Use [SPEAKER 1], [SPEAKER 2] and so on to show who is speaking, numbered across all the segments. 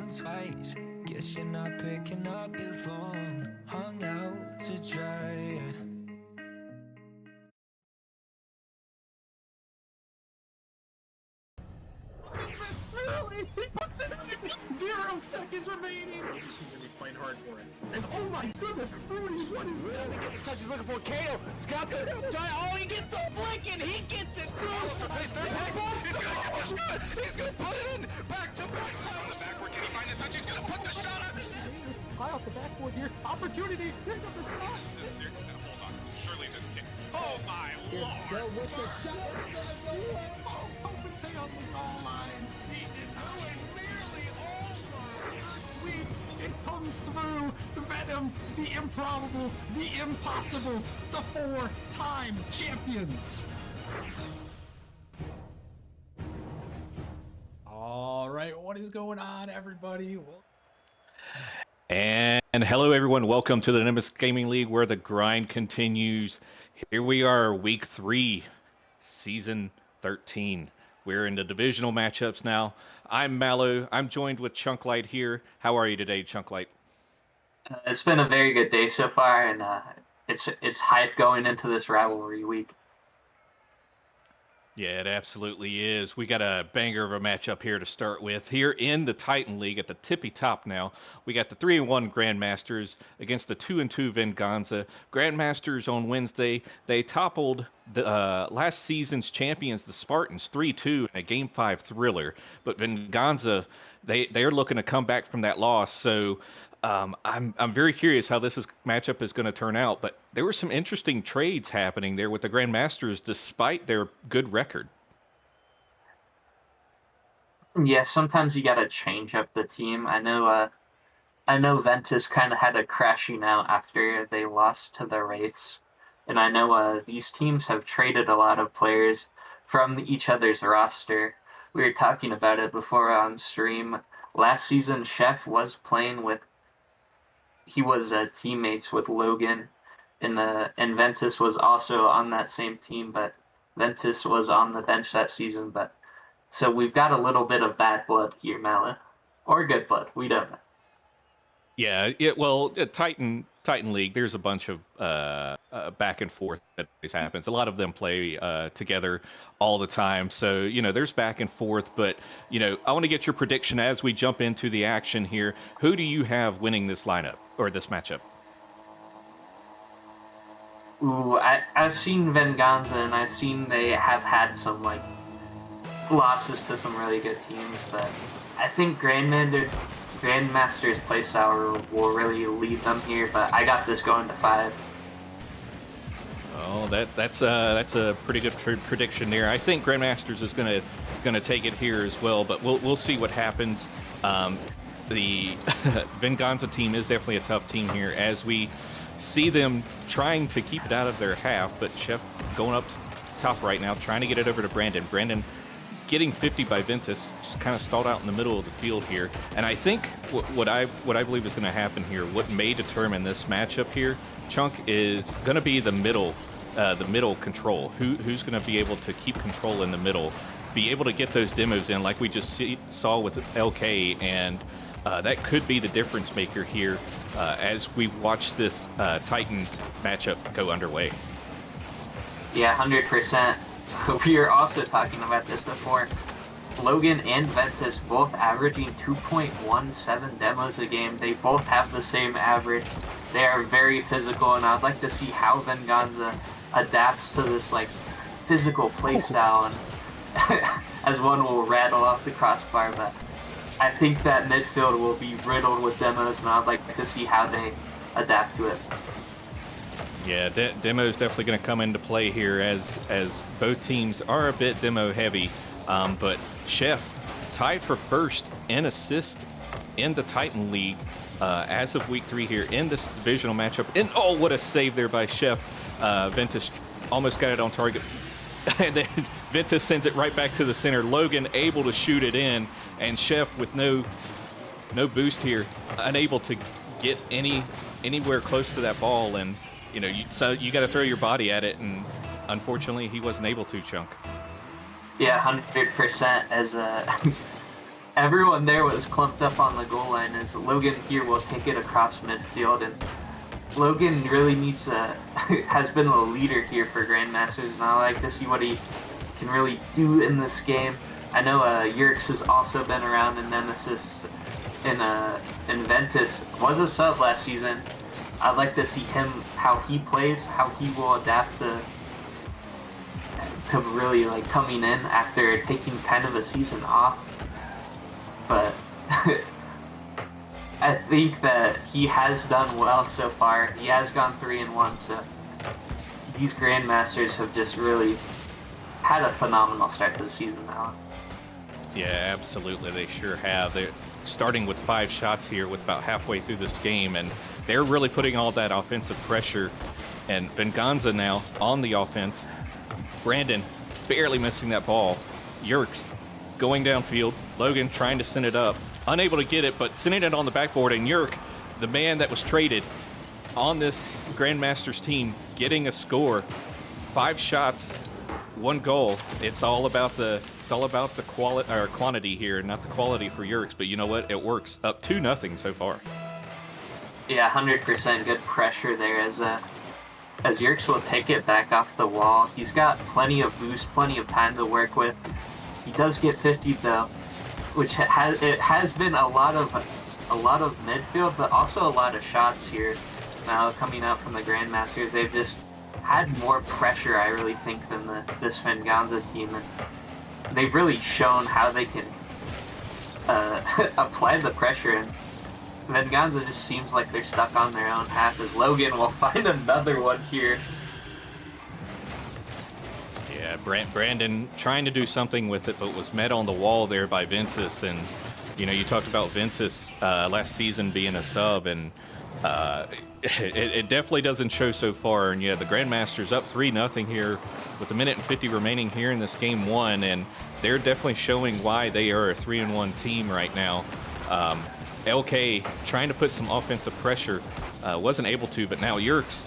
[SPEAKER 1] think twice. Guess you're not picking up your phone. Hung out to dry.
[SPEAKER 2] He puts it in! 0 seconds remaining! He seems to be playing hard for it. Oh my goodness! Rudy, what is this?
[SPEAKER 3] Doesn't get the touch he's looking for. KO. Scott. Oh, he gets the flick and he gets it through. He's gonna get the shot. He's gonna put it in. Back to back. Backward. Can he find the touch? He's gonna put the shot on the net.
[SPEAKER 2] High off the backboard here. Opportunity. Here comes the shot.
[SPEAKER 3] Hold on. Surely this can. Oh my lord.
[SPEAKER 4] Go with the shot. It's gonna go in.
[SPEAKER 2] Oh, open thing on the goal line. He did not nearly over. Sweep. It comes through. The Venom, the improbable, the impossible, the 4-time champions. All right, what is going on, everybody?
[SPEAKER 5] And hello, everyone. Welcome to the Nemesis Gaming League, where the grind continues. Here we are, Week 3, Season 13. We're in the divisional matchups now. I'm Mallow. I'm joined with Chunklight here. How are you today, Chunklight?
[SPEAKER 6] It's been a very good day so far, and it's hype going into this rivalry week.
[SPEAKER 5] Yeah, it absolutely is. We got a banger of a matchup here to start with. Here in the Titan League at the tippy top now, we got the 3-1 Grandmasters against the 2-2 Venganza. Grandmasters on Wednesday, they toppled the last season's champions, the Spartans, 3-2 in a Game 5 thriller. But Venganza, they're looking to come back from that loss. So I'm very curious how this matchup is going to turn out, but there were some interesting trades happening there with the Grandmasters despite their good record.
[SPEAKER 6] Yeah, sometimes you gotta change up the team. I know Ventus kind of had a crashing out after they lost to the Wraiths, and I know these teams have traded a lot of players from each other's roster. We were talking about it before on stream. Last season, Chef was playing with. He was teammates with Logan, and Ventus was also on that same team, but Ventus was on the bench that season. But so we've got a little bit of bad blood here, Malin, or good blood. We don't know.
[SPEAKER 5] Yeah, Titan League, there's a bunch of back and forth that always happens. A lot of them play together all the time. So, there's back and forth. But, I want to get your prediction as we jump into the action here. Who do you have winning this lineup or this matchup?
[SPEAKER 6] Ooh, I've seen Venganza, and I've seen they have had some, losses to some really good teams. But I think Grandmaster's playstyle will really lead them here, but I got this going to 5.
[SPEAKER 5] Oh, that's a pretty good prediction there. I think Grandmasters is gonna take it here as well, but we'll see what happens. The Venganza team is definitely a tough team here, as we see them trying to keep it out of their half, but Chef going up top right now, trying to get it over to Brandon. Brandon getting 50 by Ventus, just kind of stalled out in the middle of the field here. And I think what I believe is going to happen here, what may determine this matchup here, Chunk, is going to be the middle control. Who's going to be able to keep control in the middle, be able to get those demos in like we just saw with LK, and that could be the difference maker here as we watch this Titan matchup go underway.
[SPEAKER 6] Yeah, 100%. We were also talking about this before. Logan and Ventus both averaging 2.17 demos a game. They both have the same average. They are very physical, and I'd like to see how Venganza adapts to this physical playstyle, and as one will rattle off the crossbar. But I think that midfield will be riddled with demos, and I'd like to see how they adapt to it.
[SPEAKER 5] Yeah, demo is definitely going to come into play here, as both teams are a bit demo heavy. But Chef tied for first in assist in the Titan League as of Week 3 here in this divisional matchup. And oh, what a save there by Chef. Ventus almost got it on target. And then Ventus sends it right back to the center. Logan able to shoot it in, and Chef with no boost here, unable to get anywhere close to that ball. And so you got to throw your body at it, and unfortunately he wasn't able to, Chunk.
[SPEAKER 6] Yeah, 100%. everyone there was clumped up on the goal line as Logan here will take it across midfield, and Logan really needs to has been a leader here for Grandmasters, and I like to see what he can really do in this game. I know Yerks has also been around in Nemesis, and Ventus was a sub last season. I'd like to see him, how he plays, how he will adapt to really like coming in after taking kind of a season off. But I think that he has done well so far. He has gone 3-1, so these Grandmasters have just really had a phenomenal start to the season now.
[SPEAKER 5] Yeah, absolutely. They sure have. They're starting with 5 shots here with about halfway through this game, and they're really putting all that offensive pressure. And Venganza now on the offense. Brandon barely missing that ball. Yerks going downfield. Logan trying to send it up. Unable to get it, but sending it on the backboard. And Yerk, the man that was traded on this Grandmasters team, getting a score. 5 shots, 1 goal. It's all about the quality or quantity here, not the quality for Yerks. But you know what? It works. Up 2-0 so far.
[SPEAKER 6] Yeah, 100% good pressure there as Yerks will take it back off the wall. He's got plenty of boost, plenty of time to work with. He does get 50 though, which has been a lot of midfield, but also a lot of shots here now coming out from the Grandmasters. They've just had more pressure, I really think, than this Venganza team, and they've really shown how they can apply the pressure. And Venganza just seems like they're stuck on their own half as Logan will find another one here.
[SPEAKER 5] Yeah, Brandon trying to do something with it, but was met on the wall there by Ventus. And, you know, you talked about Ventus last season being a sub, and it definitely doesn't show so far. And, yeah, the Grandmasters up 3-0 here with 1:50 remaining here in this game 1, and they're definitely showing why they are a 3-1 team right now. LK trying to put some offensive pressure, wasn't able to, but now Yerks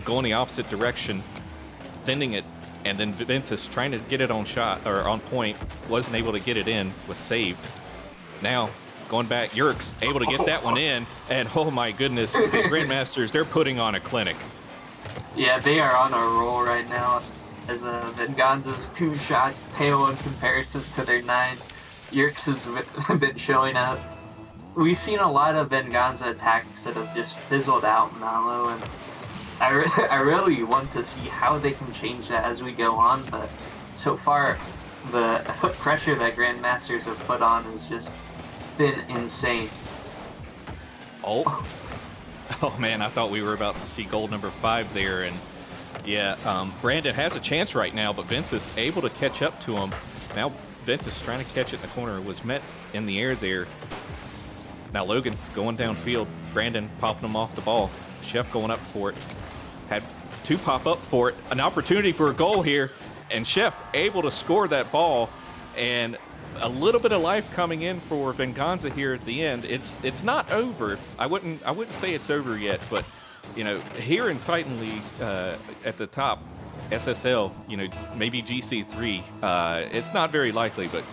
[SPEAKER 5] going the opposite direction, sending it, and then Ventus trying to get it on shot or on point, wasn't able to get it in, was saved. Now going back, Yerks able to get that one in, and oh my goodness, the Grandmasters, they're putting on a clinic.
[SPEAKER 6] Yeah, they are on a roll right now as Venganza's 2 shots pale in comparison to their 9. Yerks has been showing up. We've seen a lot of Venganza attacks that have just fizzled out Malo, and I really want to see how they can change that as we go on, but so far the pressure that Grandmasters have put on has just been insane.
[SPEAKER 5] Oh man, I thought we were about to see goal number 5 there, and yeah, Brandon has a chance right now, but Ventus able to catch up to him. Now Ventus trying to catch it in the corner, was met in the air there. Now Logan going downfield, Brandon popping him off the ball. Chef going up for it. Had 2 pop up for it. An opportunity for a goal here, and Chef able to score that ball, and a little bit of life coming in for Venganza here at the end. It's not over. I wouldn't say it's over yet, but you know, here in Titan League at the top, SSL, you know, maybe GC3, it's not very likely, but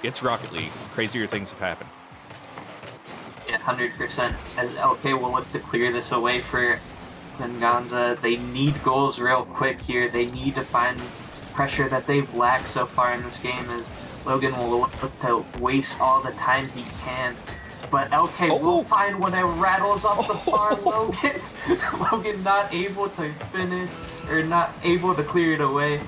[SPEAKER 5] it's Rocket League. Crazier things have happened.
[SPEAKER 6] Yeah, 100%. As LK will look to clear this away for Venganza. They need goals real quick here. They need to find pressure that they've lacked so far in this game, as Logan will look to waste all the time he can. But LK will find one that rattles off the bar. Logan not able to finish, or not able to clear it away.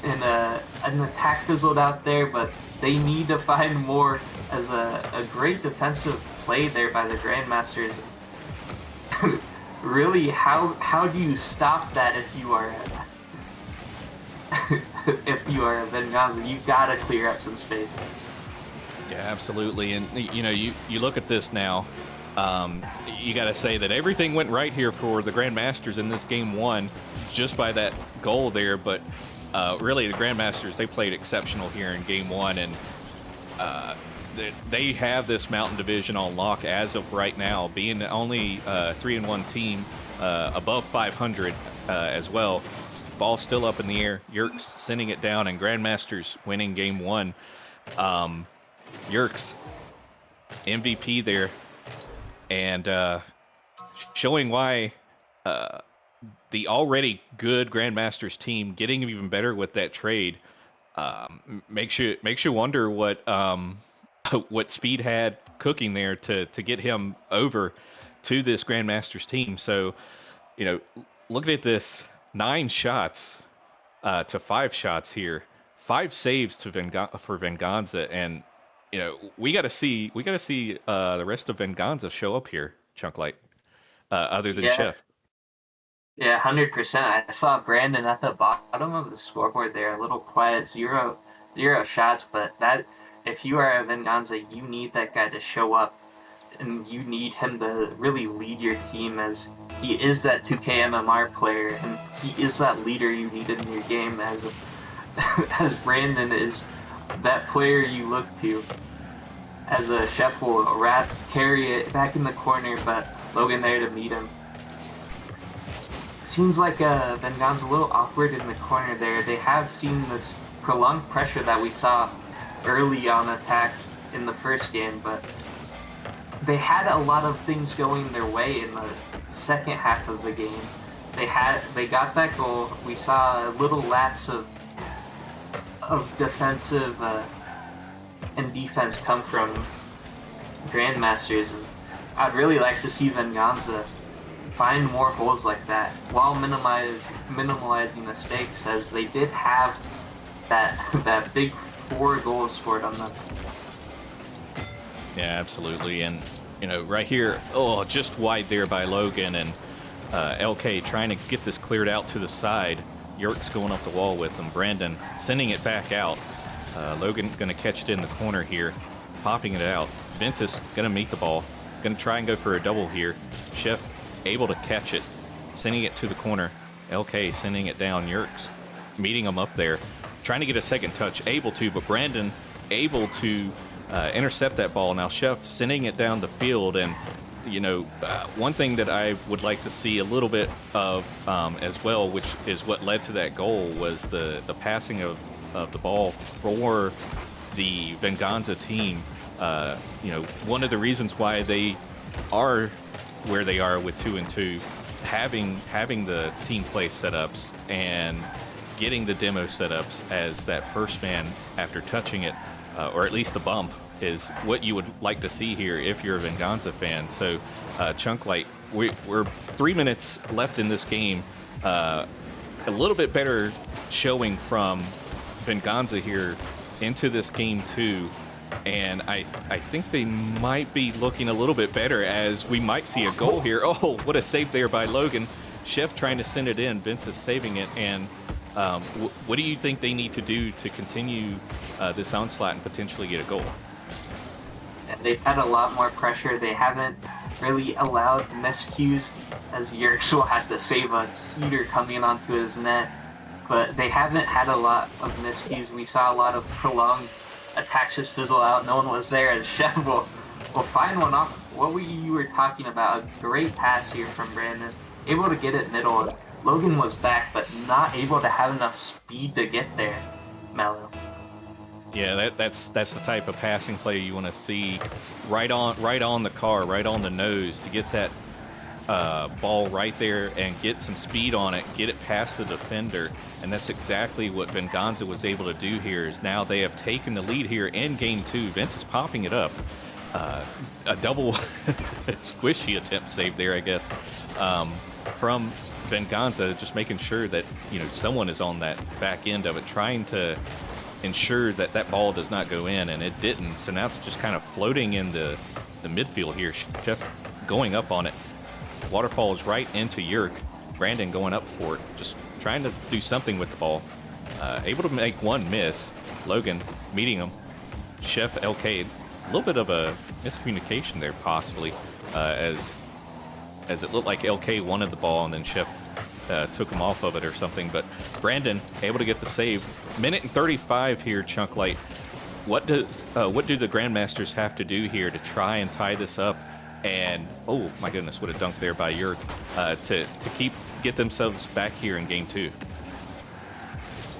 [SPEAKER 6] And an attack fizzled out there, but they need to find more, as a great defensive play there by the Grandmasters. Really, how do you stop that if you are if you are a Venganza? You gotta clear up some space.
[SPEAKER 5] Yeah, absolutely. And you know, you look at this now, you got to say that everything went right here for the Grandmasters in this game 1, just by that goal there. But really, the Grandmasters, they played exceptional here in game 1, and they have this Mountain Division on lock as of right now, being the only 3-1 team above 500 as well. Ball still up in the air. Yerks sending it down, and Grandmasters winning game 1. Yerkes, MVP there, and showing why the already good Grandmasters team getting even better with that trade makes you wonder what what Speed had cooking there to get him over to this Grandmasters team. So, you know, looking at this, 9 shots to 5 shots here, 5 saves to for Venganza, and you know we got to see the rest of Venganza show up here, Chunklight, other than
[SPEAKER 6] Yeah,
[SPEAKER 5] Chef.
[SPEAKER 6] yeah, 100%. I saw Brandon at the bottom of the scoreboard there, a little quiet, zero shots. But that, if you are a Venganza, you need that guy to show up, and you need him to really lead your team, as he is that 2K MMR player, and he is that leader you need in your game. As as Brandon is that player you look to. As a Chef will carry it back in the corner, but Logan there to meet him. Seems like Vengan's a little awkward in the corner there. They have seen this prolonged pressure that we saw early on attack in the first game, but they had a lot of things going their way in the second half of the game. They got that goal. We saw a little lapse of defensive and defense come from Grandmasters, and I'd really like to see Venganza find more holes like that while minimalizing mistakes, as they did have that big 4 goals scored on them.
[SPEAKER 5] Yeah, absolutely. And you know, right here, oh, just wide there by Logan, and LK trying to get this cleared out to the side. York's going up the wall with him. Brandon sending it back out. Logan going to catch it in the corner here, popping it out. Ventus going to meet the ball. Going to try and go for a double here. Chef able to catch it, sending it to the corner. LK sending it down. Yerkes meeting him up there, trying to get a second touch, able to, but Brandon able to intercept that ball. Now Chef sending it down the field, and you know, one thing that I would like to see a little bit of as well, which is what led to that goal, was the passing of the ball for the Venganza team. You know, one of the reasons why they are where they are with 2-2, having the team play setups and getting the demo setups as that first man after touching it, or at least the bump, is what you would like to see here if you're a Venganza fan. So, Chunklight, we're 3 minutes left in this game. A little bit better showing from Venganza here into this game too, and I think they might be looking a little bit better, as we might see a goal here. Oh, what a save there by Logan. Chef trying to send it in, Ventus saving it, and what do you think they need to do to continue this onslaught and potentially get a goal?
[SPEAKER 6] They've had a lot more pressure. They haven't really allowed miscues, as Yerkes will have to save a heater coming onto his net. But they haven't had a lot of miscues. We saw a lot of prolonged attacks just fizzle out. No one was there, as Chef will find one off. What you were talking about, a great pass here from Brandon. Able to get it middle. Logan was back, but not able to have enough speed to get there, Mello.
[SPEAKER 5] Yeah, that's the type of passing play you want to see, right on the car, right on the nose, to get that ball right there and get some speed on it, get it past the defender. And that's exactly what Venganza was able to do here. Is now they have taken the lead here in game 2. Vince is popping it up. A double squishy attempt save there, I guess, from Venganza, just making sure that, you know, someone is on that back end of it, trying to ensure that that ball does not go in, and it didn't. So now it's just kind of floating in the midfield here. Chef going up on it. Waterfall is right into Yerk. Brandon going up for it, just trying to do something with the ball. Able to make one miss. Logan meeting him. Chef LK, a little bit of a miscommunication there possibly, as it looked like LK wanted the ball and then Chef took him off of it or something. But Brandon able to get the save. Minute and 35 here, Chunklight. What do the Grandmasters have to do here to try and tie this up? And oh my goodness, what a dunk there by Yerk, to get themselves back here in game 2.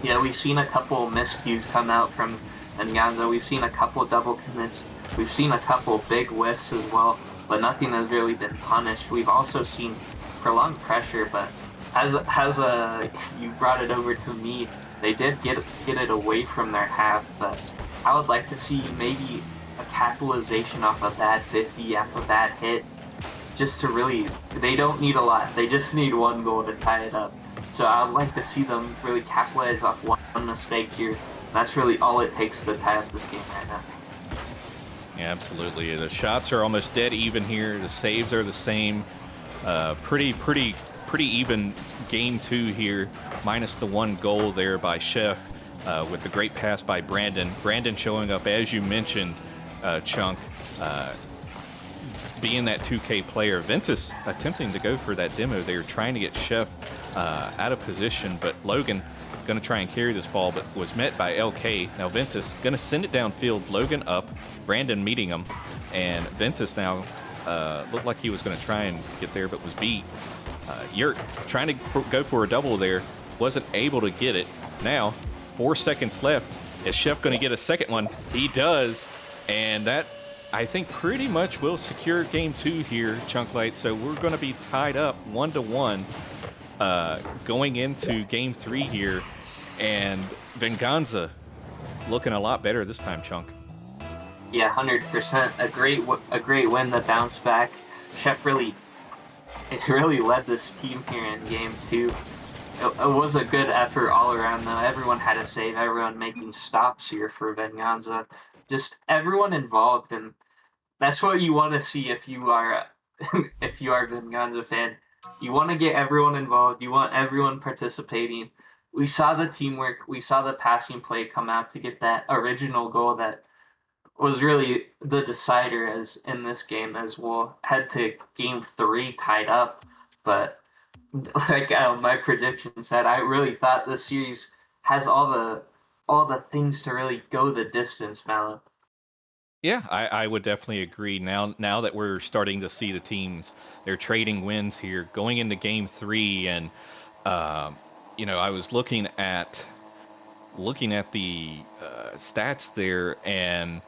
[SPEAKER 6] Yeah, we've seen a couple miscues come out from Venganza. We've seen a couple double commits. We've seen a couple big whiffs as well, but nothing has really been punished. We've also seen prolonged pressure, but as you brought it over to me, they did get it away from their half, but I would like to see maybe a capitalization off a bad 50, off a bad hit, just to really, they don't need a lot. They just need one goal to tie it up. So I would like to see them really capitalize off one mistake here. That's really all it takes to tie up this game right now.
[SPEAKER 5] Yeah, absolutely. The shots are almost dead even here. The saves are the same. Pretty even game 2 here, minus the 1 goal there by Chef, with the great pass by Brandon. Brandon showing up, as you mentioned, Chunk, being that 2K player. Ventus attempting to go for that demo. They were trying to get Chef out of position, but Logan going to try and carry this ball, but was met by LK. Now Ventus going to send it downfield. Logan up, Brandon meeting him, and Ventus now looked like he was going to try and get there, but was beat. Yurt trying to go for a double there, wasn't able to get it. Now 4 seconds left. Is Chef going to get a second one? He does, and that, I think, pretty much will secure game 2 here, Chunklight. So we're going to be tied up 1-1 going into game 3 here, and Venganza looking a lot better this time, Chunk.
[SPEAKER 6] Yeah, 100%. A great win. The bounce back. Chef really led this team here in game 2. It was a good effort all around, though. Everyone had a save. Everyone making stops here for Venganza. Just everyone involved, and that's what you want to see if you are if you are a Venganza fan. You want to get everyone involved. You want everyone participating. We saw the teamwork. We saw the passing play come out to get that original goal that was really the decider as in this game, as we'll head to game 3 tied up. But like my prediction said, I really thought this series has all the things to really go the distance, Malin.
[SPEAKER 5] Yeah, I would definitely agree. Now that we're starting to see the teams, they're trading wins here, going into game 3, and I was looking at the stats there, and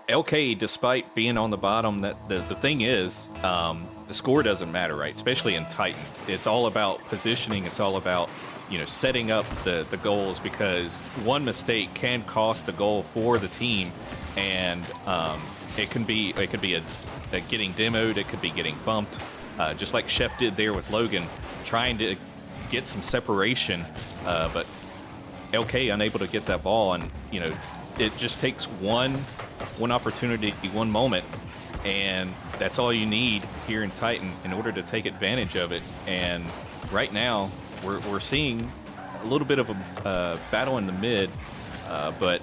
[SPEAKER 5] LK, despite being on the bottom, that the thing is, the score doesn't matter, right? Especially in Titan, it's all about positioning. It's all about setting up the goals, because one mistake can cost the goal for the team, and it could be a getting demoed, it could be getting bumped, just like Chef did there with Logan, trying to get some separation, but LK unable to get that ball, and it just takes one opportunity, one moment, and that's all you need here in Titan in order to take advantage of it. And right now we're seeing a little bit of a battle in the mid, but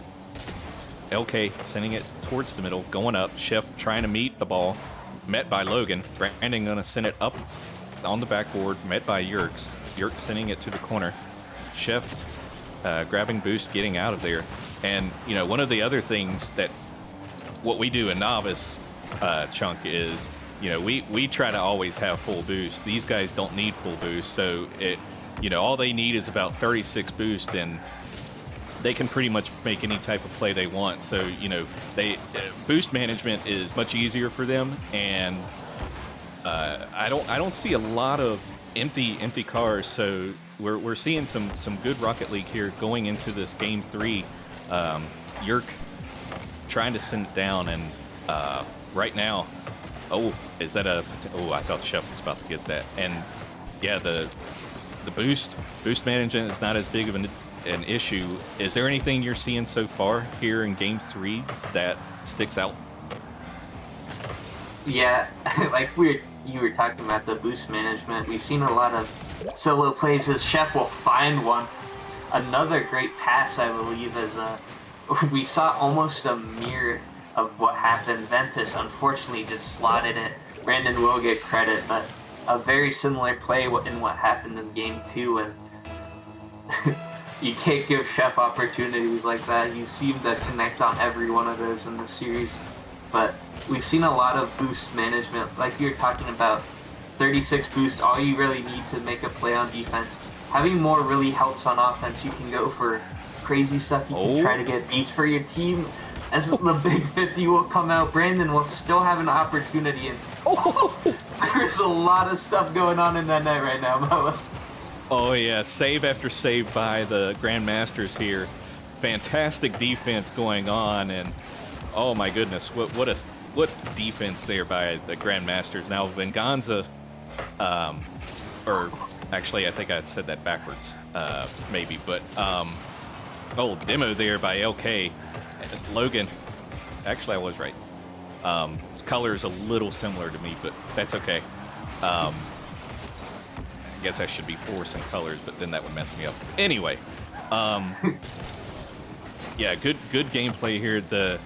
[SPEAKER 5] LK sending it towards the middle, going up. Chef trying to meet the ball, met by Logan. Brandon gonna send it up on the backboard, met by Yerks. Yerks sending it to the corner. Chef grabbing boost, getting out of there. And one of the other things that what we do in Novice, Chunk, is we try to always have full boost. These guys don't need full boost, so all they need is about 36 boost, and they can pretty much make any type of play they want. So they boost management is much easier for them, and I don't see a lot of empty cars. So we're seeing some good Rocket League here going into this game 3. Yerk trying to send it down, and right now, I thought Chef was about to get that. And yeah, the boost management is not as big of an issue. Is there anything you're seeing so far here in game 3 that sticks out?
[SPEAKER 6] Yeah, like you were talking about the boost management. We've seen a lot of solo plays as Chef will find one. Another great pass, I believe, is we saw almost a mirror of what happened. Ventus unfortunately just slotted it. Brandon will get credit, but a very similar play in what happened in game 2, and you can't give Chef opportunities like that. He seemed to connect on every one of those in the series. But we've seen a lot of boost management, like you're talking about. 36 boost, all you really need to make a play on defense. having more really helps on offense. You can go for crazy stuff. You can try to get beats for your team. As the big 50 will come out, Brandon will still have an opportunity. And there's a lot of stuff going on in that net right now, Melo.
[SPEAKER 5] Oh yeah, save after save by the Grandmasters here. Fantastic defense going on, and oh my goodness, what defense there by the Grandmasters. Now Venganza, or actually I think I said that backwards, maybe, but oh, demo there by LK. Logan, actually I was right. Color is a little similar to me, but that's okay. I guess I should be forcing colors, but then that would mess me up. Anyway, yeah, good gameplay here. The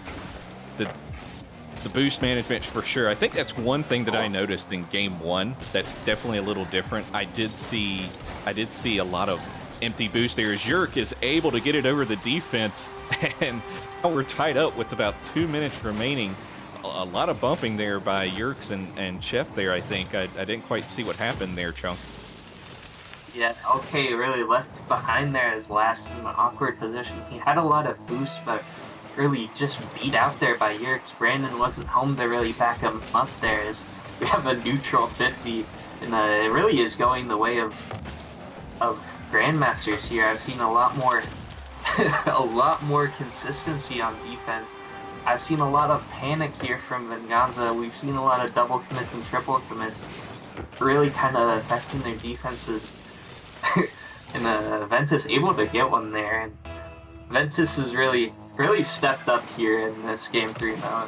[SPEAKER 5] boost management for sure. I think that's one thing that I noticed in game 1 that's definitely a little different. I did see a lot of empty boost there as Yerk is able to get it over the defense, and now we're tied up with about 2 minutes remaining. A lot of bumping there by Yerks and Chef there, I think. I didn't quite see what happened there, Chunk.
[SPEAKER 6] Yeah, okay, really left behind there as last in an awkward position. He had a lot of boost, but really just beat out there by Yerks. Brandon wasn't home to really back him up there as we have a neutral 50, and it really is going the way of Grandmasters here. I've seen a lot more a lot more consistency on defense. I've seen a lot of panic here from Venganza. We've seen a lot of double commits and triple commits, really kind of affecting their defenses. And Ventus able to get one there, and Ventus has really stepped up here in this game 3 now.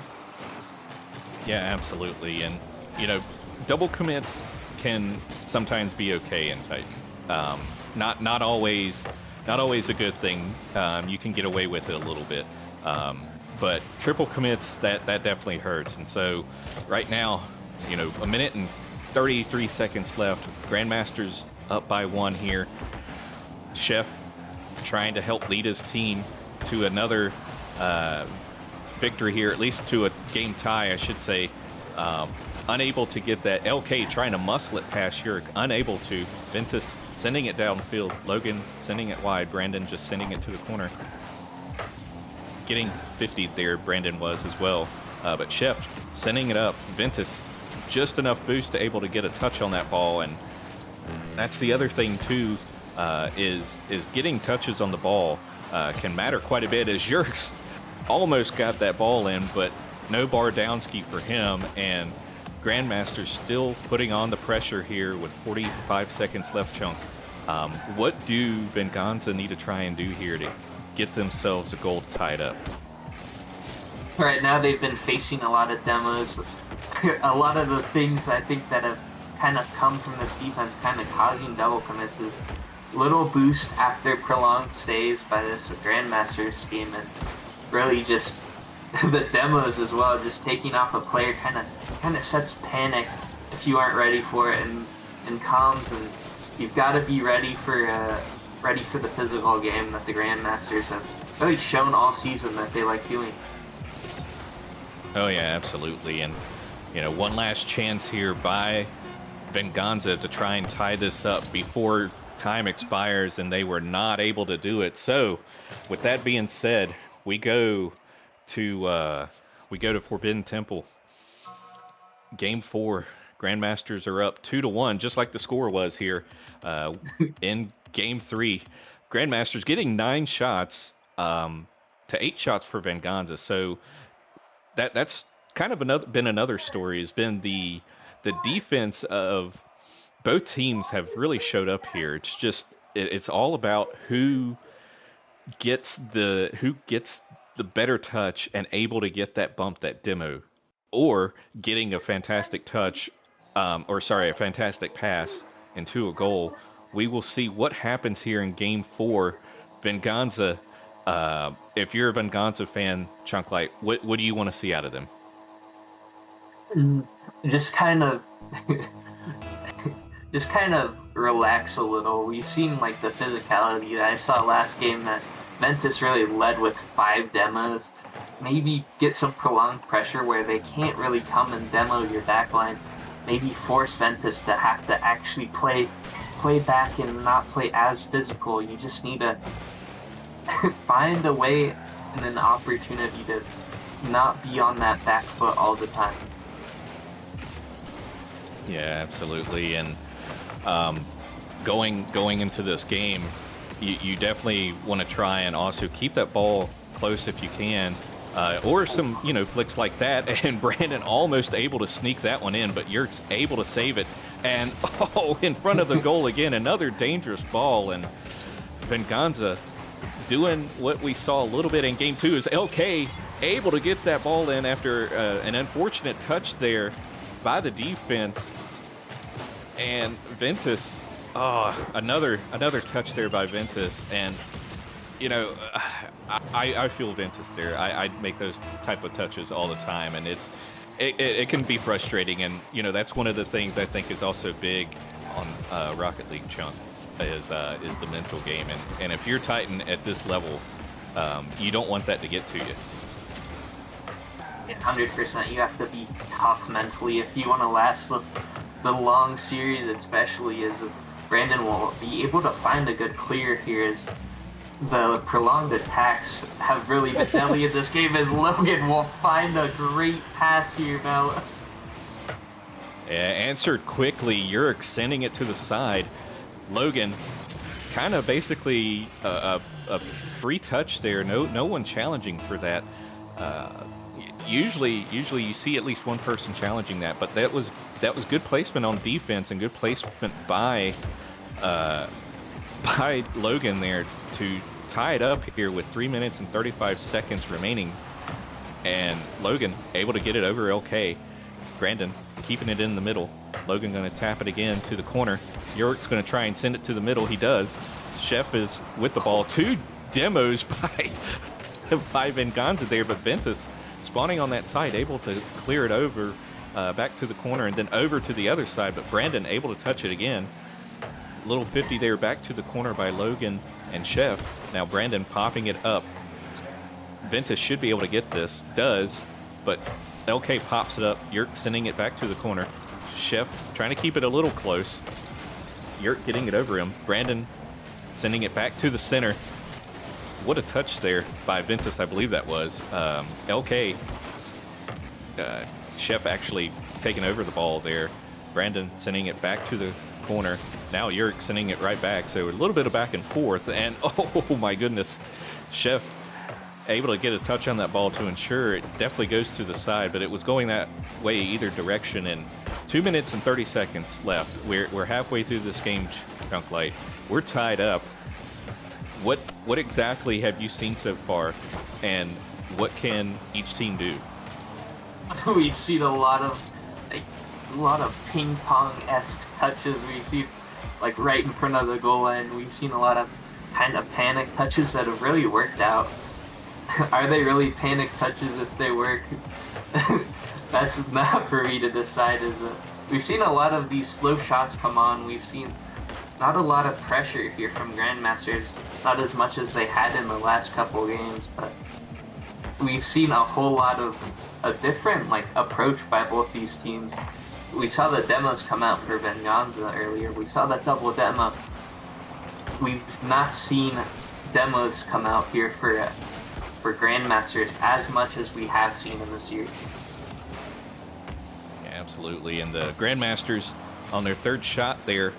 [SPEAKER 5] Yeah, absolutely, and you know, double commits can sometimes be okay in Titan. Not always a good thing. You can get away with it a little bit, but triple commits that definitely hurts. And so right now, you know, 1 minute and 33 seconds left. Grandmasters up by 1 here. Chef trying to help lead his team to another victory here, at least to a game tie, I should say. Unable to get that. LK trying to muscle it past Yerk, unable to. Ventus sending it downfield. Logan sending it wide. Brandon just sending it to the corner. Getting 50 there, Brandon was as well. But Chef sending it up. Ventus just enough boost to able to get a touch on that ball, and that's the other thing too, is getting touches on the ball can matter quite a bit, as Yerks almost got that ball in, but no bar down ski for him, and Grandmaster's still putting on the pressure here with 45 seconds left, Chunk. What do Venganza need to try and do here to get themselves a goal tied up?
[SPEAKER 6] Right now they've been facing a lot of demos. A lot of the things I think that have kind of come from this defense kind of causing double commits is little boost after prolonged stays by this Grandmasters team, and really just the demos as well, just taking off a player kind of sets panic if you aren't ready for it, and calms, and you've got to be ready for the physical game that the Grandmasters have really shown all season that they like doing.
[SPEAKER 5] Oh yeah, absolutely. And you know, one last chance here by Venganza to try and tie this up before time expires, and they were not able to do it. So with that being said, we go to Forbidden Temple. Game 4. Grandmasters are up 2-1, just like the score was here in Game 3. Grandmasters getting 9 shots to 8 shots for Venganza. So that's kind of been another story. Has been the defense of both teams have really showed up here. It's just it's all about who gets the better touch and able to get that bump, that demo, or getting a fantastic touch, a fantastic pass into a goal. We will see what happens here in Game 4. Venganza, if you're a Venganza fan, Chunklight, what do you want to see out of them?
[SPEAKER 6] Just kind of relax a little. We've seen like the physicality that I saw last game that Ventus really led with 5 demos. Maybe get some prolonged pressure where they can't really come and demo your backline. Maybe force Ventus to have to actually play play back and not play as physical. You just need to find a way and an opportunity to not be on that back foot all the time.
[SPEAKER 5] Yeah, absolutely. And going into this game, you definitely want to try and also keep that ball close if you can, or some flicks like that. And Brandon almost able to sneak that one in, but you're able to save it. And in front of the goal again, another dangerous ball. And Venganza doing what we saw a little bit in game 2 is LK able to get that ball in after an unfortunate touch there by the defense. And Ventus, another touch there by Ventus. And I feel Ventus there. I make those type of touches all the time, and it can be frustrating. And that's one of the things I think is also big on Rocket League Chunk is the mental game. And if you're Titan at this level, you don't want that to get to you.
[SPEAKER 6] 100%. You have to be tough mentally if you want to last the long series, especially as Brandon will be able to find a good clear here as the prolonged attacks have really been deadly in this game, as Logan will find a great pass here now.
[SPEAKER 5] Yeah, answered quickly. Yurik sending it to the side. Logan kind of basically a free touch there. No one challenging for that. Usually you see at least one person challenging that, but that was good placement on defense and good placement by Logan there to tie it up here with 3 minutes and 35 seconds remaining. And Logan able to get it over LK. Brandon keeping it in the middle. Logan going to tap it again to the corner. York's going to try and send it to the middle. He does. Chef is with the ball. 2 demos by Venganza there, but Ventus spawning on that side, able to clear it over back to the corner and then over to the other side, but Brandon able to touch it again. Little 50 there back to the corner by Logan and Chef. Now Brandon popping it up. Ventus should be able to get this. Does, but LK pops it up. Yerk sending it back to the corner. Chef trying to keep it a little close. Yerk getting it over him. Brandon sending it back to the center. What a touch there by Ventus, I believe that was. LK, Chef actually taking over the ball there. Brandon sending it back to the corner. Now Yerk sending it right back. So a little bit of back and forth. And oh my goodness, Chef able to get a touch on that ball to ensure it definitely goes to the side, but it was going that way either direction. And 2 minutes and 30 seconds left. We're halfway through this game, Chunk Light. We're tied up. What exactly have you seen so far, and what can each team do?
[SPEAKER 6] We've seen a lot of ping pong-esque touches. We've seen right in front of the goal line. We've seen a lot of kind of panic touches that have really worked out. Are they really panic touches if they work? That's not for me to decide. We've seen a lot of these slow shots come on. We've seen not a lot of pressure here from Grandmasters, not as much as they had in the last couple games, but we've seen a whole lot of a different approach by both these teams. We saw the demos come out for Venganza earlier. We saw that double demo. We've not seen demos come out here for Grandmasters as much as we have seen in the series.
[SPEAKER 5] Yeah, absolutely. And the Grandmasters on their third shot there,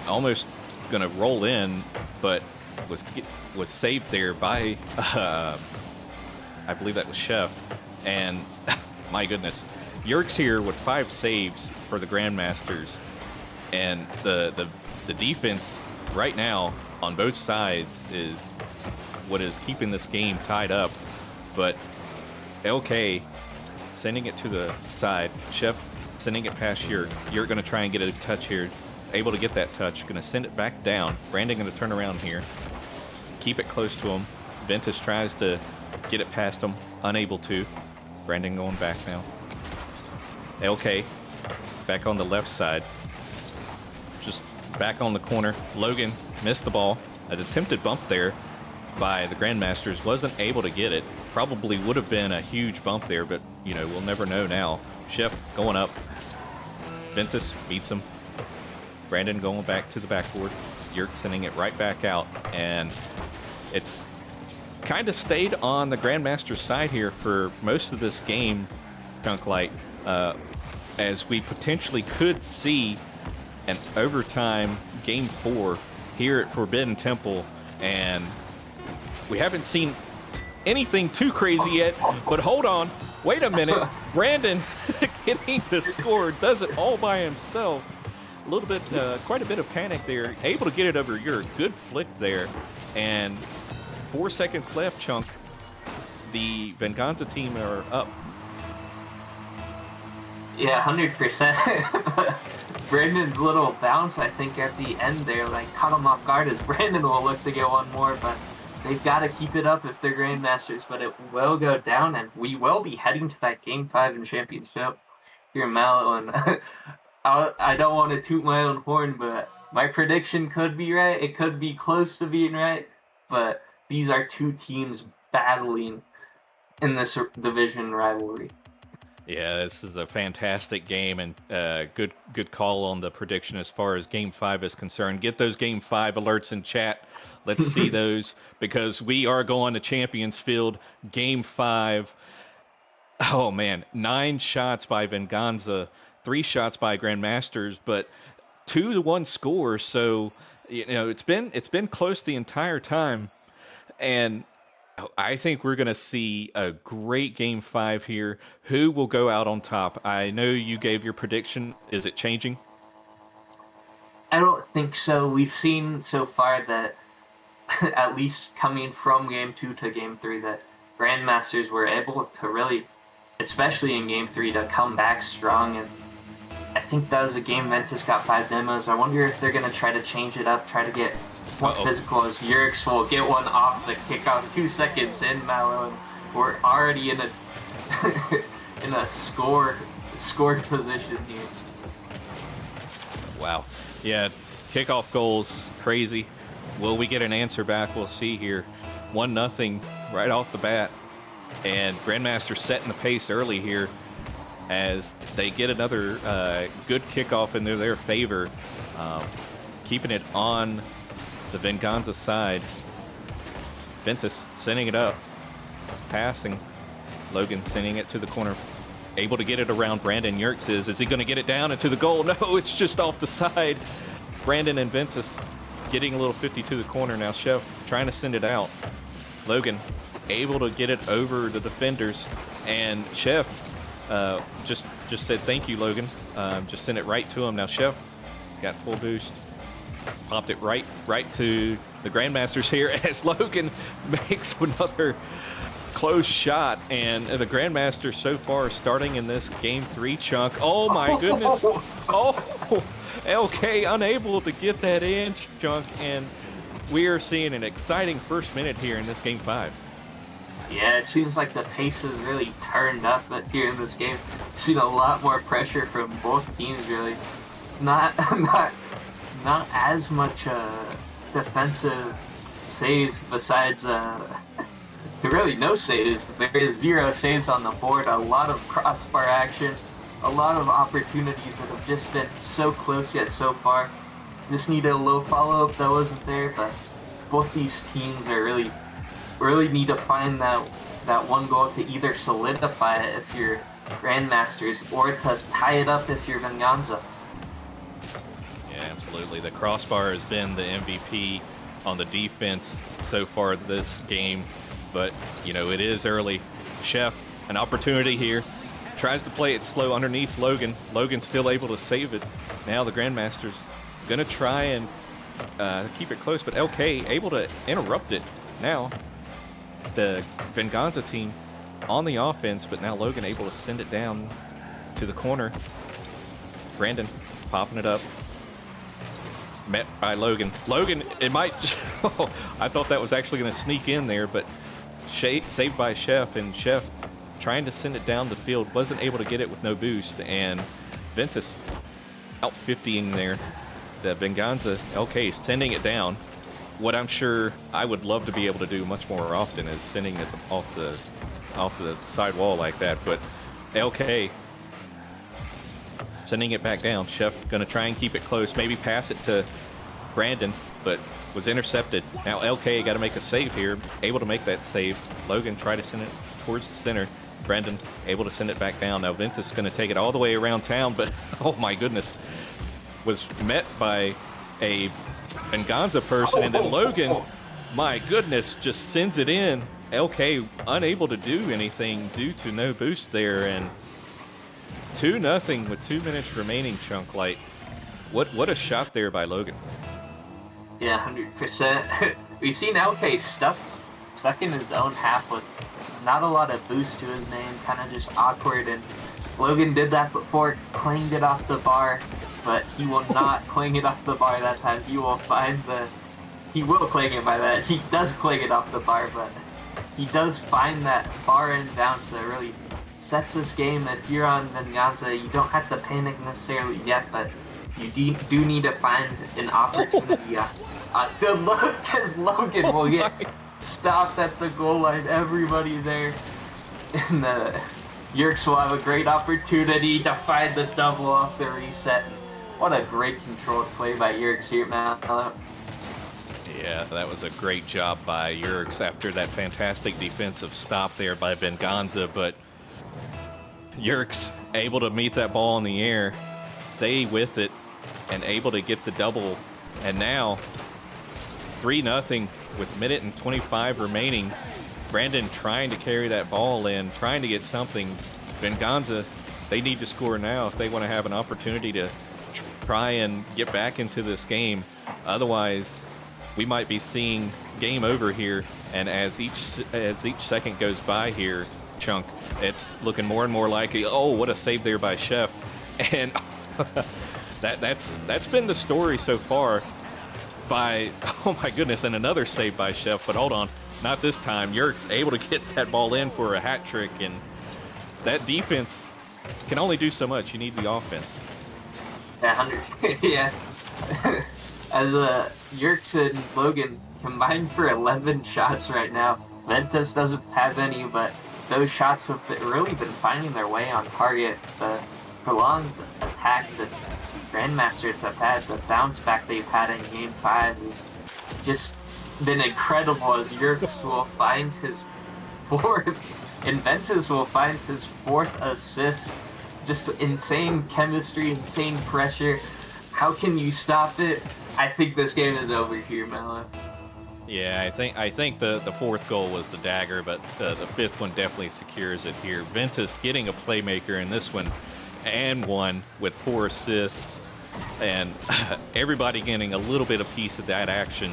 [SPEAKER 5] almost going to roll in, but was saved there by, I believe that was Chef. And my goodness, Yerk's here with 5 saves for the Grandmasters. And the defense right now on both sides is what is keeping this game tied up. But LK sending it to the side. Chef sending it past Yerk. Yerk going to try and get a touch here. Able to get that touch. Going to send it back down. Brandon going to turn around here. Keep it close to him. Ventus tries to get it past him. Unable to. Brandon going back now. LK back on the left side. Just back on the corner. Logan missed the ball. An attempted bump there by the Grandmasters. Wasn't able to get it. Probably would have been a huge bump there, but we'll never know now. Chef going up. Ventus beats him. Brandon going back to the backboard. Yerk sending it right back out, and it's kind of stayed on the Grandmaster's side here for most of this game, Chunk Light, as we potentially could see an overtime Game 4 here at Forbidden Temple, and we haven't seen anything too crazy yet, but hold on, wait a minute. Brandon getting the score, does it all by himself. A little bit, quite a bit of panic there. Able to get it over Yerk. Good flick there. And 4 seconds left, Chunk. The Venganza team are up.
[SPEAKER 6] Yeah, 100%. Brandon's little bounce, I think, at the end there, like, caught him off guard as Brandon will look to get one more, but they've got to keep it up if they're Grandmasters, but it will go down, and we will be heading to that Game 5 in Championship here in Mallow, and I don't want to toot my own horn, but my prediction could be right. It could be close to being right, but these are two teams battling in this division rivalry.
[SPEAKER 5] Yeah, this is a fantastic game, and good call on the prediction as far as Game 5 is concerned. Get those Game 5 alerts in chat. Let's see those, because we are going to Champions Field, Game 5. Oh, man, 9 shots by Venganza, 3 shots by Grandmasters, but 2-1 score. So, you know, it's been close the entire time, and I think we're going to see a great Game 5 here. Who will go out on top? I know you gave your prediction. Is it changing?
[SPEAKER 6] I don't think so. We've seen so far that, at least coming from Game 2 to Game 3, that Grandmasters were able to really, especially in Game 3, to come back strong. And I think that was a game Ventus got 5 demos. I wonder if they're going to try to change it up, try to get more physical, as Yerks will get one off the kickoff 2 seconds in, Mallow, and we're already in a in a scored position here.
[SPEAKER 5] Wow. Yeah, kickoff goals, crazy. Will we get an answer back? We'll see here. 1-0 right off the bat. And Grandmaster setting the pace early here as they get another good kickoff in their favor. Keeping it on the Venganza side. Ventus sending it up. Passing. Logan sending it to the corner. Able to get it around Brandon Yerks. Is he going to get it down into the goal? No, it's just off the side. Brandon and Ventus getting a little 50 to the corner now. Chef trying to send it out. Logan able to get it over the defenders. And Chef just said thank you, Logan. Just sent it right to him. Now Chef got full boost. Popped it right to the Grandmasters here as Logan makes another close shot, and the Grandmaster so far starting in this Game 3 chunk. Oh my goodness. Oh, LK unable to get that in, Chunk, and we are seeing an exciting first minute here in this Game 5.
[SPEAKER 6] Yeah, it seems like the pace has really turned up here in this game. We've seen a lot more pressure from both teams, really. Not as much defensive saves besides really no saves. There is 0 saves on the board, a lot of crossbar action, a lot of opportunities that have just been so close yet so far. Just needed a little follow-up that wasn't there, but both these teams are really need to find that one goal to either solidify it if you're Grandmasters or to tie it up if you're Venganza.
[SPEAKER 5] Yeah, absolutely. The crossbar has been the MVP on the defense so far this game, but you know, it is early. Chef, an opportunity here. Tries to play it slow underneath Logan. Logan's still able to save it. Now the Grandmaster's gonna try and keep it close, but LK able to interrupt it. Now the Venganza team on the offense, but now Logan able to send it down to the corner. Brandon popping it up. Met by Logan. Logan, it might just, oh, I thought that was actually going to sneak in there, but saved by Chef, and Chef trying to send it down the field, wasn't able to get it with no boost, and Ventus out 50ing there. The Venganza, LK sending it down. What I'm sure I would love to be able to do much more often is sending it off the side wall like that, but LK sending it back down. Chef going to try and keep it close, maybe pass it to Brandon, but was intercepted. Now LK got to make a save here, able to make that save. Logan tried to send it towards the center. Brandon able to send it back down. Now Ventus going to take it all the way around town, but oh my goodness, was met by a Venganza person, and then Logan, my goodness, just sends it in. LK unable to do anything due to no boost there, and 2-0 with 2 minutes remaining. Chunk Light, what a shot there by Logan.
[SPEAKER 6] Yeah, 100%. We've seen LK stuck in his own half with not a lot of boost to his name, kind of just awkward, and Logan did that before, clanged it off the bar, but he will not clang it off the bar that time. He will clang it by that. He does clang it off the bar, but he does find that bar and bounce that really sets this game. If you're on Venganza, you don't have to panic necessarily yet, but you do need to find an opportunity. Good luck, because Logan will get stopped at the goal line. Everybody there in the Yerks will have a great opportunity to find the double off the reset. What a great controlled play by Yerks here, man.
[SPEAKER 5] Yeah, that was a great job by Yerks after that fantastic defensive stop there by Venganza, but Yerks able to meet that ball in the air, stay with it, and able to get the double. And now 3-0 with a minute and 25 remaining. Brandon trying to carry that ball in, trying to get something. Venganza, they need to score now if they want to have an opportunity to try and get back into this game. Otherwise, we might be seeing game over here. And as each second goes by here, Chunk, it's looking more and more likely. Oh, what a save there by Chef. And that's been the story so far by, oh my goodness, and another save by Chef, but hold on, not this time. Yerk's able to get that ball in for a hat trick, and that defense can only do so much. You need the offense.
[SPEAKER 6] Yeah. As Yerks and Logan combined for 11 shots right now. Ventus doesn't have any, but those shots have really been finding their way on target. The prolonged attack that Grandmasters have had, the bounce back they've had in Game 5 has just been incredible, as Yerks will find his fourth, and Ventus will find his fourth assist. Just insane chemistry, insane pressure. How can you stop it? I think this game is over here, Mello.
[SPEAKER 5] Yeah, I think the fourth goal was the dagger, but the fifth one definitely secures it here. Ventus getting a playmaker in this one, and one with 4 assists, and everybody getting a little bit of piece of that action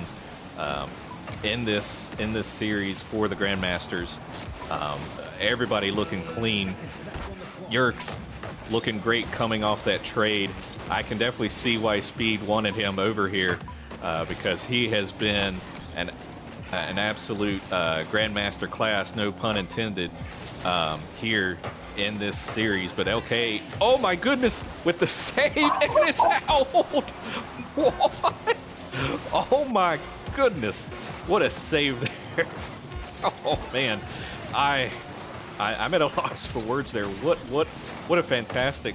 [SPEAKER 5] in this series for the Grandmasters. Everybody looking clean. Yerks looking great coming off that trade. I can definitely see why Speed wanted him over here, because he has been an absolute Grandmaster class, no pun intended, here in this series. But LK, oh my goodness, with the save, and it's out! What? Oh my goodness, what a save there. Oh man, I'm at a loss for words there. What a fantastic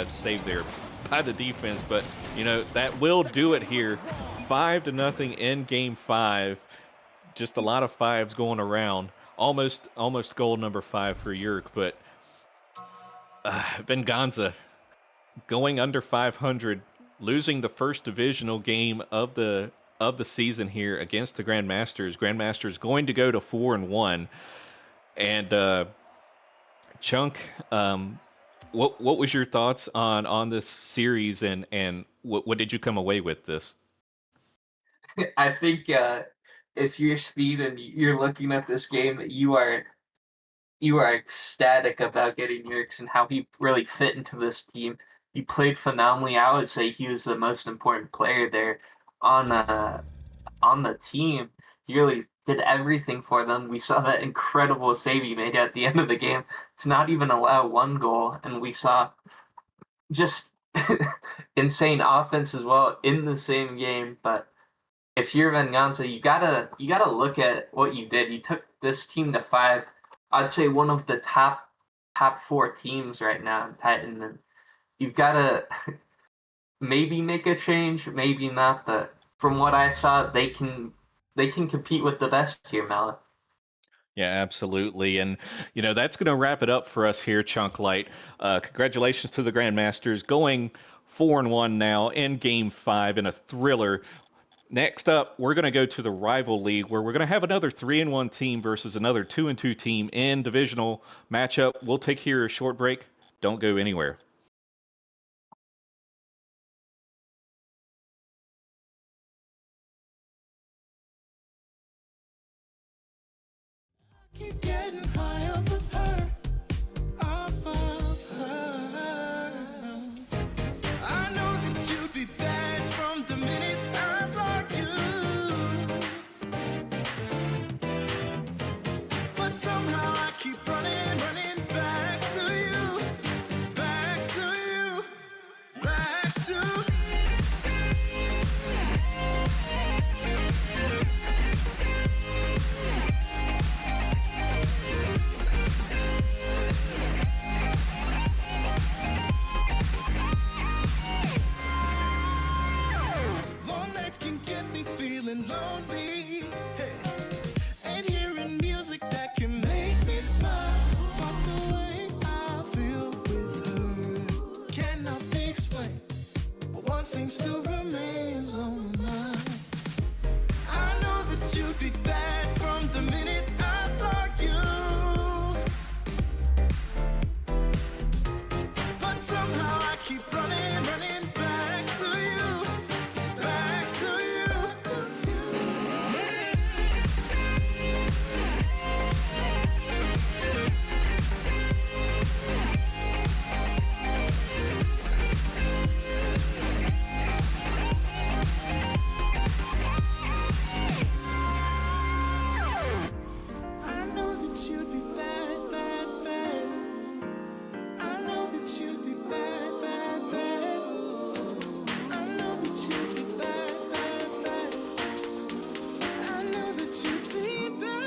[SPEAKER 5] save there by the defense. But you know, that will do it here. 5-0 in Game 5. Just a lot of fives going around. Almost goal number 5 for Yerk, but Venganza going under 500, losing the first divisional game of the season here against the Grandmasters. Grandmasters going to go to 4-1, and Chunk, what was your thoughts on this series, and what did you come away with this?
[SPEAKER 6] I think if you're Speed and you're looking at this game, you are ecstatic about getting Yerks and how he really fit into this team. He played phenomenally. I would say he was the most important player there on the team. He really did everything for them. We saw that incredible save he made at the end of the game to not even allow one goal, and we saw just insane offense as well in the same game. But if you're Venganza, you gotta look at what you did. You took this team to 5. I'd say one of the top 4 teams right now in Titan, and you've got to maybe make a change, maybe not. But from what I saw, they can compete with the best here, Malik.
[SPEAKER 5] Yeah, absolutely. And, that's going to wrap it up for us here, Chunk Light. Congratulations to the Grandmasters going 4-1 now in Game 5 in a thriller. Next up, we're going to go to the Rival League, where we're going to have another 3-1 team versus another 2-2 team in divisional matchup. We'll take here a short break. Don't go anywhere.
[SPEAKER 1] Keep getting high off of her, off of her. I know that you'd be bad from the minute I saw you, but somehow I keep running back to you, back to you, back to. Long nights can get me feeling lonely, hey. And hearing music that can make me smile. But the way I feel with her cannot be explained. But one thing still remains on my mind. I know that you'd be bad from the minute I saw you, but somehow I keep running back to you, back to you. I know that you'd be bad, bad, bad. I know that you'd be bad, bad, bad. I know that you'd be bad, bad, bad. I know that you'd be bad.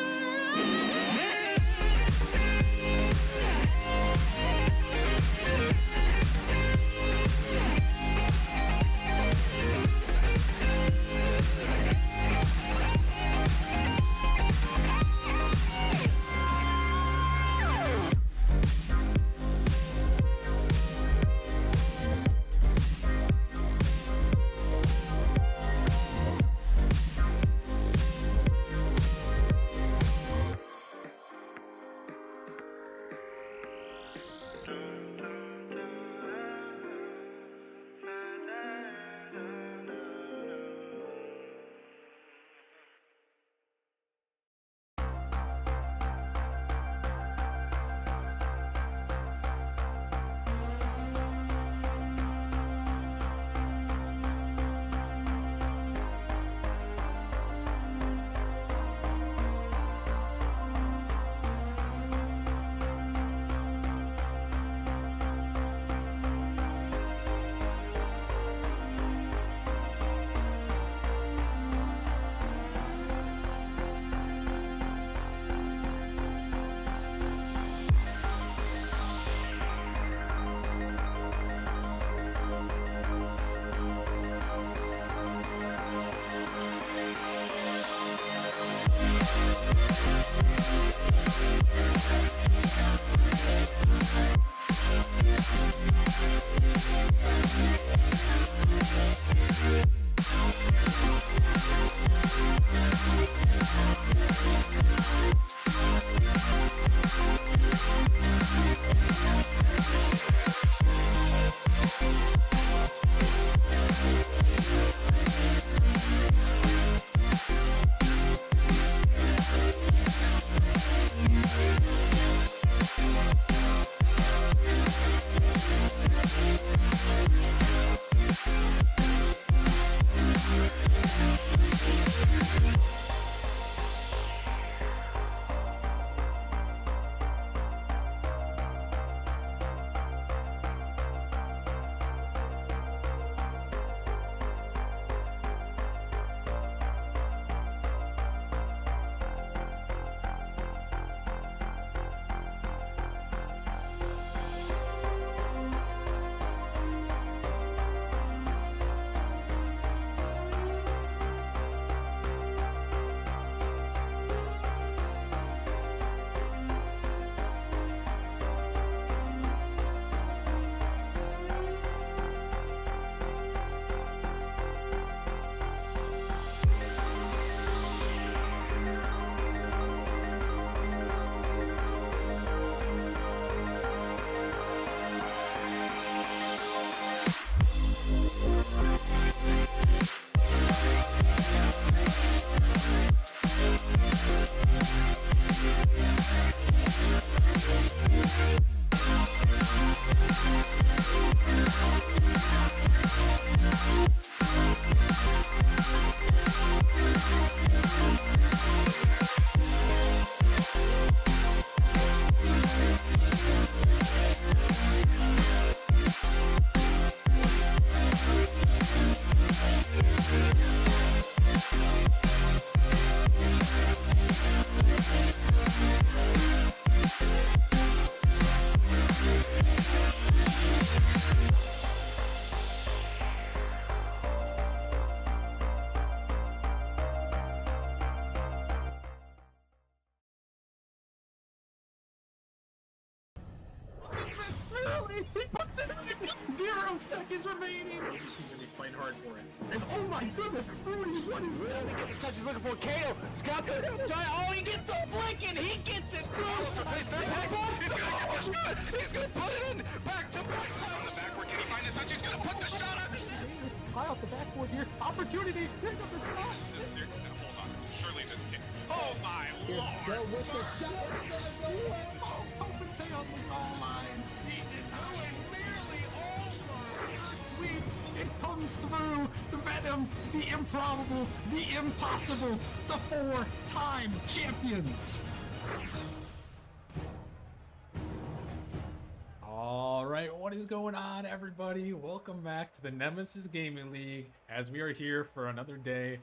[SPEAKER 2] 0 seconds remaining. It seems to be playing hard for it. Oh my goodness, Rudy, what is this?
[SPEAKER 3] Doesn't get the touch he's looking for. Kato, Scott, oh, he gets the flick and he gets it through. He's gonna get the shot. He's gonna put it in. Back to back. On the backboard, can he find the touch? He's gonna put the shot on.
[SPEAKER 2] High off the backboard here. Opportunity. Pick up the shot.
[SPEAKER 3] Hold on. Surely this kid. Oh my
[SPEAKER 4] It's
[SPEAKER 3] lord.
[SPEAKER 4] still with the shot. It's gonna go in.
[SPEAKER 2] Oh, Palpatine on the goal line. He did not nearly over. Sweet. It comes through. The Venom, the improbable, the impossible, the 4-time champions. All right, what is going on, everybody? Welcome back to the Nemesis Gaming League as we are here for another day.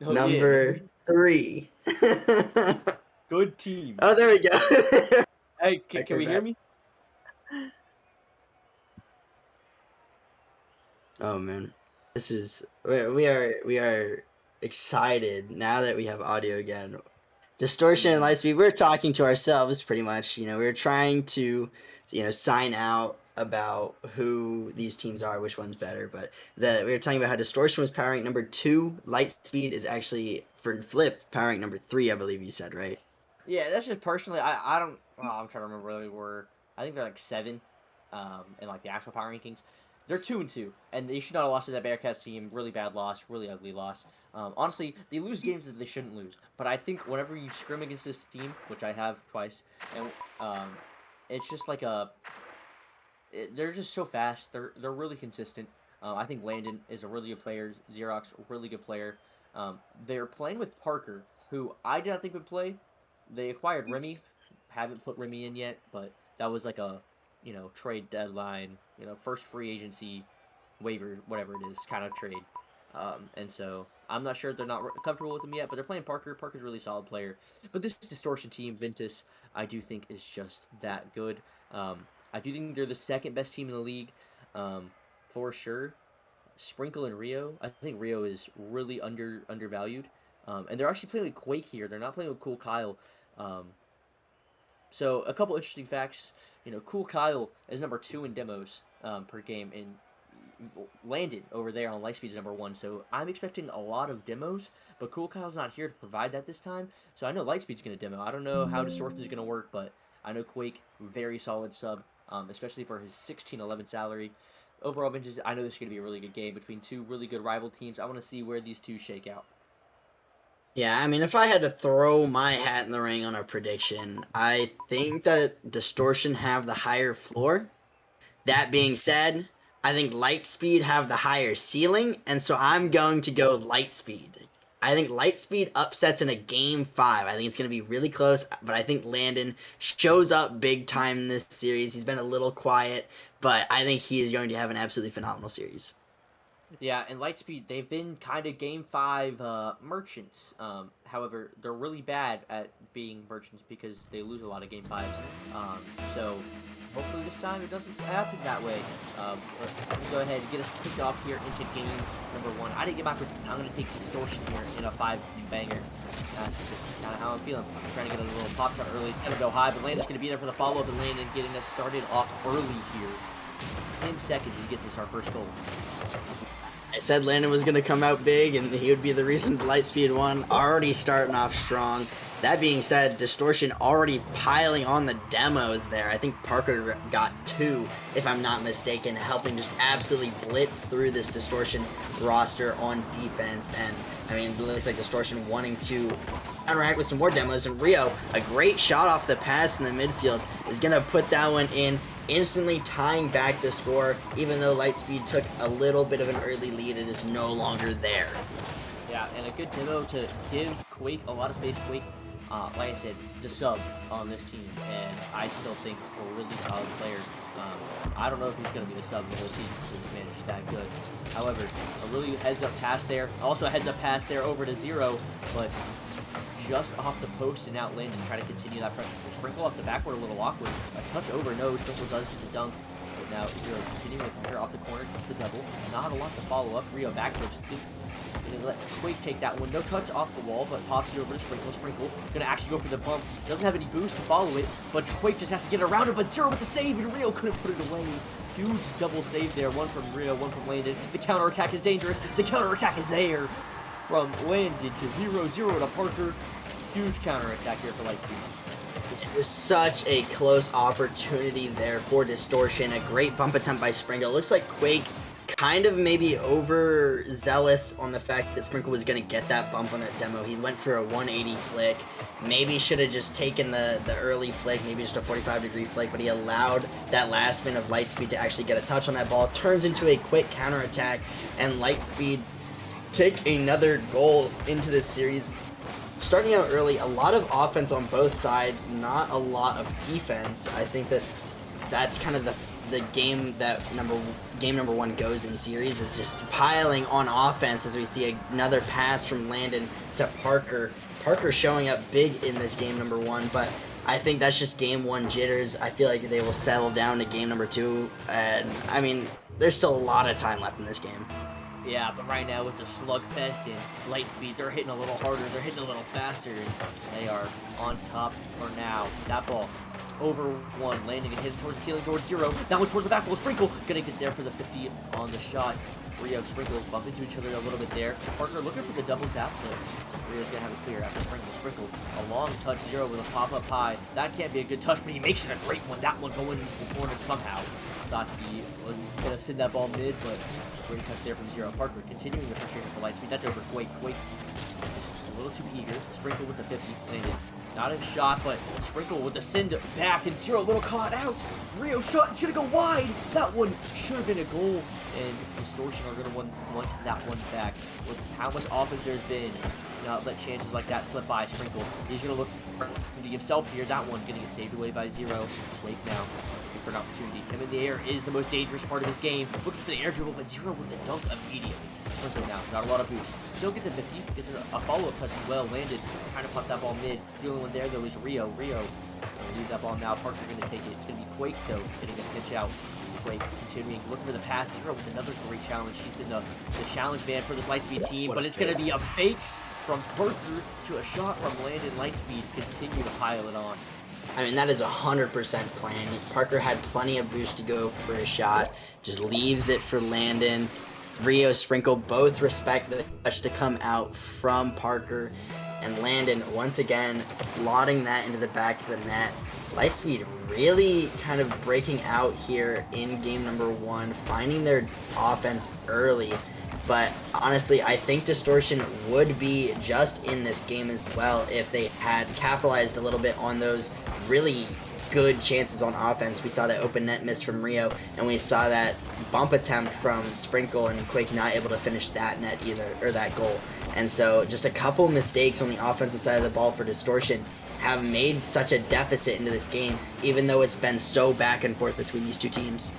[SPEAKER 7] Oh,
[SPEAKER 8] Number 3.
[SPEAKER 7] Good team.
[SPEAKER 8] Oh, there we go.
[SPEAKER 7] Hey, can we hear me?
[SPEAKER 8] Oh man, this is we are excited now that we have audio again. Distortion and Lightspeed. We're talking to ourselves pretty much. We're trying to, sign out about who these teams are, which one's better. But we were talking about how Distortion was powering number 2. Lightspeed is actually for Flip powering number 3. I believe you said, right?
[SPEAKER 7] Yeah, that's just personally. I don't. Well, I'm trying to remember where they were. I think they're like 7, in like the actual power rankings. They're 2-2, and they should not have lost to that Bearcats team. Really bad loss, really ugly loss. Honestly, they lose games that they shouldn't lose. But I think whenever you scrim against this team, which I have twice, and it's just like they're just so fast. They're really consistent. I think Landon is a really good player. Xerox, a really good player. They're playing with Parker, who I did not think would play. They acquired Remy. Haven't put Remy in yet, but that was like a, trade deadline, first free agency waiver, whatever it is, kind of trade. And so I'm not sure if they're not comfortable with him yet, but they're playing Parker. Parker's a really solid player. But this Distortion team, Ventus, I do think is just that good. I do think they're the second best team in the league, for sure. Sprinkle and Rio. I think Rio is really undervalued. And they're actually playing with Quake here. They're not playing with Cool Kyle. So a couple interesting facts. Cool Kyle is number 2 in demos per game, and Landon over there on Lightspeed is number 1. So I'm expecting a lot of demos, but Cool Kyle's not here to provide that this time. So I know Lightspeed's going to demo. I don't know how Distortion is going to work, but I know Quake, very solid sub, especially for his 16-11 salary. Overall, Vintage, I know this is going to be a really good game between two really good rival teams. I want to see where these two shake out.
[SPEAKER 8] Yeah, I mean, if I had to throw my hat in the ring on a prediction, I think that Distortion have the higher floor. That being said, I think Lightspeed have the higher ceiling, and so I'm going to go Lightspeed. I think Lightspeed upsets in a game 5. I think it's going to be really close, but I think Landon shows up big time in this series. He's been a little quiet, but I think he is going to have an absolutely phenomenal series.
[SPEAKER 7] Yeah, and Lightspeed, they've been kind of Game 5 merchants. However, they're really bad at being merchants because they lose a lot of Game 5s. So hopefully this time it doesn't happen that way. Let me go ahead and get us kicked off here into game number 1. I didn't get my prediction. I'm going to take Distortion here in a 5-banger. That's just kind of how I'm feeling. I'm trying to get a little pop shot early. Going to go high, but Landon's going to be there for the follow-up, and Landon getting us started off early here. 10 seconds, he gets us our first goal.
[SPEAKER 8] I said Landon was going to come out big, and he would be the reason Lightspeed won. Already starting off strong. That being said, Distortion already piling on the demos there. I think Parker got 2, if I'm not mistaken, helping just absolutely blitz through this Distortion roster on defense. And, I mean, it looks like Distortion wanting to counteract with some more demos. And Rio, a great shot off the pass in the midfield, is going to put that one in, instantly tying back the score. Even though Lightspeed took a little bit of an early lead, it is no longer there.
[SPEAKER 7] Yeah, and a good demo to give Quake a lot of space. Quake, like I said, the sub on this team, and I still think a really solid player. I don't know if he's going to be the sub in the whole team because this man is just that good. However, a really heads-up pass there. Also a heads-up pass there over to Zero, but just off the post and out Landon, try to continue that pressure. Sprinkle off the backward, a little awkward. A touch over, no, Sprinkle does get the dunk. Is now Zero continuing with pressure off the corner, gets the double. Not a lot to follow up. Rio backflips. Gonna let Quake take that one. No touch off the wall, but pops it over to Sprinkle. Sprinkle gonna actually go for the bump. Doesn't have any boost to follow it, but Quake just has to get around it. But Zero with the save, and Rio couldn't put it away. Huge double save there. One from Rio, one from Landon. The counterattack is dangerous. The counterattack is there from Landon to 0-0 to Parker. Huge counterattack here for Lightspeed.
[SPEAKER 8] It was such a close opportunity there for Distortion. A great bump attempt by Sprinkle. Looks like Quake kind of maybe overzealous on the fact that Sprinkle was going to get that bump on that demo. He went for a 180 flick. Maybe should have just taken the early flick, maybe just a 45-degree flick, but he allowed that last minute of Lightspeed to actually get a touch on that ball. Turns into a quick counterattack, and Lightspeed take another goal into this series. Starting out early, a lot of offense on both sides, not a lot of defense. I think that's kind of the game that game number 1 goes in series, is just piling on offense as we see another pass from Landon to Parker. Parker showing up big in this game number 1, but I think that's just game 1 jitters. I feel like they will settle down to game number 2, and I mean, there's still a lot of time left in this game.
[SPEAKER 7] Yeah, but right now it's a slugfest, and Lightspeed, they're hitting a little harder, they're hitting a little faster, and they are on top for now. That ball over 1, landing and hitting towards the ceiling, towards 0. That one's towards the back wall. Sprinkle gonna get there for the 50 on the shot. Rio, Sprinkle bump into each other a little bit there. Parker looking for the double tap, but Rio's gonna have it clear after Sprinkle. A long touch, 0 with a pop up high. That can't be a good touch, but he makes it a great one. That one going in the corner somehow. Thought he was gonna send that ball mid, but great touch there from 0. Parker continuing the frustration for Lightspeed. That's over. Quake just a little too eager. Sprinkle with the 50 landed. Not a shot, but Sprinkle with the send back, and 0 a little caught out. Rio shot, it's gonna go wide. That one should have been a goal, and Distortion are gonna want that one back. With how much offense there's been, not let chances like that slip by. Sprinkle, he's gonna look for himself here. That one gonna get saved away by 0. Wake now. For an opportunity. Him in the air is the most dangerous part of his game. Looking for the air dribble, but 0 with the dunk immediately. Sprinkle now, not a lot of boost. Still gets a 50, gets a follow-up touch as well. Landed, trying to pop that ball mid. The only one there, though, is Rio. Gonna leave that ball now. Parker gonna take it. It's gonna be Quake, though, getting a pitch out. Quake continuing, looking for the pass. 0 with another great challenge. He's been the challenge man for this Lightspeed team, but it's gonna be a fake from Parker to a shot from Landon. Lightspeed continue to pile it on.
[SPEAKER 8] I mean, that is 100% planned. Parker had plenty of boost to go for a shot, just leaves it for Landon. Rio, Sprinkle both respect the touch to come out from Parker, and Landon once again slotting that into the back of the net. Lightspeed really kind of breaking out here in game number 1, finding their offense early. But honestly, I think Distortion would be just in this game as well if they had capitalized a little bit on those really good chances on offense. We saw that open net miss from Rio, and we saw that bump attempt from Sprinkle, and Quake not able to finish that net either, or that goal. And so just a couple mistakes on the offensive side of the ball for Distortion have made such a deficit into this game, even though it's been so back and forth between these two teams.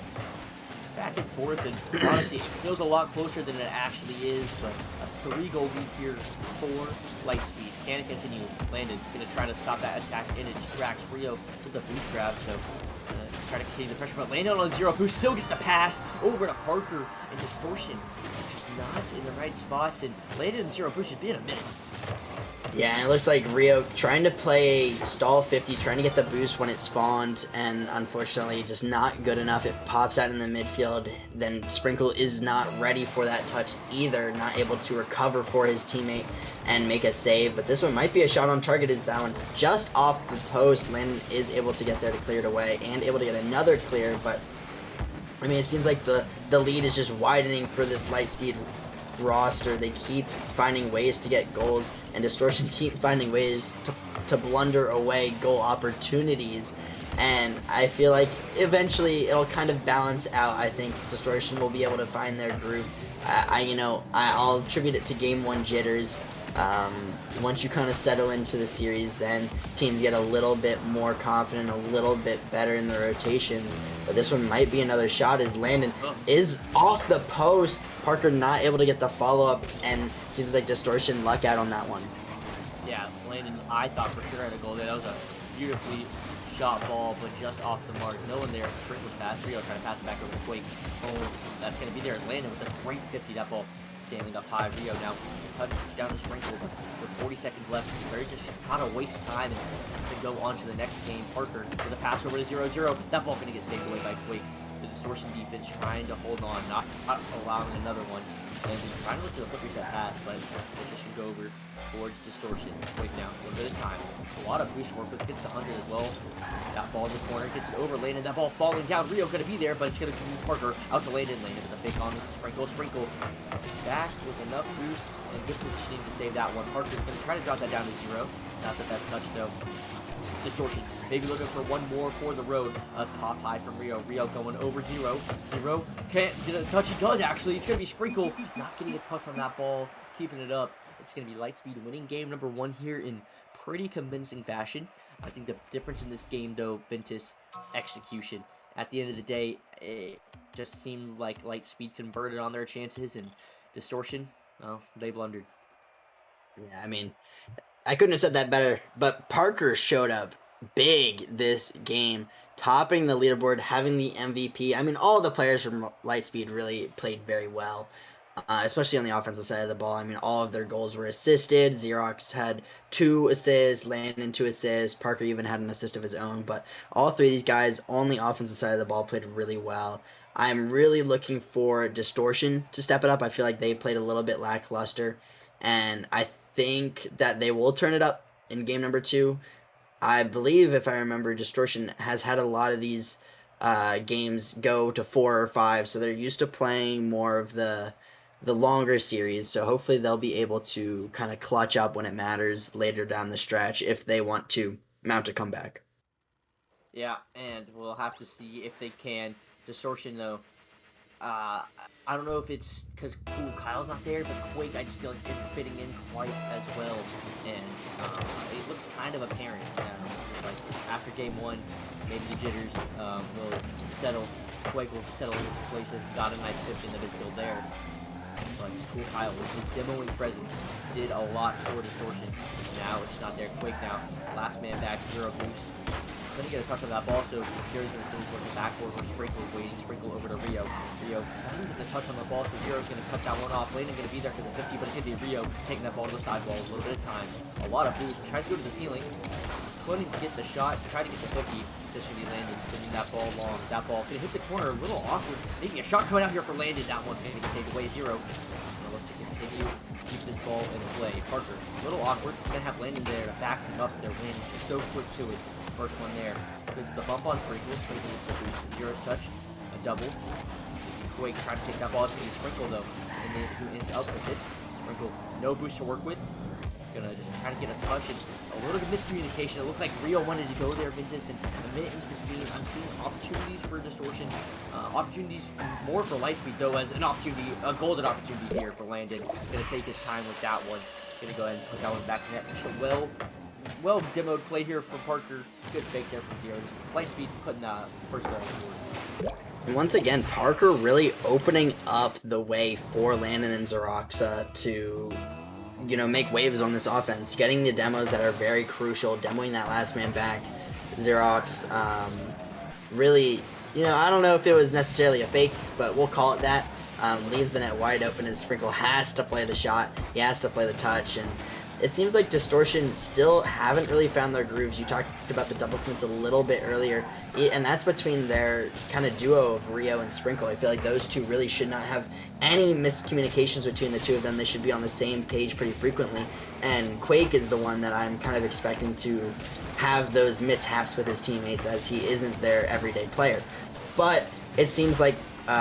[SPEAKER 7] back and forth, and honestly, it feels a lot closer than it actually is, but a 3-goal lead here for Lightspeed. Can it continue? Landon gonna try to stop that attack in its tracks. Rio with the boost grab, so try to continue the pressure, but Landon on a 0, who still gets the pass over to Parker, and Distortion just not in the right spots, and Landon and 0 Boost is being a menace.
[SPEAKER 8] Yeah, and it looks like Rio trying to play stall 50, trying to get the boost when it spawned, and unfortunately just not good enough. It pops out in the midfield. Then Sprinkle is not ready for that touch either, not able to recover for his teammate and make a save. But this one might be a shot on target, is that one just off the post. Landon is able to get there to clear it away and able to get another clear, but I mean, it seems like the lead is just widening for this Lightspeed roster. They keep finding ways to get goals, and Distortion keep finding ways to blunder away goal opportunities, and I feel like eventually it'll kind of balance out. I think Distortion will be able to find their groove. I'll attribute it to game 1 jitters. Once you kind of settle into the series, then teams get a little bit more confident, a little bit better in the rotations. But this one might be another shot, as Landon is off the post. Parker not able to get the follow-up, and seems like Distortion luck out on that one.
[SPEAKER 7] Yeah, Landon, I thought for sure had a goal there. That was a beautifully shot ball, but just off the mark. No one there. Sprinkle's pass. Rio trying to pass it back over to Quake. Oh, that's going to be there as Landon with a great 50. That ball sailing up high. Rio now touch down to Sprinkle, but with 40 seconds left, they're just kind of waste time and to go on to the next game. Parker with a pass over to 0-0. That ball going to get saved away by Quake. The Distortion defense trying to hold on, not allowing another one. And trying to look to the flip reset pass, but it just can go over towards Distortion. Quake down, one bit of time. A lot of boost work, but gets the 100 as well. That ball in the corner, gets it over Landon. That ball falling down. Rio going to be there, but it's going to move Parker out to Landon. Landon with a fake on Sprinkle. Back with enough boost and good positioning to save that one. Parker going to try to drop that down to 0. Not the best touch though. Distortion, maybe looking for one more for the road. A pop high from Rio. Rio going over 0. 0 can't get a touch. He does actually. It's going to be Sprinkle not getting a touch on that ball, keeping it up. It's going to be Lightspeed winning game number 1 here in pretty convincing fashion. I think the difference in this game, though, Ventus, execution. At the end of the day, it just seemed like Lightspeed converted on their chances, and Distortion, well, they blundered.
[SPEAKER 8] Yeah, I mean, I couldn't have said that better, but Parker showed up big this game, topping the leaderboard, having the MVP. I mean, all the players from Lightspeed really played very well, especially on the offensive side of the ball. I mean, all of their goals were assisted. Xerox had 2 assists, Landon 2 assists, Parker even had an assist of his own, but all 3 of these guys on the offensive side of the ball played really well. I'm really looking for Distortion to step it up. I feel like they played a little bit lackluster, and I think that they will turn it up in game number 2. I believe, if I remember, Distortion has had a lot of these games go to 4 or 5, so they're used to playing more of the longer series, so hopefully they'll be able to kind of clutch up when it matters later down the stretch if they want to mount a comeback.
[SPEAKER 7] Yeah, and we'll have to see if they can. Distortion, though, I don't know if it's because Cool Kyle's not there, but Quake, I just feel like isn't fitting in quite as well, and it looks kind of apparent. Just like after game 1, maybe the jitters will settle. Quake will settle in his place. Has got a nice 50 in the midfield there. But Cool Kyle with his demoing presence did a lot for Distortion. Now it's not there. Quake now. Last man back, 0 boost. Couldn't get a touch on that ball, so Zero's going to send towards the backboard where Sprinkle is waiting. Sprinkle over to Rio. Rio doesn't get the touch on the ball, so Zero's going to cut that one off. Landon going to be there for the 50, but it's going to be Rio taking that ball to the sidewall. A little bit of time. A lot of boost. Tries to go to the ceiling. Couldn't get the shot. Tried to get the 50. This should be Landon sending that ball long. That ball could hit the corner. A little awkward. Maybe a shot coming out here for Landon. That one maybe take away 0. Gonna look to continue keep this ball in play. Parker, a little awkward. Gonna have Landon there to back him up. They're landing so quick to it. First one there. Because the bump on Sprinkle. Sprinkle gets the boost. Zero's touch. A double. Quake trying to take that ball. It's gonna be Sprinkle though. And then who ends up with it. Sprinkle, no boost to work with. Gonna just try to get a touch and a little bit of miscommunication. It looked like Rio wanted to go there, Ventus, and a minute into this game, I'm seeing opportunities for Distortion. Opportunities more for Lightspeed, though, as an opportunity, a golden opportunity here for Landon. Gonna take his time with that one. Gonna go ahead and put that one back in net. Just a well well demoed play here from Parker. Good fake there from Zero. Just Lightspeed putting first goal on the board.
[SPEAKER 8] And once again, Parker really opening up the way for Landon and Xeroxa to, make waves on this offense. Getting the demos that are very crucial, demoing that last man back. Xerox really, I don't know if it was necessarily a fake, but we'll call it that. Leaves the net wide open, and Sprinkle has to play the shot. He has to play the touch, and it seems like Distortion still haven't really found their grooves. You talked about the double commits a little bit earlier, and that's between their kind of duo of Rio and Sprinkle. I feel like those two really should not have any miscommunications between the two of them. They should be on the same page pretty frequently, and Quake is the one that I'm kind of expecting to have those mishaps with his teammates, as he isn't their everyday player. But it seems like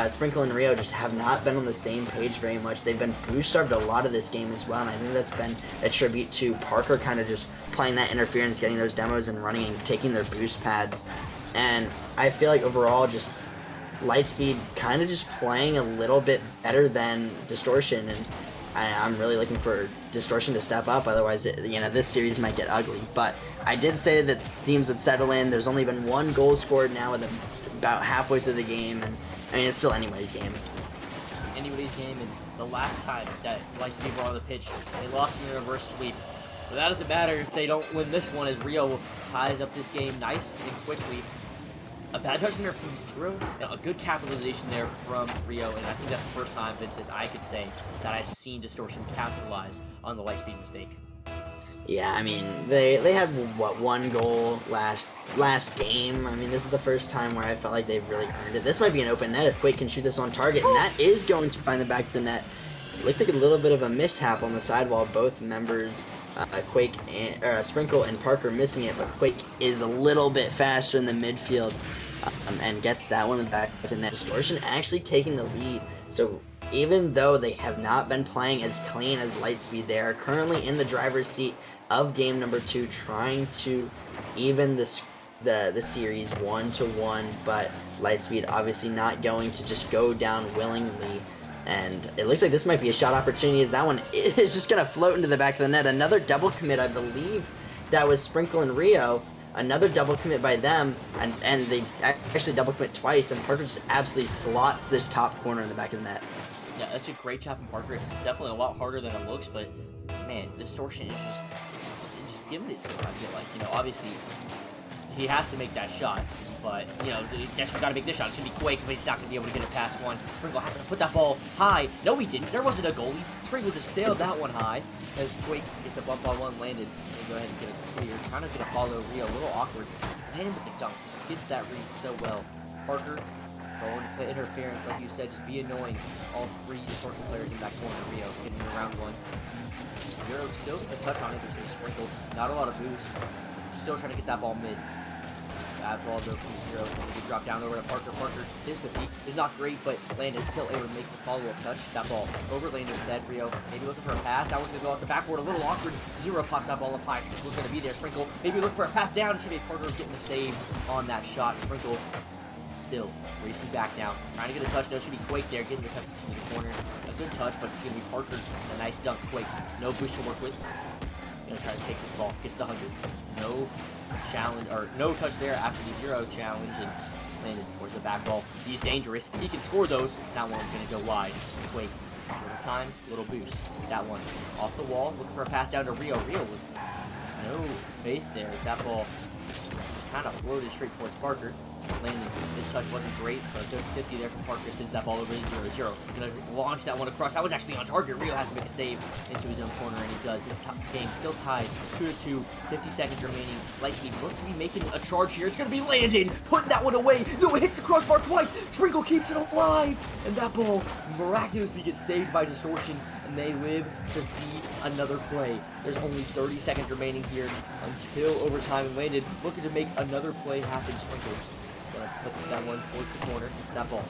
[SPEAKER 8] Sprinkle and Rio just have not been on the same page very much. They've been boost-starved a lot of this game as well, and I think that's been a tribute to Parker kind of just playing that interference, getting those demos and running and taking their boost pads. And I feel like overall just Lightspeed kind of just playing a little bit better than Distortion, and I'm really looking for Distortion to step up, otherwise this series might get ugly. But I did say that teams would settle in. There's only been one goal scored now with about halfway through the game, and it's still anybody's game.
[SPEAKER 7] Anybody's game, and the last time that Lightspeed were on the pitch, they lost in a reverse sweep. But that doesn't matter if they don't win this one, as Rio ties up this game nice and quickly. A bad touch there from Zero, and a good capitalization there from Rio, and I think that's the first time, Ventus, I could say that I've seen Distortion capitalize on the Lightspeed mistake.
[SPEAKER 8] Yeah, I mean, they had, one goal last game. I mean, this is the first time where I felt like they've really earned it. This might be an open net if Quake can shoot this on target, and that is going to find the back of the net. It looked like a little bit of a mishap on the sidewall. Both members, Quake and Sprinkle and Parker, missing it, but Quake is a little bit faster in the midfield and gets that one back of the net. Distortion actually taking the lead. So even though they have not been playing as clean as Lightspeed, they are currently in the driver's seat of game number 2, trying to even the series 1-1, but Lightspeed obviously not going to just go down willingly. And it looks like this might be a shot opportunity, as that one is just going to float into the back of the net. Another double commit, I believe that was Sprinkle and Rio. Another double commit by them, and they actually double commit twice, and Parker just absolutely slots this top corner in the back of the net.
[SPEAKER 7] Yeah, that's a great job from Parker. It's definitely a lot harder than it looks, but man, Distortion is just giving it to him, I feel like. Obviously, he has to make that shot, but, guess we gotta make this shot. It's gonna be Quake, but he's not gonna be able to get it past one. Sprinkle has to put that ball high. No, he didn't. There wasn't a goalie. Sprinkle just sailed that one high, as Quake gets a bump on one, landed. Go ahead and get it clear. Trying to get a follow Rio, a little awkward. Landon with the dunk, just gets that read so well. Parker going to play interference, like you said, just be annoying. All 3 Distortion players in that corner. Rio getting around one. Zero still gets a touch on it, but it's Sprinkle. Not a lot of boost. Still trying to get that ball mid. Bad ball though from Zero. He drop down over to Parker. Parker, his defeat is not great, but Landon is still able to make the follow-up touch. That ball over Landon's head. Rio maybe looking for a pass. That one's going to go out the backboard. A little awkward. Zero pops that ball up high. Sprinkle's going to be there. Sprinkle maybe look for a pass down. It's going to be Parker getting the save on that shot. Sprinkle still racing back now. Trying to get a touch. No, it should be Quake there. Getting the touch in the corner. A good touch, but it's going to be Parker. A nice dunk. Quake. No boost to work with. Going to try to take this ball. Gets the 100. No challenge, or no touch there after the Zero challenge, and landed towards the back ball. He's dangerous. He can score those. That one's going to go wide. Quake. Little time, little boost. That one off the wall. Looking for a pass down to Rio. Rio with no faith there, as that ball kind of floated straight towards Parker. Landon, his touch wasn't great, but a good 50 there from Parker, sends that ball over to 0-0. Gonna launch that one across. That was actually on target. Rio has to make a save into his own corner, and he does. This game still tied 2-2, 50 seconds remaining. Lightspeed looks to be making a charge here. It's gonna be Landon, putting that one away. No, it hits the crossbar twice. Sprinkle keeps it alive, and that ball miraculously gets saved by Distortion, and they live to see another play. There's only 30 seconds remaining here until overtime, and Landon looking to make another play happen. Sprinkle gonna put that one towards the corner. That ball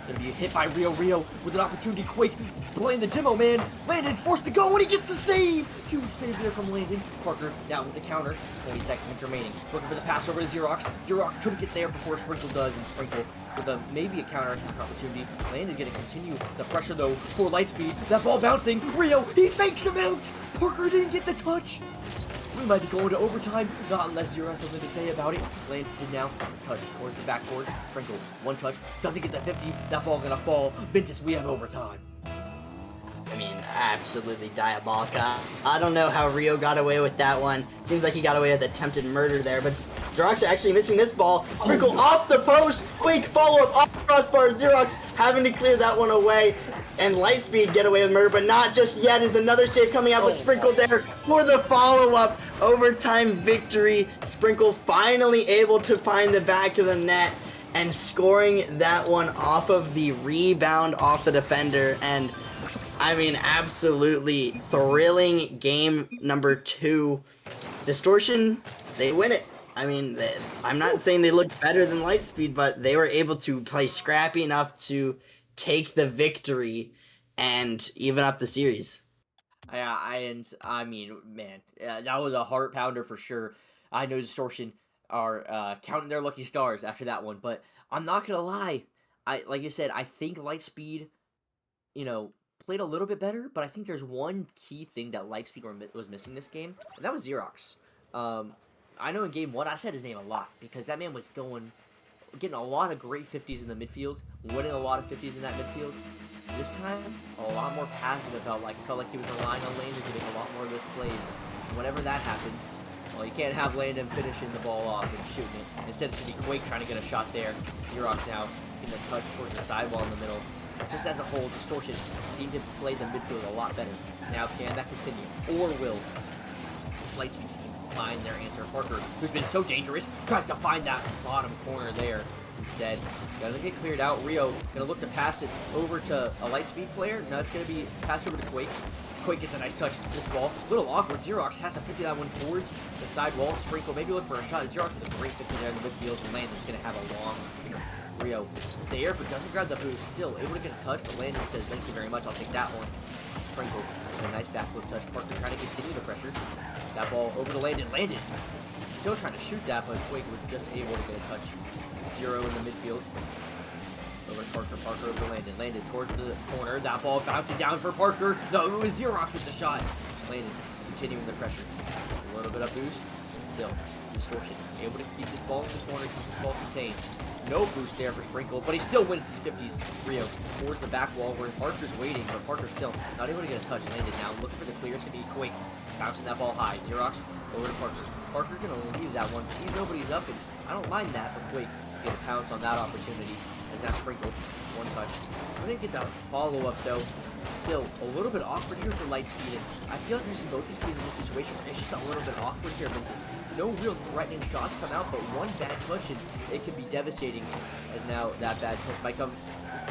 [SPEAKER 7] gonna be hit by Rio. Rio with an opportunity. Quake playing the demo, man. Landon's forced to go, and he gets the save. Huge save there from Landon. Parker down with the counter. 20 seconds remaining. Looking for the pass over to Xerox. Xerox couldn't get there before Sprinkle does, and Sprinkle with maybe a counter attack opportunity. Landon gonna continue the pressure though for Lightspeed. That ball bouncing. Rio, he fakes him out. Parker didn't get the touch. We might be going to overtime. Not unless Zero has something to say about it. Landed now. Touch towards the backboard. Sprinkle. One touch. Doesn't get that 50. That ball gonna fall. Ventus, we have overtime.
[SPEAKER 8] I mean, absolutely diabolical. I don't know how Rio got away with that one. Seems like he got away with attempted murder there, but Xerox actually missing this ball. Sprinkle off the post. Quick follow-up off the crossbar. Xerox having to clear that one away. And Lightspeed get away with murder, but not just yet. Is another save coming out, but Sprinkle there for the follow-up. Overtime victory. Sprinkle finally able to find the back of the net and scoring that one off of the rebound off the defender. And I mean, absolutely thrilling game number 2. Distortion, they win it. I mean, I'm not saying they look better than Lightspeed, but they were able to play scrappy enough to take the victory and even up the series.
[SPEAKER 7] I mean, man, that was a heart pounder for sure. I know Distortion are counting their lucky stars after that one, but I'm not gonna lie. Like you said, I think Lightspeed, played a little bit better, but I think there's one key thing that Lightspeed was missing this game, and that was Xerox. I know in game 1 I said his name a lot because that man was getting a lot of great 50s in the midfield, winning a lot of 50s in that midfield. This time, a lot more passive. It felt like he was relying on Landon to make a lot more of those plays. And whenever that happens, well, you can't have Landon finishing the ball off and shooting it. Instead, it's going to be Quake trying to get a shot there. Xerox now getting a touch towards the sidewall in the middle. Just as a whole, Distortion seemed to play the midfield a lot better. Now, can that continue? Or will this Lightspeed team find their answer? Parker, who's been so dangerous, tries to find that bottom corner there. Instead, doesn't get cleared out. Rio gonna look to pass it over to a Lightspeed player. No, it's gonna be passed over to Quake. Quake gets a nice touch to this ball. A little awkward. Xerox has to 50 that one towards the side wall. Sprinkle maybe look for a shot. Xerox with a great 50 there in the midfield. And Landon's gonna have a long Rio there, but doesn't grab the boost. Still able to get a touch, but Landon says, "Thank you very much. I'll take that one." Sprinkle with a nice backflip touch. Parker trying to continue the pressure. That ball over to Landon. Landon still trying to shoot that, but Quake was just able to get a touch. Zero in the midfield. Over to Parker. Parker over to Landon. Landon towards the corner. That ball bouncing down for Parker. No, it was Xerox with the shot. Landon continuing the pressure. A little bit of boost. Still, Distortion able to keep this ball in the corner, keep this ball contained. No boost there for Sprinkle, but he still wins these 50s. Rio towards the back wall where Parker's waiting, but Parker still not able to get a touch. Landon now looking for the clear. It's going to be Quake bouncing that ball high. Xerox over to Parker. Parker going to leave that one. Sees nobody's up, and I don't mind that, but Quake is going to pounce on that opportunity. As that Sprinkle, one touch. We didn't get that follow-up, though. Still, a little bit awkward here for Lightspeed, and I feel like we're seeing both these teams in this situation where it's just a little bit awkward here, because no real threatening shots come out, but one bad touch, and it can be devastating, as now that bad touch might come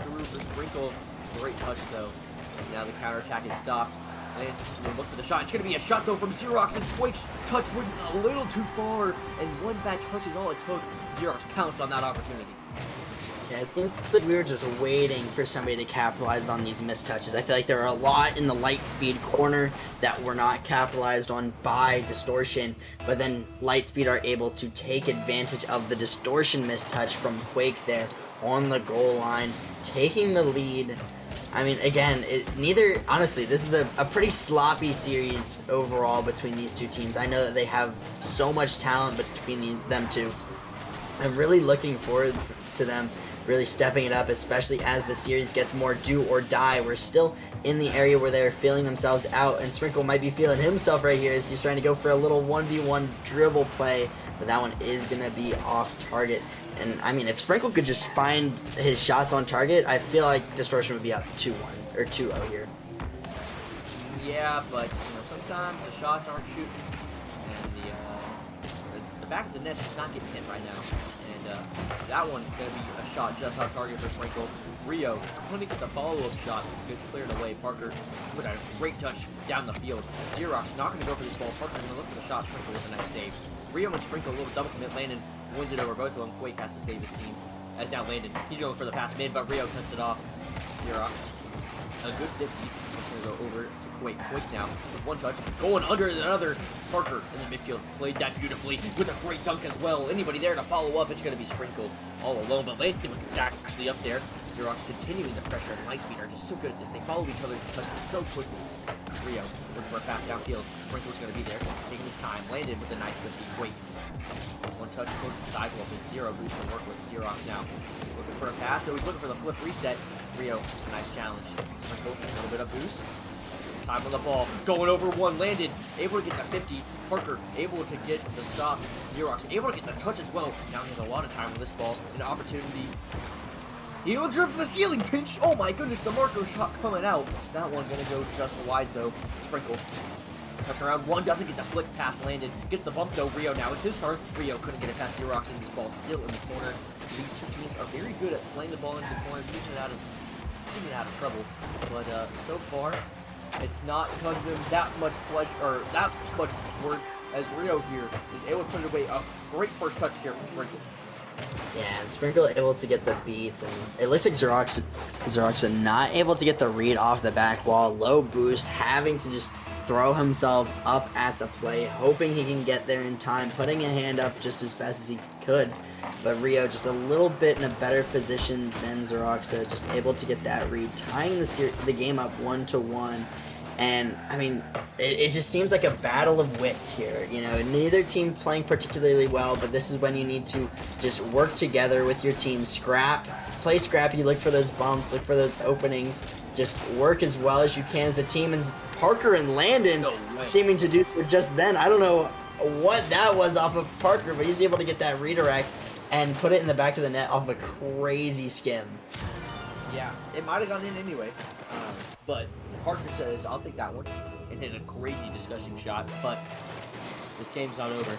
[SPEAKER 7] through for Sprinkle. Great touch, though. And now the counterattack is stopped. And they look for the shot. It's going to be a shot, though, from Xerox, as Quake's touch went a little too far, and one bad touch is all it took. Xerox pounced on that opportunity.
[SPEAKER 8] Yeah, it seems like we were just waiting for somebody to capitalize on these missed touches. I feel like there are a lot in the Lightspeed corner that were not capitalized on by Distortion, but then Lightspeed are able to take advantage of the Distortion missed touch from Quake there on the goal line, taking the lead. I mean, again, honestly, this is a pretty sloppy series overall between these two teams. I know that they have so much talent between them two. I'm really looking forward to them really stepping it up, especially as the series gets more do or die. We're still in the area where they're feeling themselves out, and Sprinkle might be feeling himself right here as he's trying to go for a little 1v1 dribble play, but that one is going to be off target. And I mean, if Sprinkle could just find his shots on target, I feel like Distortion would be up 2-1 or 2-0 here.
[SPEAKER 7] Yeah, but sometimes the shots aren't shooting, and the back of the net's just not getting hit right now. And that one's going to be a shot just on target for Sprinkle. Rio going to get the follow-up shot. Gets cleared away. Parker with a great touch down the field. Xerox not going to go for this ball. Parker's going to look for the shot. Sprinkle with a nice save. Rio and Sprinkle a little double commit. Landon wins it over both of them. Quake has to save his team. As now Landon, he's going for the pass mid, but Rio cuts it off. Xerox, a good 50. He's going to go over to Quake. Quake now with one touch. Going under another. Parker in the midfield played that beautifully with a great dunk as well. Anybody there to follow up, it's going to be Sprinkle all alone, but Landon was actually up there. Xerox continuing the pressure, and Lightspeed are just so good at this. They follow each other's touches so quickly. Rio looking for a fast downfield. Sprinkle's going to be there, taking his time. Landed with a nice 50. Wait. One touch goes to the sidewalk with zero boost to work with. Xerox now looking for a pass. No, he's looking for the flip reset. Rio, nice challenge. Sprinkle, a little bit of boost. Some time on the ball. Going over one, landed. Able to get the 50. Parker able to get the stop. Xerox able to get the touch as well. Now he has a lot of time on this ball. An opportunity. He looks for the ceiling pinch. Oh my goodness, the Marco shot coming out. That one gonna go just wide though. Sprinkle. Touch around one, doesn't get the flick pass landed. Gets the bump though. Rio now it's his turn. Rio couldn't get it past Xerox, and this ball still in the corner. These two teams are very good at playing the ball into the corner, keeping it out of trouble. But so far, it's not causing them that much pleasure or that much work as Rio here is able to put it away. A great first touch here from Sprinkle.
[SPEAKER 8] Yeah, and Sprinkle able to get the beats, and it looks like Xerox not able to get the read off the back wall. Low boost, having to just throw himself up at the play, hoping he can get there in time, putting a hand up just as fast as he could. But Rio just a little bit in a better position than Xeroxa, just able to get that read, tying the game up 1-1. And, I mean, it just seems like a battle of wits here. You know, neither team playing particularly well, but this is when you need to just work together with your team. Play scrappy, look for those bumps, look for those openings. Just work as well as you can as a team. And Parker and Landon seeming to do it just then. I don't know what that was off of Parker, but he's able to get that redirect and put it in the back of the net off a crazy skim.
[SPEAKER 7] Yeah, it might have gone in anyway, but Parker says, I'll take that one, and hit a crazy disgusting shot, but this game's not over.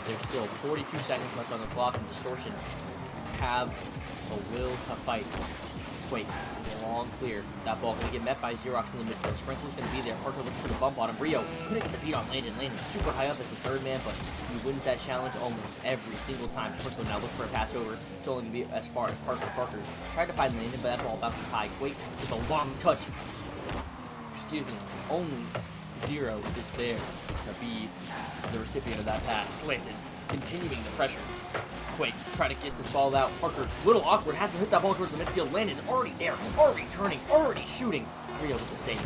[SPEAKER 7] There's still 42 seconds left on the clock, and Distortion have the will to fight. Wait, long clear. That ball going to get met by Xerox in the midfield. Sprinkle's going to be there. Parker looking for the bump on him. Rio couldn't get the beat on Landon. Landon super high up as the third man, but he wins that challenge almost every single time. Sprinkle now look for a pass over. It's only going to be as far as Parker. Parker tried to find Landon, but that ball bounces high. Wait, with a long touch. Excuse me. Only Zero is there to be the recipient of that pass. Landon continuing the pressure. Quake trying to get this ball out. Parker, little awkward, has to hit that ball towards the midfield. Landon already there, already turning, already shooting. Rio with the save.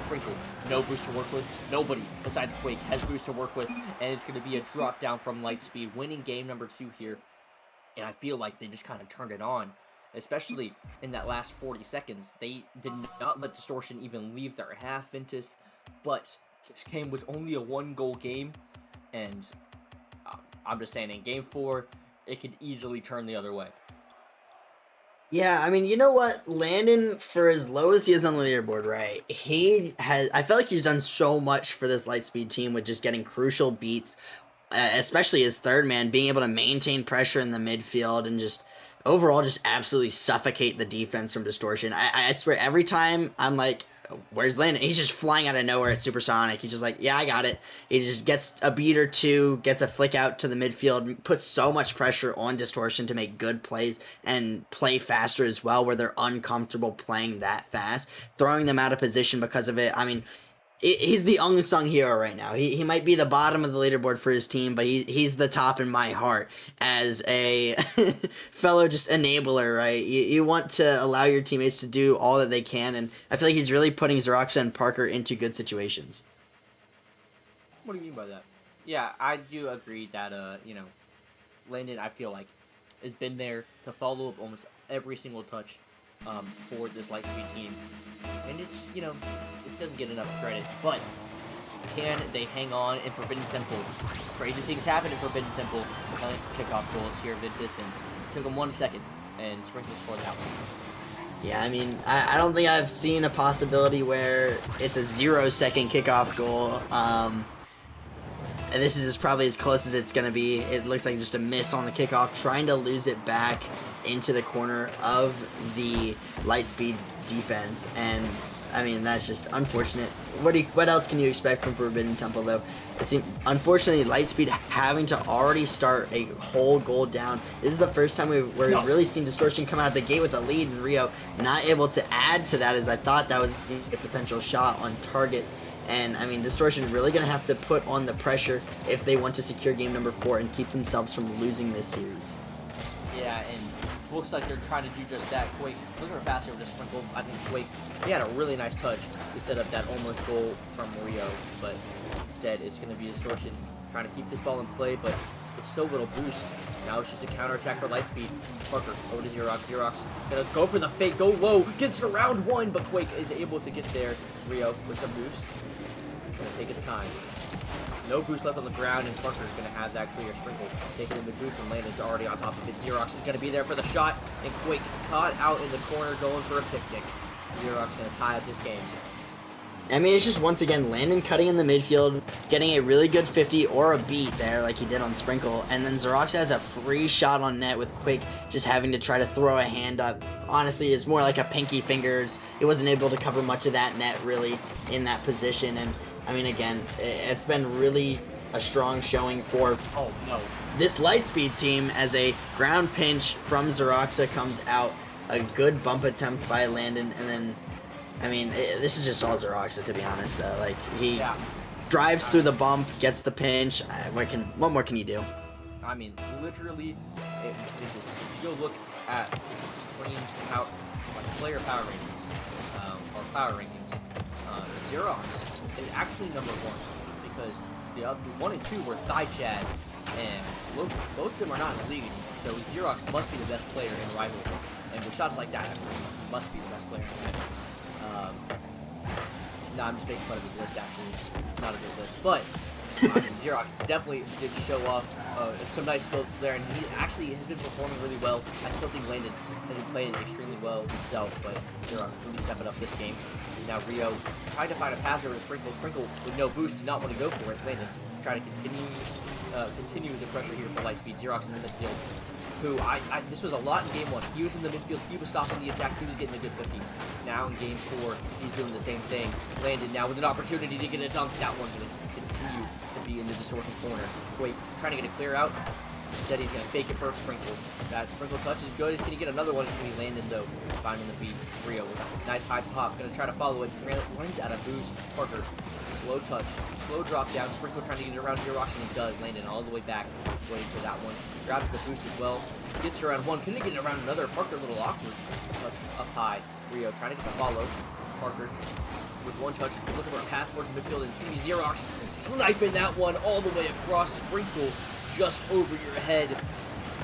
[SPEAKER 7] Sprinkle, no boost to work with. Nobody besides Quake has boost to work with. And it's going to be a drop down from Lightspeed, winning game number 2 here. And I feel like they just kind of turned it on, especially in that last 40 seconds. They did not let Distortion even leave their half, Ventus. But this game was only a 1-goal game. And I'm just saying, in game 4, it could easily turn the other way.
[SPEAKER 8] Yeah, I mean, you know what? Landon, for as low as he is on the leaderboard, right? I feel like he's done so much for this Lightspeed team with just getting crucial beats, especially his third man, being able to maintain pressure in the midfield and just overall just absolutely suffocate the defense from Distortion. I swear, every time I'm like, where's Landon? He's just flying out of nowhere at Supersonic. He's just like, yeah, I got it. He just gets a beat or two, gets a flick out to the midfield, puts so much pressure on Distortion to make good plays and play faster as well, where they're uncomfortable playing that fast, throwing them out of position because of it. I mean, he's the unsung hero right now. He might be the bottom of the leaderboard for his team, but he's the top in my heart as a fellow just enabler, right? You want to allow your teammates to do all that they can, and I feel like he's really putting Xeroxa and Parker into good situations.
[SPEAKER 7] What do you mean by that? Yeah, I do agree that, Landon, I feel like, has been there to follow up almost every single touch for this Lightspeed team. And it's, it doesn't get enough credit, but can they hang on in Forbidden Temple? Crazy things happen in Forbidden Temple. Kickoff goals here, Ventus, and took them 1 second, and Sprinkle scored that one.
[SPEAKER 8] Yeah, I mean, I don't think I've seen a possibility where it's a 0-second kickoff goal. And this is probably as close as it's going to be. It looks like just a miss on the kickoff, trying to lose it back into the corner of the Lightspeed defense. And, I mean, that's just unfortunate. What else can you expect from Forbidden Temple, though? It seems, unfortunately, Lightspeed having to already start a whole goal down. This is the first time we've really seen Distortion come out of the gate with a lead, and Rio not able to add to that, as I thought that was a potential shot on target. And, I mean, Distortion really going to have to put on the pressure if they want to secure game number 4 and keep themselves from losing this series.
[SPEAKER 7] Yeah, and looks like they're trying to do just that. Quake, looking for a pass over to Sprinkle. I think Quake, he had a really nice touch to set up that almost goal from Rio, but instead it's going to be Distortion trying to keep this ball in play, but with so little boost. Now it's just a counterattack for Lightspeed. Parker over to Xerox. Xerox gonna go for the fake, go low, gets it around one, but Quake is able to get there. Rio with some boost. Gonna take his time. No boost left on the ground, and Parker's gonna have that clear. Sprinkle taking in the boost, and Landon's already on top of it. Xerox is gonna be there for the shot, and Quake caught out in the corner going for a picnic. Xerox gonna tie up this game.
[SPEAKER 8] I mean, it's just, once again, Landon cutting in the midfield, getting a really good 50 or a beat there like he did on Sprinkle, and then Xerox has a free shot on net with Quake just having to try to throw a hand up. Honestly, it's more like a pinky fingers. He wasn't able to cover much of that net, really, in that position, and, I mean, again, it's been really a strong showing for this Lightspeed team as a ground pinch from Xeroxa comes out, a good bump attempt by Landon, and then I mean, this is just all Xeroxa, to be honest, though. Like, he drives through the bump, gets the pinch. What more can you do?
[SPEAKER 7] I mean, literally, if you look at Queen's player power ratings, or power rankings, Xerox is actually number one, because the other 1 and 2 were Thigh Chad, and both of them are not in the league anymore. So Xerox must be the best player in rivalry, and with shots like that, he must be the best player in rivalry. No, I'm just making fun of his list, actually. It's not a good list. But, I mean, Xerox definitely did show off some nice skills there, and he actually has been performing really well. I still think Landon has been playing extremely well himself, but Xerox really stepping up this game. Now Rio tried to find a pass over to Sprinkle. Sprinkle, with no boost, did not want to go for it. Landon trying to continue the pressure here for Lightspeed. Xerox in the midfield, who this was a lot in game 1. He was in the midfield, he was stopping the attacks, he was getting the good 50s. Now in game 4, he's doing the same thing. Landon now with an opportunity to get a dunk. That one's going to continue to be in the distortion corner. Quake trying to get a clear out. Instead, he's going to fake it for Sprinkle. That Sprinkle touch is good. Can he get another one? It's going to be Landon, though, finding the beat. Rio with a nice high pop. Going to try to follow it. Runs out of boost. Parker, slow touch. Slow drop down. Sprinkle trying to get it around Xerox, and he does. Landon all the way back. Waiting for that one. Grabs the boost as well. Gets it around one. Couldn't get it around another. Parker a little awkward. Touch up high. Rio trying to get the follow. Parker with one touch, looking for a path towards midfield, and it's going to be Xerox sniping that one all the way across. Sprinkle just over your head,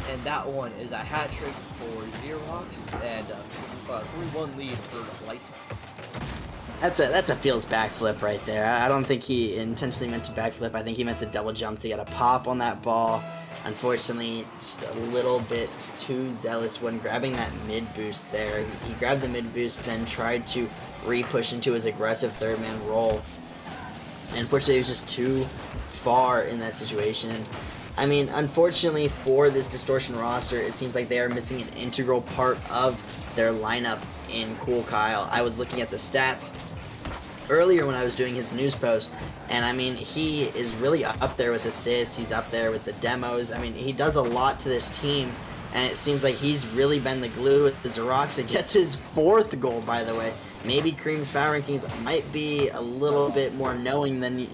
[SPEAKER 7] and that one is a hat trick for Xerox, and a 3-1 lead for Lightspeed.
[SPEAKER 8] That's a feels backflip right there. I don't think he intentionally meant to backflip. I think he meant to double jump to get a pop on that ball. Unfortunately, just a little bit too zealous when grabbing that mid boost there. He grabbed the mid boost, then tried to re-push into his aggressive third-man role. And unfortunately, he was just too far in that situation. And I mean, unfortunately for this Distortion roster, it seems like they are missing an integral part of their lineup in Cool Kyle. I was looking at the stats earlier when I was doing his news post, and I mean, he is really up there with assists, he's up there with the demos. I mean, he does a lot to this team, and it seems like he's really been the glue with Xerox. It gets his 4th goal, by the way. Maybe Cream's power rankings might be a little bit more knowing than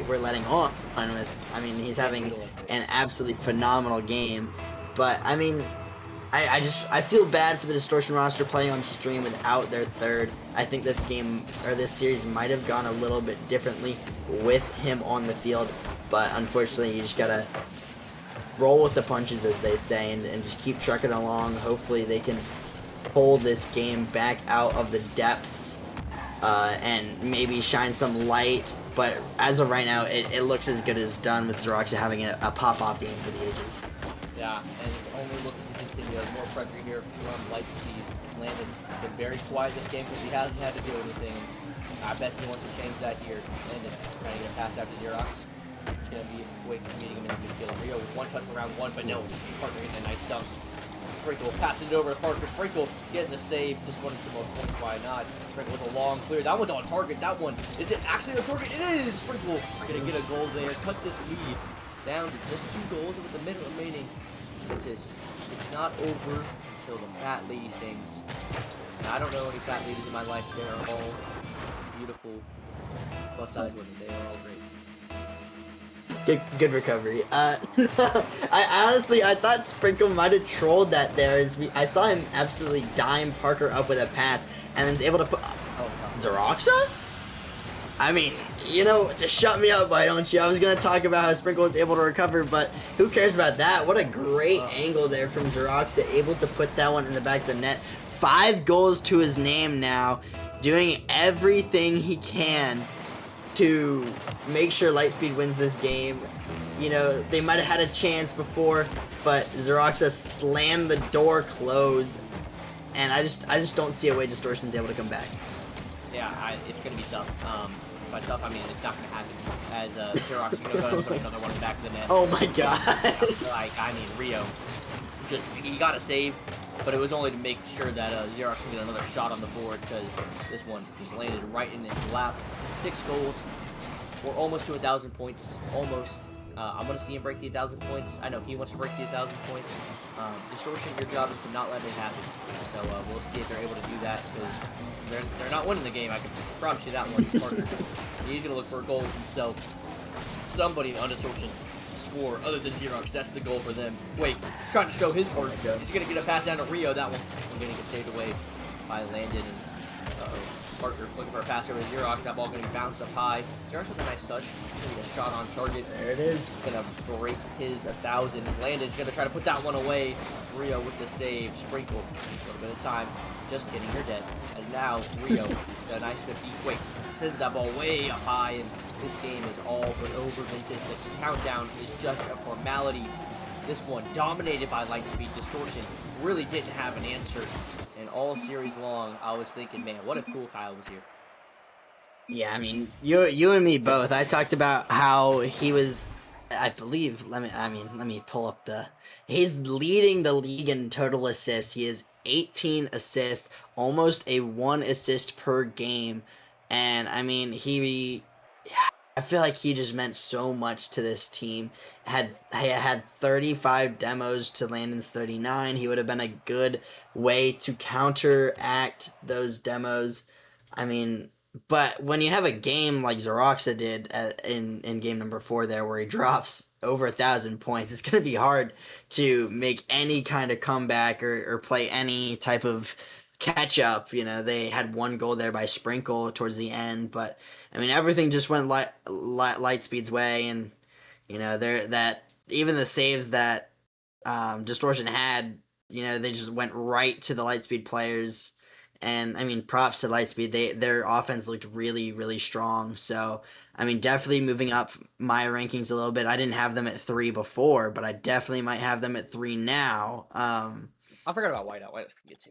[SPEAKER 8] we're letting on with. I mean, he's having an absolutely phenomenal game, but I mean, I feel bad for the Distortion roster playing on stream without their 3rd. I think this game, or this series, might have gone a little bit differently with him on the field, but unfortunately you just gotta roll with the punches, as they say, and just keep trucking along. Hopefully they can pull this game back out of the depths and maybe shine some light, but as of right now, it looks as good as done with Xerox having a pop-off game for the ages.
[SPEAKER 7] Yeah, and it's only looking to continue. There's more pressure here from Lightspeed. Landon been very quiet this game because he hasn't had to do anything. I bet he wants to change that here. Landon trying to get a pass out to Xerox. It's going to be Quake meeting him in the midfield. Rio with one touch around one, but no, Parker getting a nice dunk. Sprinkle passing it over to Parker. Sprinkle getting the save. Just wanted some more points. Why not? Sprinkle with a long clear. That one's on target. That one, is it actually on target? It is! Sprinkle going to get a goal there. Cut this lead down to just 2 goals with a minute remaining. It's not over until the fat lady sings. Now, I don't know any fat ladies in my life. They are all beautiful plus size women. They are all great.
[SPEAKER 8] Good recovery. I honestly I thought Sprinkle might have trolled that there. I saw him absolutely dime Parker up with a pass, and then was able to put Zeroxa. I mean, just shut me up, why don't you? I was gonna talk about how Sprinkle was able to recover, but who cares about that? What a great angle there from Zeroxa, able to put that one in the back of the net. 5 goals to his name now, doing everything he can to make sure Lightspeed wins this game. They might have had a chance before, but Zeroxa slammed the door closed, and I just don't see a way Distortion's able to come back.
[SPEAKER 7] Yeah, it's gonna be tough. By tough, I mean it's not gonna happen. As Xerox is gonna go and put another one in the back of the net.
[SPEAKER 8] Oh my god!
[SPEAKER 7] Rio, he got a save, but it was only to make sure that Xerox can get another shot on the board, because this one just landed right in his lap. 6 goals. We're almost to 1,000 points. Almost. I want to see him break the 1,000 points. I know he wants to break the 1,000 points. Distortion, your job is to not let it happen. So we'll see if they're able to do that, because they're not winning the game. I can promise you that one. Parker. He's going to look for a goal himself. Somebody on Distortion score other than Xerox. That's the goal for them. Wait, he's trying to show his work. He's going to get a pass down to Rio. That one going to get saved away by Landon. And Parker looking for a pass over to Xerox. That ball going to be bounced up high. Xerox with a nice touch. Going to get a shot on target.
[SPEAKER 8] There it is.
[SPEAKER 7] Going to break his 1,000. As Landon's going to try to put that one away. Rio with the save. Sprinkle. A little bit of time. Just kidding. You're dead. As now, Rio, a nice 50. Wait, sends that ball way up high. And this game is all but over. Vintage. The countdown is just a formality. This one dominated by Lightspeed. Distortion really didn't have an answer. And all series long, I was thinking, man, what if Cool Kyle was here?
[SPEAKER 8] Yeah, I mean, you and me both. I talked about how he was, I believe. Let me pull up he's leading the league in total assists. He has 18 assists, almost a 1 assist per game, and I mean, I feel like he just meant so much to this team. Had 35 demos to Landon's 39. He would have been a good way to counteract those demos. I mean, but when you have a game like Zeroxa did in game number 4 there, where he drops over 1,000 points, it's going to be hard to make any kind of comeback or play any type of catch up. They had 1 goal there by Sprinkle towards the end, but I mean, everything just went Lightspeed's way, and that even the saves that Distortion had, they just went right to the Lightspeed players. And I mean, props to Lightspeed. Their offense looked really, really strong. So I mean, definitely moving up my rankings a little bit. I didn't have them at 3 before, but I definitely might have them at 3 now.
[SPEAKER 7] I forgot about Whiteout. Whiteout's pretty good too.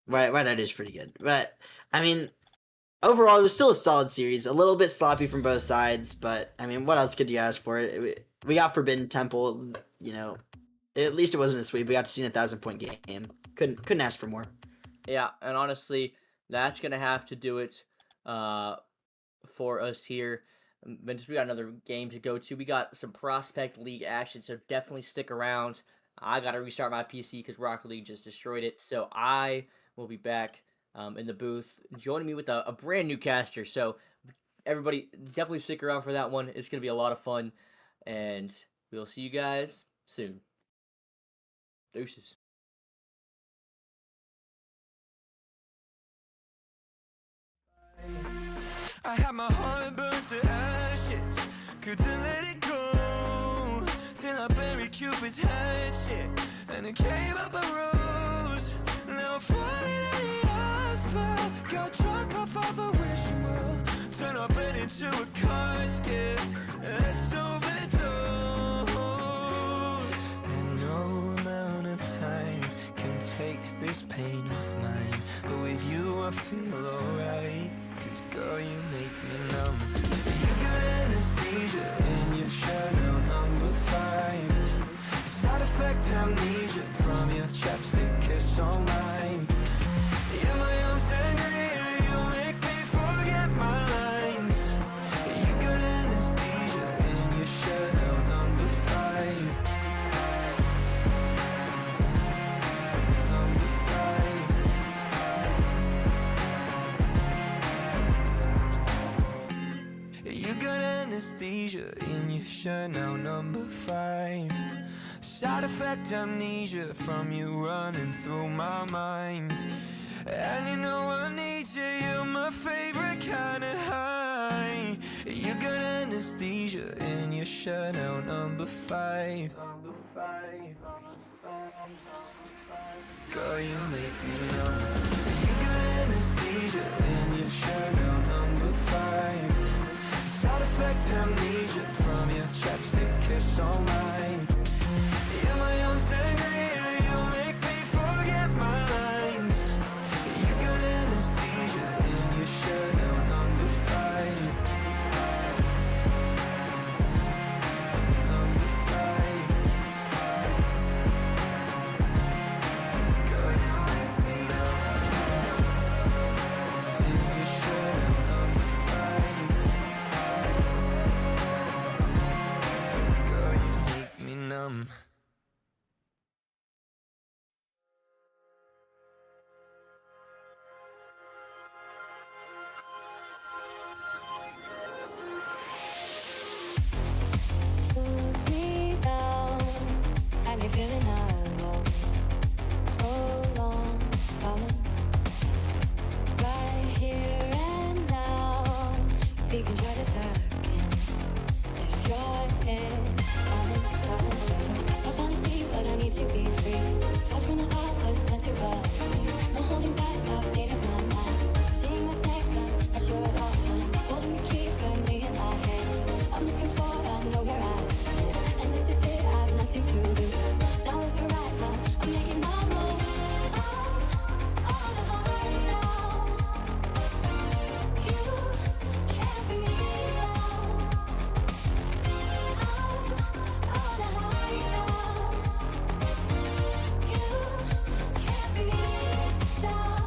[SPEAKER 8] Whiteout is pretty good, but I mean, overall, it was still a solid series. A little bit sloppy from both sides, but I mean, what else could you ask for? We got Forbidden Temple. At least it wasn't a sweep. We got to see a 1,000-point game. Couldn't ask for more.
[SPEAKER 7] Yeah, and honestly, that's gonna have to do it for us here. We got another game to go to. We got some Prospect League action, so definitely stick around. I gotta restart my PC because Rocket League just destroyed it. So I will be back in the booth, joining me with a brand new caster. So everybody, definitely stick around for that one. It's gonna be a lot of fun, and we'll see you guys soon. Deuces.
[SPEAKER 1] I had my heart burned to ashes, couldn't let it go, till I buried Cupid's hatchet, and it came up a rose. Now I'm falling in the spell, got drunk off of a wishing well, turn our bed into a casket, let's overdose. And no amount of time can take this pain of mine, but with you I feel alright. Cause girl, you make me numb. You got anesthesia in your shadow number 5. Side effect amnesia from your chapstick kiss on mine. You're my own sangria, you make me forget my lines. You got anesthesia in your shadow number 5. Number 5. shut now, number 5. Side effect amnesia from you running through my mind. And you know I need you, you're my favorite kind of high. You got anesthesia and you're shut now, number 5. Girl, you make me numb. You got anesthesia and you're shut now, number 5. Side effect amnesia from your chapstick kiss on mine. You're my own sangria, you make me forget my lines. You got anesthesia and you're shut now, number 5. Number 5. Girl, you make me numb. And you're shut now, number 5. Girl, you make me numb.
[SPEAKER 9] Took me down, and you're feeling alone. So long, darling. Right here and now, we can try this again. If you're in, darling. I finally see what I need to be free. Far from what I was meant to be. No holding back, I've made up my mind. Seeing what's next time, not sure what I'll find. Holding the key firmly in my hands. I'm looking for, I know where I stand. And this is it, I have nothing to lose. Now is the right time, I'm making my move. I'm on the high now. You can't bring me down. I'm on the high now. You can't bring me down.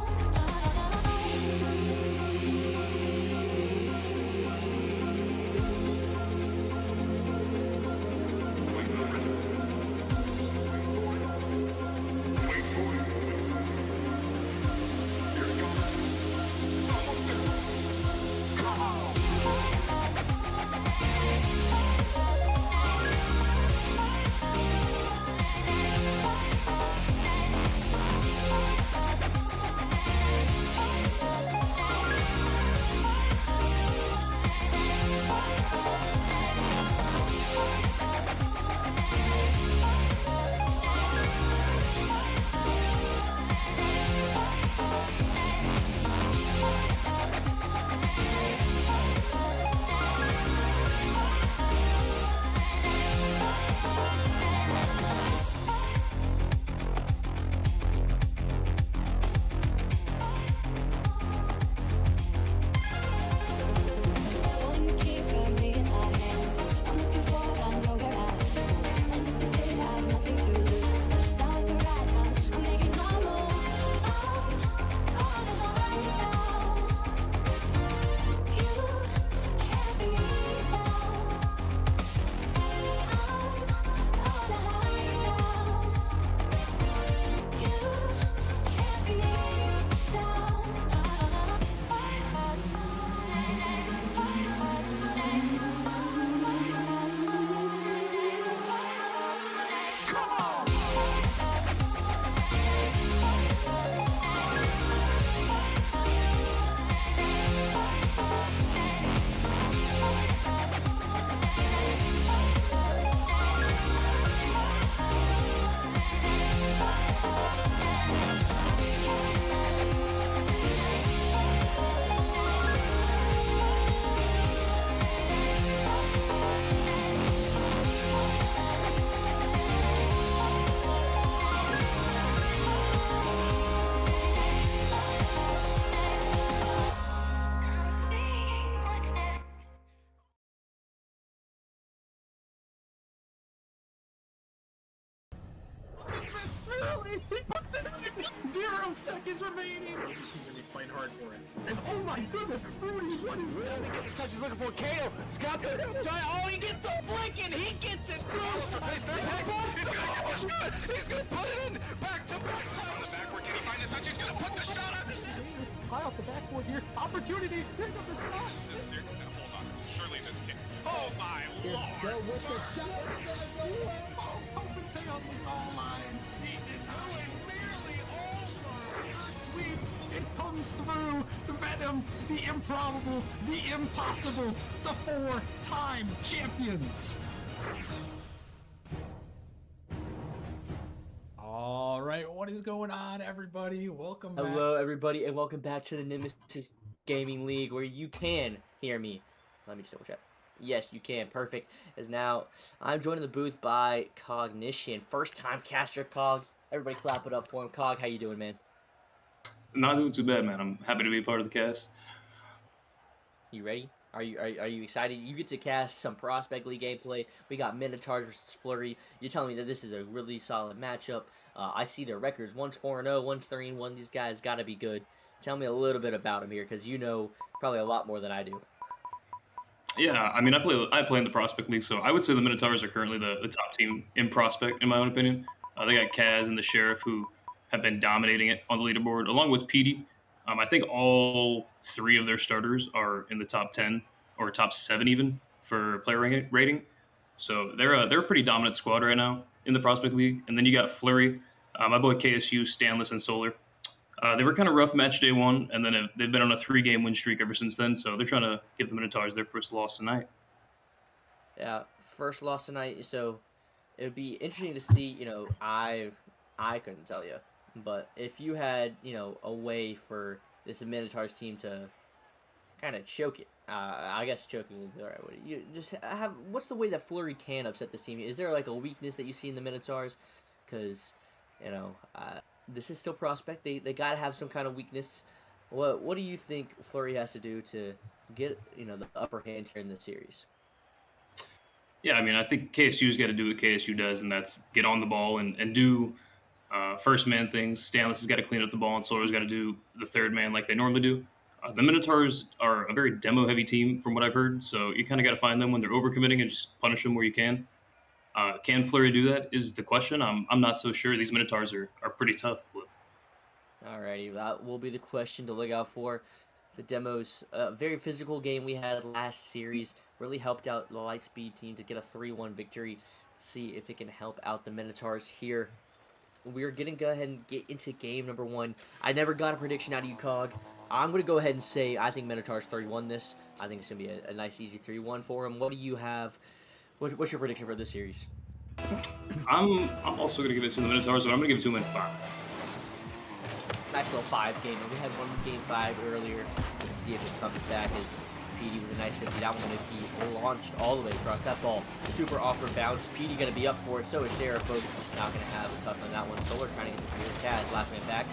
[SPEAKER 9] Holding the key firmly in my hands. I'm looking for, I know where I stand. And this is it, I have nothing to lose. Now is the right time, I'm making my move. I'm on the high now. You can't bring me down. I'm on the high now. You can't bring me down.
[SPEAKER 2] Really? He puts it in 0 seconds remaining. Maybe teams are playing hard for it. Oh my goodness, Rudy, what is this?
[SPEAKER 3] Doesn't get the touch he's looking for. Kato, Scott, oh, he gets the flick and he gets it through. He's gonna He's gonna put it in. Back to back. Backward. Can he find the touch? He's gonna put the shot on the net.
[SPEAKER 2] High off the backboard here. Opportunity. Here comes the shot.
[SPEAKER 3] Hold on. Surely this can't. Oh my
[SPEAKER 4] It's
[SPEAKER 3] lord!
[SPEAKER 4] go with the shot. It's gonna go away.
[SPEAKER 2] Oh, open to on the goal line. He did nearly over. A sweep. It comes through. The Venom, the improbable, the impossible, the 4-time champions. All right, what is going on, everybody? Welcome back.
[SPEAKER 7] Hello, everybody, and welcome back to the Nemesis Gaming League, where you can hear me. Let me just double check. Yes, you can. Perfect. As now, I'm joined in the booth by Cognition. First-time caster Cog. Everybody clap it up for him. Cog, how you doing, man?
[SPEAKER 10] Not doing too bad, man. I'm happy to be a part of the cast.
[SPEAKER 7] You ready? Are you excited? You get to cast some Prospect League gameplay. We got Minotaurs versus Flurry. You're telling me that this is a really solid matchup. I see their records. One's 4-0, one's 3-1. These guys got to be good. Tell me a little bit about them here, because you know probably a lot more than I do.
[SPEAKER 10] Yeah, I mean, I play in the Prospect League, so I would say the Minotaurs are currently the top team in Prospect, in my own opinion. They got Kaz and the Sheriff, who have been dominating it on the leaderboard, along with Petey. I think all three of their starters are in the top 10 or top 7 even for player rating. So they're a pretty dominant squad right now in the Prospect League. And then you got Flurry, my boy KSU, Stanless, and Solar. They were kind of rough match day one, and then they've been on a 3-game win streak ever since then. So they're trying to give the Minotaurs their first loss tonight.
[SPEAKER 7] Yeah, first loss tonight. So it would be interesting to see. I couldn't tell you, but if you had a way for this Minotaurs team to kind of choke it. I guess choking would be the right way. You just have what's the way that Flurry can upset this team? Is there like a weakness that you see in the Minotaurs? Because this is still Prospect. They gotta have some kind of weakness. What do you think Flurry has to do to get the upper hand here in this series?
[SPEAKER 10] Yeah, I mean, I think KSU's got to do what KSU does, and that's get on the ball and do first man things. Stanless has got to clean up the ball, and Solar's got to do the third man like they normally do. The Minotaurs are a very demo heavy team, from what I've heard. So you kind of got to find them when they're overcommitting and just punish them where you can. Can Flurry do that? Is the question. I'm not so sure. These Minotaurs are pretty tough.
[SPEAKER 7] Alrighty, that will be the question to look out for. The demos, very physical game we had last series, really helped out the Lightspeed team to get a 3-1 victory. See if it can help out the Minotaurs here. We're going to go ahead and get into game number 1. I never got a prediction out of you, Cog. I'm going to go ahead and say I think Minotaurs 3-1 this. I think it's going to be a nice, easy 3-1 for them. What do you have? What's your prediction for this series?
[SPEAKER 10] I'm also going to give it to the Minotaurs, but I'm going to give it to them in 5.
[SPEAKER 7] Nice little 5 game. We had one game 5 earlier. Let's see if it comes back as Petey with a nice 50. That one he launched all the way across that ball. Super awkward bounce. Petey going to be up for it. So is Sheriff. Both not going to have a tough on that one. Solar trying to get the clear. Kaz, last man back.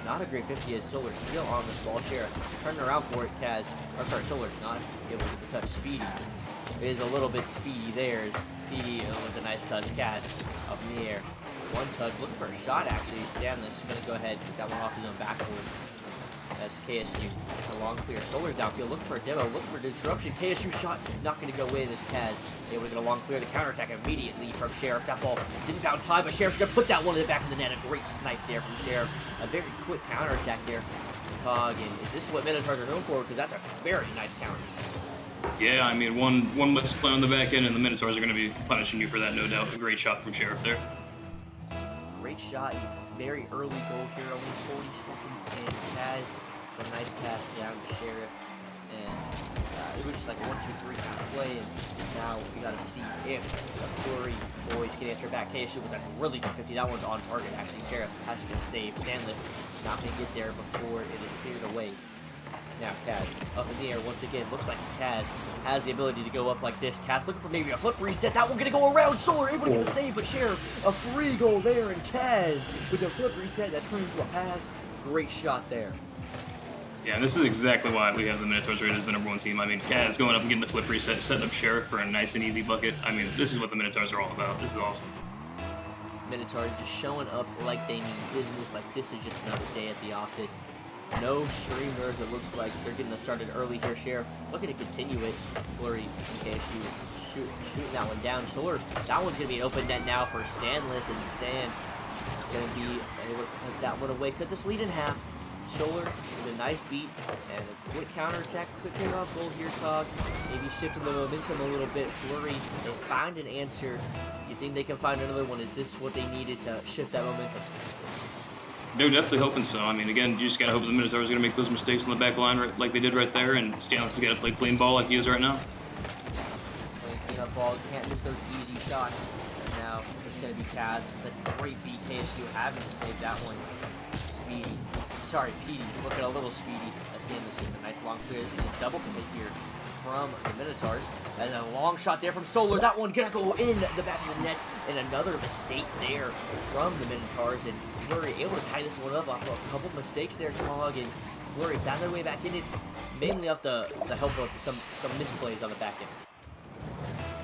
[SPEAKER 7] Not a great 50 as Solar still on this ball. Sheriff turning around for it. Solar not able to get the touch. Speedy is a little bit speedy there. As Petey with a nice touch. Kaz up in the air. One touch, looking for a shot actually. Stanless going to go ahead and get that one off his own backboard. As KSU gets a long clear. Solar's downfield, looking for a demo, looking for disruption. KSU shot not going to go in as Kaz able to get a long clear to counterattack immediately from Sheriff. That ball didn't bounce high, but Sheriff's going to put that one in the back of the net. A great snipe there from Sheriff. A very quick counterattack there from Cog. And is this what Minotaurs are known for? Because that's a very nice counter.
[SPEAKER 10] Yeah, I mean, one less play on the back end, and the Minotaurs are going to be punishing you for that, no doubt. A great shot from Sheriff there.
[SPEAKER 7] Great shot, very early goal here, only 40 seconds in. Kaz, a nice pass down to Sheriff, and it was just like a 1-2-3 kind of play, and now we gotta see if the Flurry boys can answer back. KSU with that really good 50, that one's on target actually. Sheriff has to get saved. Stanless not gonna get there before it is cleared away. Now Kaz up in the air once again. Looks like Kaz has the ability to go up like this. Kaz looking for maybe a flip reset. That one gonna go around. Solar able to get the save, but Sheriff a free goal there, and Kaz with the flip reset that turned into a pass. Great shot there.
[SPEAKER 10] Yeah, and this is exactly why we have the Minotaurs rated as the #1 team. I mean, Kaz going up and getting the flip reset, setting up Sheriff for a nice and easy bucket. I mean, this is what the Minotaurs are all about. This is awesome.
[SPEAKER 7] Minotaurs just showing up like they mean business, like this is just another day at the office. No streamers. It looks like they're getting us started early here. Sheriff looking to continue it. Flurry in case you shooting that one down. Solar, that one's going to be an open net now for Stanless, and Stan going to be able to put that one away. Cut this lead in half. Solar with a nice beat and a quick counterattack, quick takeoff goal here, Cog. Maybe shifting the momentum a little bit. Flurry, they find an answer. You think they can find another one? Is this what they needed to shift that momentum?
[SPEAKER 10] They're definitely hoping so. I mean, again, you just gotta hope the Minotaurs are gonna make those mistakes on the back line like they did right there, and Stanley's gotta play clean ball like he is right now.
[SPEAKER 7] Playing cleanup ball, can't miss those easy shots. And now it's going to be Cad. The great beat KSU having to save that one. Speedy. Sorry, Petey looking a little speedy. Stanley sees a nice long clear. This is a double commit here from the Minotaurs. And a long shot there from Solar. That one gonna go in the back of the net. And another mistake there from the Minotaurs. And Flurry able to tie this one up off a couple mistakes there, Tog. And Flurry found their way back in it, mainly off the help of some misplays on the back end.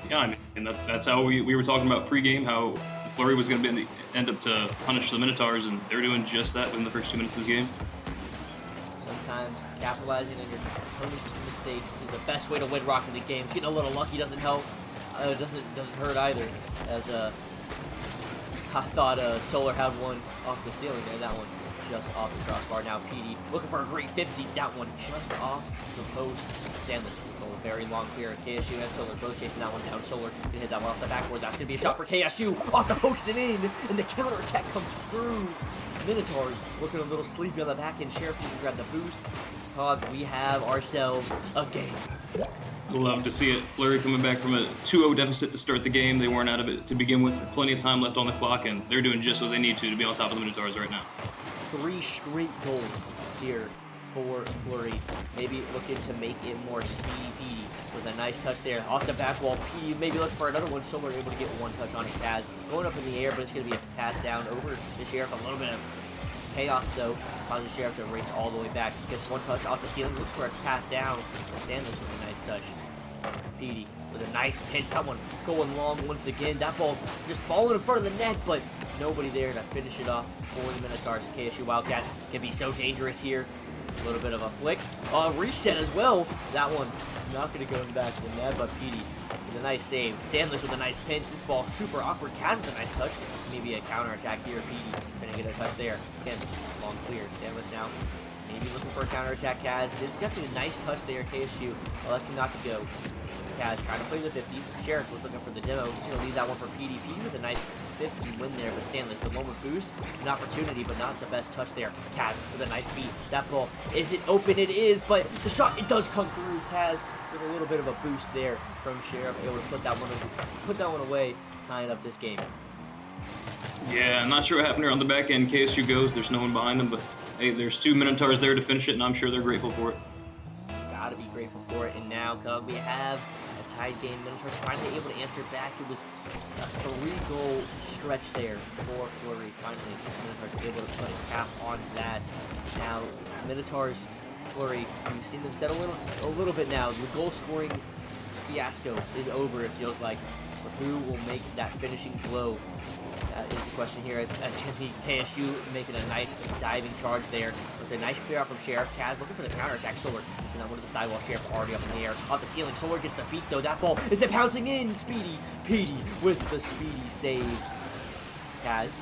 [SPEAKER 10] Yeah, I mean, that's how we were talking about pregame, how Flurry was going to end up to punish the Minotaurs, and they're doing just that within the first 2 minutes of this game.
[SPEAKER 7] Sometimes capitalizing on your opponent's mistakes is the best way to win Rocket League games. Getting a little lucky doesn't help. Doesn't hurt either. As I thought Solar had one off the ceiling there. That one just off the crossbar. Now PD looking for a great 50. That one just off the post. Sandless with a very long clear. KSU and Solar both chasing that one down. Solar gonna hit that one off the backboard. That's gonna be a shot for KSU. Off the post and in. And the counterattack comes through. Minotaurs looking a little sleepy on the back end. Sheriff can grab the boost. Cog, we have ourselves a game.
[SPEAKER 10] Love to see it. Flurry coming back from a 2-0 deficit to start the game. They weren't out of it to begin with. Plenty of time left on the clock, and they're doing just what they need to be on top of the Minotaurs right now.
[SPEAKER 7] 3 straight goals here for Flurry. Maybe looking to make it more speedy with a nice touch there. Off the back wall, P maybe look for another one. Solar able to get one touch on his Kaz. Going up in the air, but it's going to be a pass down over the Sheriff. A little bit of chaos, though. Causes the Sheriff to race all the way back. Gets one touch off the ceiling. Looks for a pass down. Stanley with a nice touch. Petey with a nice pinch. That one going long once again. That ball just falling in front of the net, but nobody there to finish it off for the Minotaurs. KSU Wildcats can be so dangerous here. A little bit of a flick. Reset as well. That one not going to go in the back of the net, but Petey with a nice save. Stanless with a nice pinch. This ball super awkward. Kaz with a nice touch. Maybe a counter attack here. Petey going to get a touch there. Stanless long clear. Stanless now maybe looking for a counter attack. Kaz got a nice touch there. KSU electing not to go. Kaz trying to play the 50. Sheriff was looking for the demo. He's going to leave that one for PD. PD with a nice 50 win there, but Stanless, the moment boost, an opportunity, but not the best touch there. Kaz with a nice beat. That ball, is it open? It is, but the shot, it does come through. Kaz with a little bit of a boost there from Sheriff, able to put that one away, tying up this game.
[SPEAKER 10] Yeah, I'm not sure what happened here on the back end. KSU goes, there's no one behind them, but hey, there's 2 Minotaurs there to finish it, and I'm sure they're grateful for it.
[SPEAKER 7] Gotta be grateful for it. And now, Cub, we have a tied game. Minotaurs finally able to answer back. It was a 3-goal stretch there for Flurry. Finally, Minotaurs able to put a cap on that. Now, Minotaurs, Flurry, we've seen them set a little bit now. The goal scoring fiasco is over, it feels like. But who will make that finishing blow? That is the question here, as KSU making a nice diving charge there with a nice clear out from Sheriff. Kaz looking for the counterattack. Solar missing that one to the sidewall. Sheriff already up in the air. Off the ceiling. Solar gets the beat, though. That ball, is it pouncing in? Speedy. Petey with the speedy save. Kaz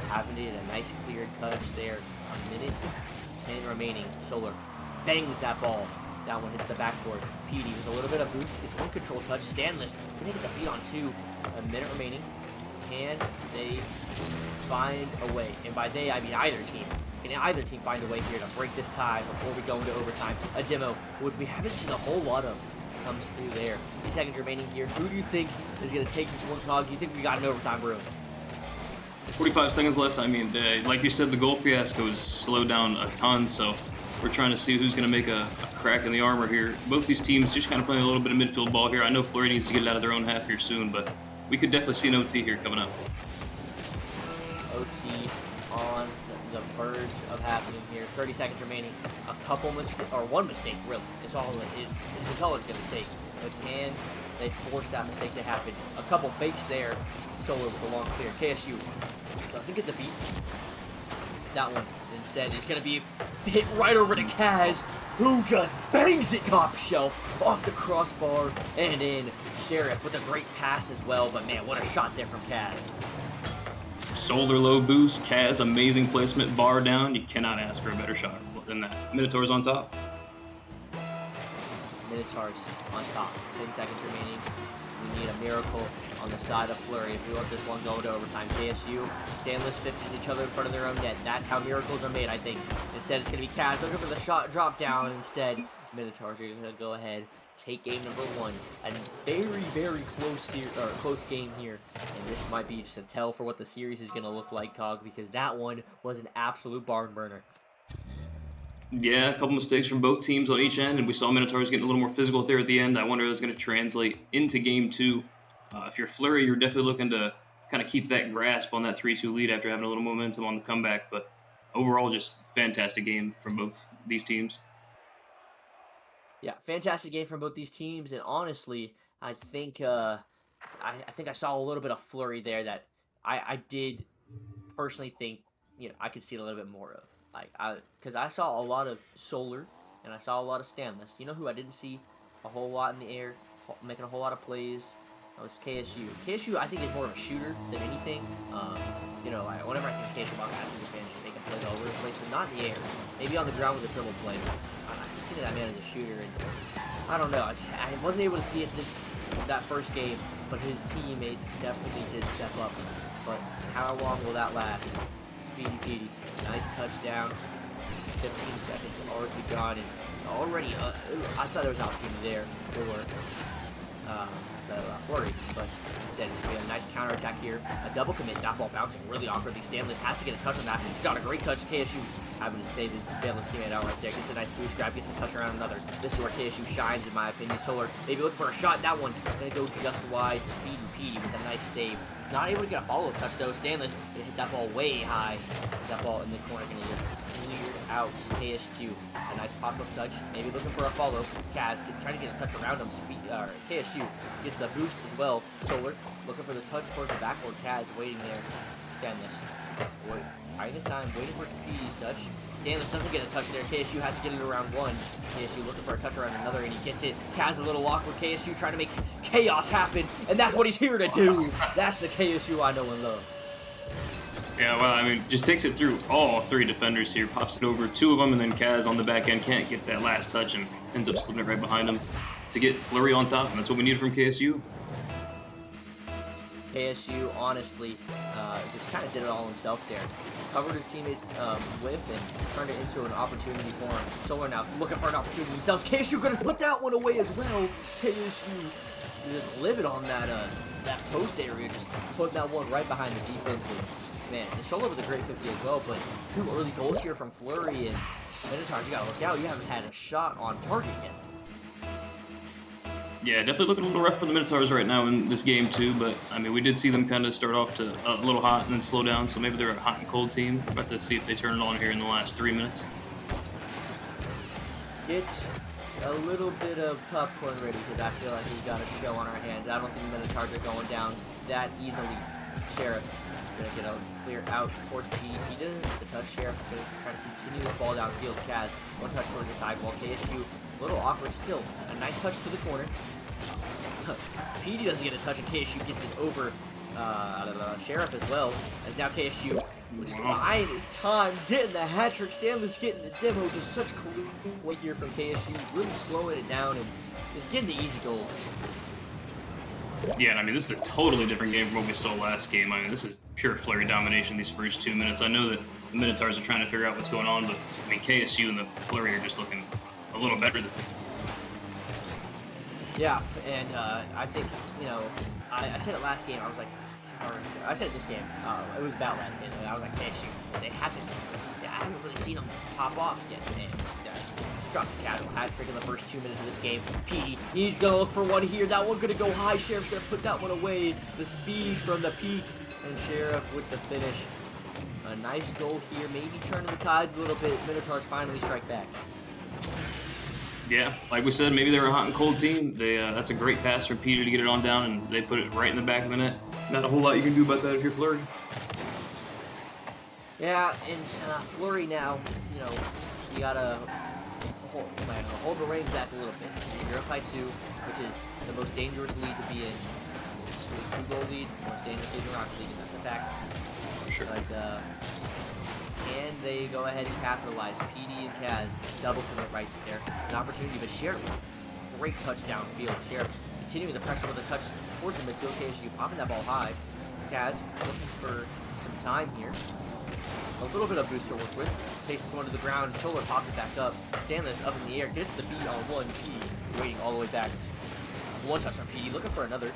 [SPEAKER 7] having it, a nice cleared touch there. A minute 10 remaining. Solar bangs that ball. That one hits the backboard. Petey with a little bit of boost. Gets one control touch. Stanless gonna get the beat on 2. A minute remaining. Can they find a way? And by they, I mean either team. Can either team find a way here to break this tie before we go into overtime? A demo, which we haven't seen a whole lot of, comes through there. 50 seconds remaining here. Who do you think is going to take this one, Cog? Do you think we got an overtime room?
[SPEAKER 10] 45 seconds left. I mean, like you said, the goal fiasco has slowed down a ton, so we're trying to see who's going to make a crack in the armor here. Both these teams just kind of playing a little bit of midfield ball here. I know Florida needs to get it out of their own half here soon, but we could definitely see an OT here coming up.
[SPEAKER 7] OT on the verge of happening here. 30 seconds remaining. A couple mistakes, or one mistake, really. It's all it's going to take. But can they force that mistake to happen? A couple fakes there. Solar with a long clear. KSU doesn't get the beat. That one instead is going to be hit right over to Kaz, who just bangs it top shelf off the crossbar and in. Sheriff with a great pass as well, but man, what a shot there from Kaz.
[SPEAKER 10] Solar low boost, Kaz amazing placement, bar down. You cannot ask for a better shot than that. Minotaur's on top.
[SPEAKER 7] Minotaurs on top. 10 seconds remaining. We need a miracle on the side of Flurry if we want this one going to overtime. KSU, Stanless 50 each other in front of their own net. That's how miracles are made, I think. Instead, it's going to be Kaz looking for the shot drop down. Instead, Minotaurs are going to go ahead, take game number 1. A very, very close game here. And this might be just a tell for what the series is going to look like, Cog, because that one was an absolute barn burner.
[SPEAKER 10] Yeah, a couple mistakes from both teams on each end, and we saw Minotaurs getting a little more physical there at the end. I wonder if that's going to translate into game 2. If you're Flurry, you're definitely looking to kind of keep that grasp on that 3-2 lead after having a little momentum on the comeback. But overall, just fantastic game from both these teams.
[SPEAKER 7] Yeah, fantastic game from both these teams, and honestly, I think I saw a little bit of Flurry there that I did personally think, I could see it a little bit more of. Because I saw a lot of Solar, and I saw a lot of Stanless. You know who I didn't see a whole lot in the air, making a whole lot of plays? That was KSU. KSU, I think, is more of a shooter than anything. Whenever I think KSU, I think this man just making plays all over the place, but not in the air. Maybe on the ground with a dribble play. I just think of that man as a shooter, and I don't know. I wasn't able to see it that first game, but his teammates definitely did step up. But how long will that last? Speedy Petey, nice touchdown. 15 seconds already gone, and already I thought there was an opportunity there for Flurry, but instead it's going to be a nice counterattack here. A double commit, that ball bouncing really awkwardly. Stanless has to get a touch on that. He's got a great touch. KSU having to save his Stanless teammate out right there. Gets a nice boost grab, gets a touch around another. This is where KSU shines, in my opinion. Solar maybe looking for a shot. That one going to go just wide. Speedy Petey with a nice save. Not able to get a follow-up touch though. Stanless going to hit that ball way high. That ball in the corner going to get cleared out. KSU, a nice pop-up touch. Maybe looking for a follow. Kaz trying to get a touch around him. KSU gets the boost as well. Solar looking for the touch towards the backboard. Kaz waiting there. Stanless. Biding his time, waiting for Petey's touch. Stanless doesn't get a touch there. KSU has to get it around 1. KSU looking for a touch around another, and he gets it. Kaz a little awkward. KSU trying to make chaos happen, and that's what he's here to do. That's the KSU I know and love.
[SPEAKER 10] Yeah, well, I mean, just takes it through all 3 defenders here, pops it over 2 of them, and then Kaz on the back end can't get that last touch and ends up slipping it right behind him to get Flurry on top, and that's what we needed from KSU.
[SPEAKER 7] KSU, honestly, just kind of did it all himself there. Covered his teammates with and turned it into an opportunity for him. Solar now looking for an opportunity themselves. KSU going to put that one away as well. KSU just livid on that post area, just putting that one right behind the defense. And, man, the Solar with a great 50 as well, but 2 early goals here from Flurry and Minotaurs. You got to look out. You haven't had a shot on target yet.
[SPEAKER 10] Yeah, definitely looking a little rough for the Minotaurs right now in this game too, but I mean, we did see them kind of start off to a little hot and then slow down, so maybe they're a hot and cold team. We're about to see if they turn it on here in the last 3 minutes.
[SPEAKER 7] It's a little bit of popcorn ready because I feel like we've got a show on our hands. I don't think the Minotaurs are going down that easily. Sheriff gonna get a clear out towards P. He doesn't get the touch. Sheriff gonna try to continue this ball downfield. Kaz, 1 touch towards the sidewall. KSU, a little awkward still. A nice touch to the corner. PD doesn't get a touch, and KSU gets it over Sheriff as well. As now KSU was buying his time, getting the hat trick. Stanley's getting the demo. Just such clean play here from KSU, really slowing it down and just getting the easy goals.
[SPEAKER 10] Yeah, and I mean, this is a totally different game from what we saw last game. I mean, this is pure Flurry domination these first 2 minutes. I know that the Minotaurs are trying to figure out what's going on, but I mean, KSU and the Flurry are just looking a little better than.
[SPEAKER 7] Yeah, and I think, I said it last game, I was like, or I said this game, it was about last game, and I was like, KSU, I haven't really seen them pop off yet, and just dropped the casual hat trick in the first 2 minutes of this game. Petey, he's going to look for one here, that one going to go high, Sheriff's going to put that one away, the speed from the Pete, and Sheriff with the finish. A nice goal here, maybe turning the tides a little bit, Minotaurs finally strike back.
[SPEAKER 10] Yeah, like we said, maybe they're a hot and cold team. That's a great pass from Peter to get it on down, and they put it right in the back of the net. Not a whole lot you can do about that if you're Flurry.
[SPEAKER 7] Yeah, and Flurry now, you gotta hold the reins back a little bit. You're up by 2, which is the most dangerous lead to be in. It's a 2-goal lead, most dangerous lead in Rocket League, and that's a fact.
[SPEAKER 10] sure.
[SPEAKER 7] But can they go ahead and capitalize? PD and Kaz double commit right there. An opportunity, but Sheriff, great touchdown field. Sheriff continuing the pressure with a touch towards the midfield. KSU popping that ball high. Kaz looking for some time here. A little bit of boost to work with. Takes this one to the ground. Solar pops it back up. Stanley's up in the air. Gets the beat on one. PD waiting all the way back. One touch from PD. Looking for another.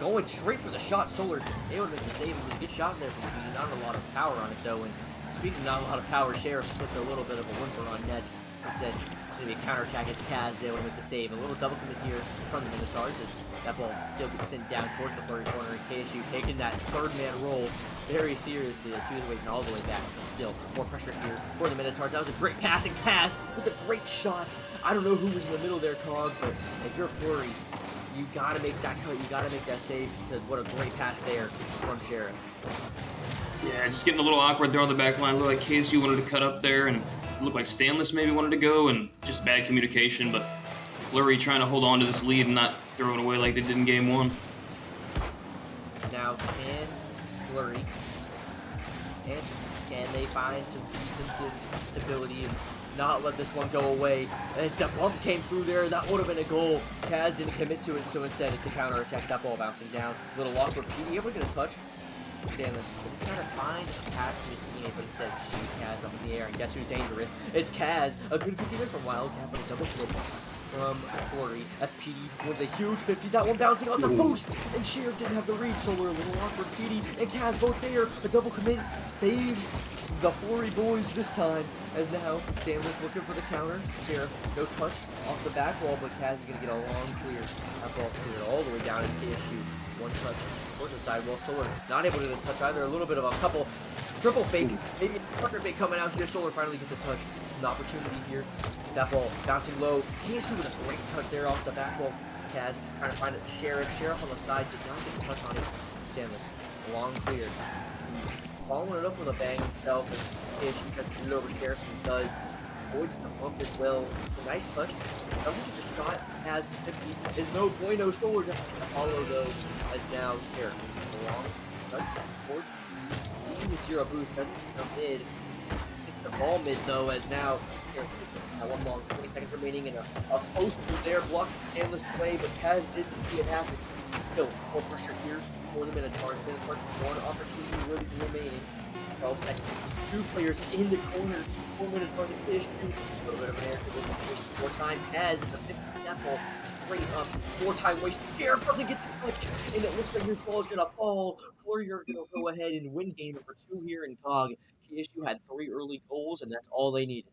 [SPEAKER 7] Going straight for the shot. Solar able to make the save. It was a good shot there from PD. Not a lot of power on it though. And speaking of not a lot of power, Sheriff puts a little bit of a whimper on net. Instead, it's going to be a counterattack. It's Kaz able to make the save. A little double commit here in front of the Minotaurs as that ball still gets sent down towards the Flurry corner. And KSU taking that third man role very seriously as he was waiting all the way back. But still, more pressure here for the Minotaurs. That was a great pass, and Kaz with a great shot. I don't know who was in the middle there, Cog, but if you're Flurry, you gotta make that cut. You gotta make that save because what a great pass there from Sheriff.
[SPEAKER 10] Yeah, just getting a little awkward there on the back line. Looked like KSU wanted to cut up there, and it looked like Stanless maybe wanted to go, and just bad communication. But Flurry trying to hold on to this lead and not throw it away like they did in game one.
[SPEAKER 7] Now, can Flurry and can they find some defensive stability and not let this one go away? As the bump came through there, that would have been a goal. Kaz didn't commit to it, so instead it's a counter-attack. That ball bouncing down. Little awkward. PD able to get a touch. Stanless trying to find a pass to his teammate, but instead shoot Kaz up in the air. And guess who's dangerous? It's Kaz. A good 50 from Wildcat, but a double flip from Flurry. As PD wins a huge 50. That one bouncing off the post. And Sheriff didn't have the reach. Solar a little awkward. PD and Kaz both there. A double commit saves the Flurry boys this time. As now Stanless looking for the counter. Sheriff no touch off the back wall, but Kaz is gonna get a long clear. That ball cleared all the way down as KSU. One touch towards the sidewall. Solar not able to get a touch either. A little bit of a couple triple fake. Maybe a quarter fake coming out here. Solar finally gets a touch. An opportunity here. That ball bouncing low. KSU with a great touch there off the back wall. Kaz trying to find it. Sheriff on the side did not get a touch on it. Stanless long clear. Following it up with a bang himself. And KSU tries to get it over Sheriff and does. Avoids the bump as well. A nice touch. Doesn't get the shot. Has 50. Is no bueno. Solar just follow though. As now Sheriff. Long touch towards the 0 boost. Doesn't come mid. Hits the ball mid though. As now Sheriff one long 20 seconds remaining and a post there blocking Stanless play, but Kaz did see it happen. Still more pressure here for the Minotaurs. Minotaurs one opportunity really remaining. 12 seconds. Two players in the corner. 4 Minotaurs at issue. A little bit of an air to more time. Kaz the 50 apple straight up. More time wasted. Sheriff doesn't get the touch, and it looks like his ball is gonna fall. Flurry are gonna go ahead and win game number 2 here in COG. KSU had 3 early goals, and that's all they needed.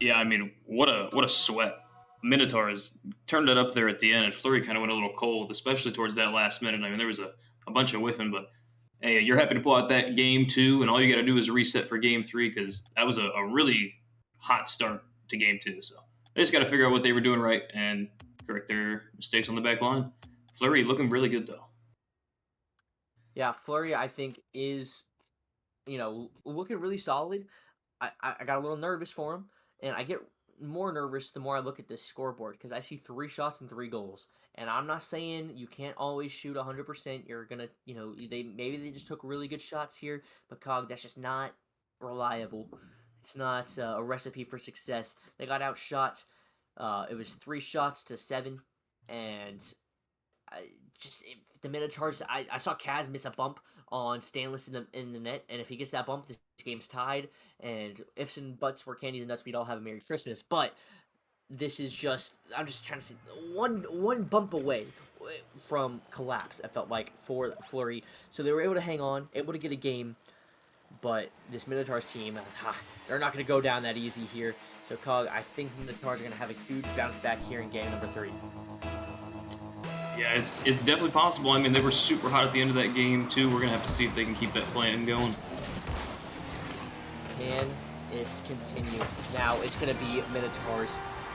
[SPEAKER 10] Yeah, I mean, what a sweat. Minotaurs turned it up there at the end, and Flurry kind of went a little cold, especially towards that last minute. I mean, there was a bunch of whiffing, but hey, you're happy to pull out that game 2, and all you got to do is reset for game 3 because that was a really hot start to game 2. So they just got to figure out what they were doing right and correct their mistakes on the back line. Flurry looking really good, though.
[SPEAKER 7] Yeah, Flurry, I think, is, looking really solid. I got a little nervous for him, and I get more nervous the more I look at this scoreboard because I see 3 shots and 3 goals. And I'm not saying you can't always shoot 100%. You're going to, maybe they just took really good shots here, but COG, that's just not reliable. It's not a recipe for success. They got outshot. It was 3 shots to 7, and the Minotaurs. I saw Kaz miss a bump on Stanless in the net, and if he gets that bump, this game's tied. And ifs and buts were candies and nuts, we'd all have a Merry Christmas. But this is I'm just trying to say one bump away from collapse. I felt like for Flurry, so they were able to hang on, able to get a game. But this Minotaurs team, they're not going to go down that easy here. So COG, I think Minotaurs are going to have a huge bounce back here in game number 3.
[SPEAKER 10] Yeah, it's definitely possible. I mean, they were super hot at the end of that game, too. We're going to have to see if they can keep that flame going.
[SPEAKER 7] Can it continue? Now, it's going to be Minotaurs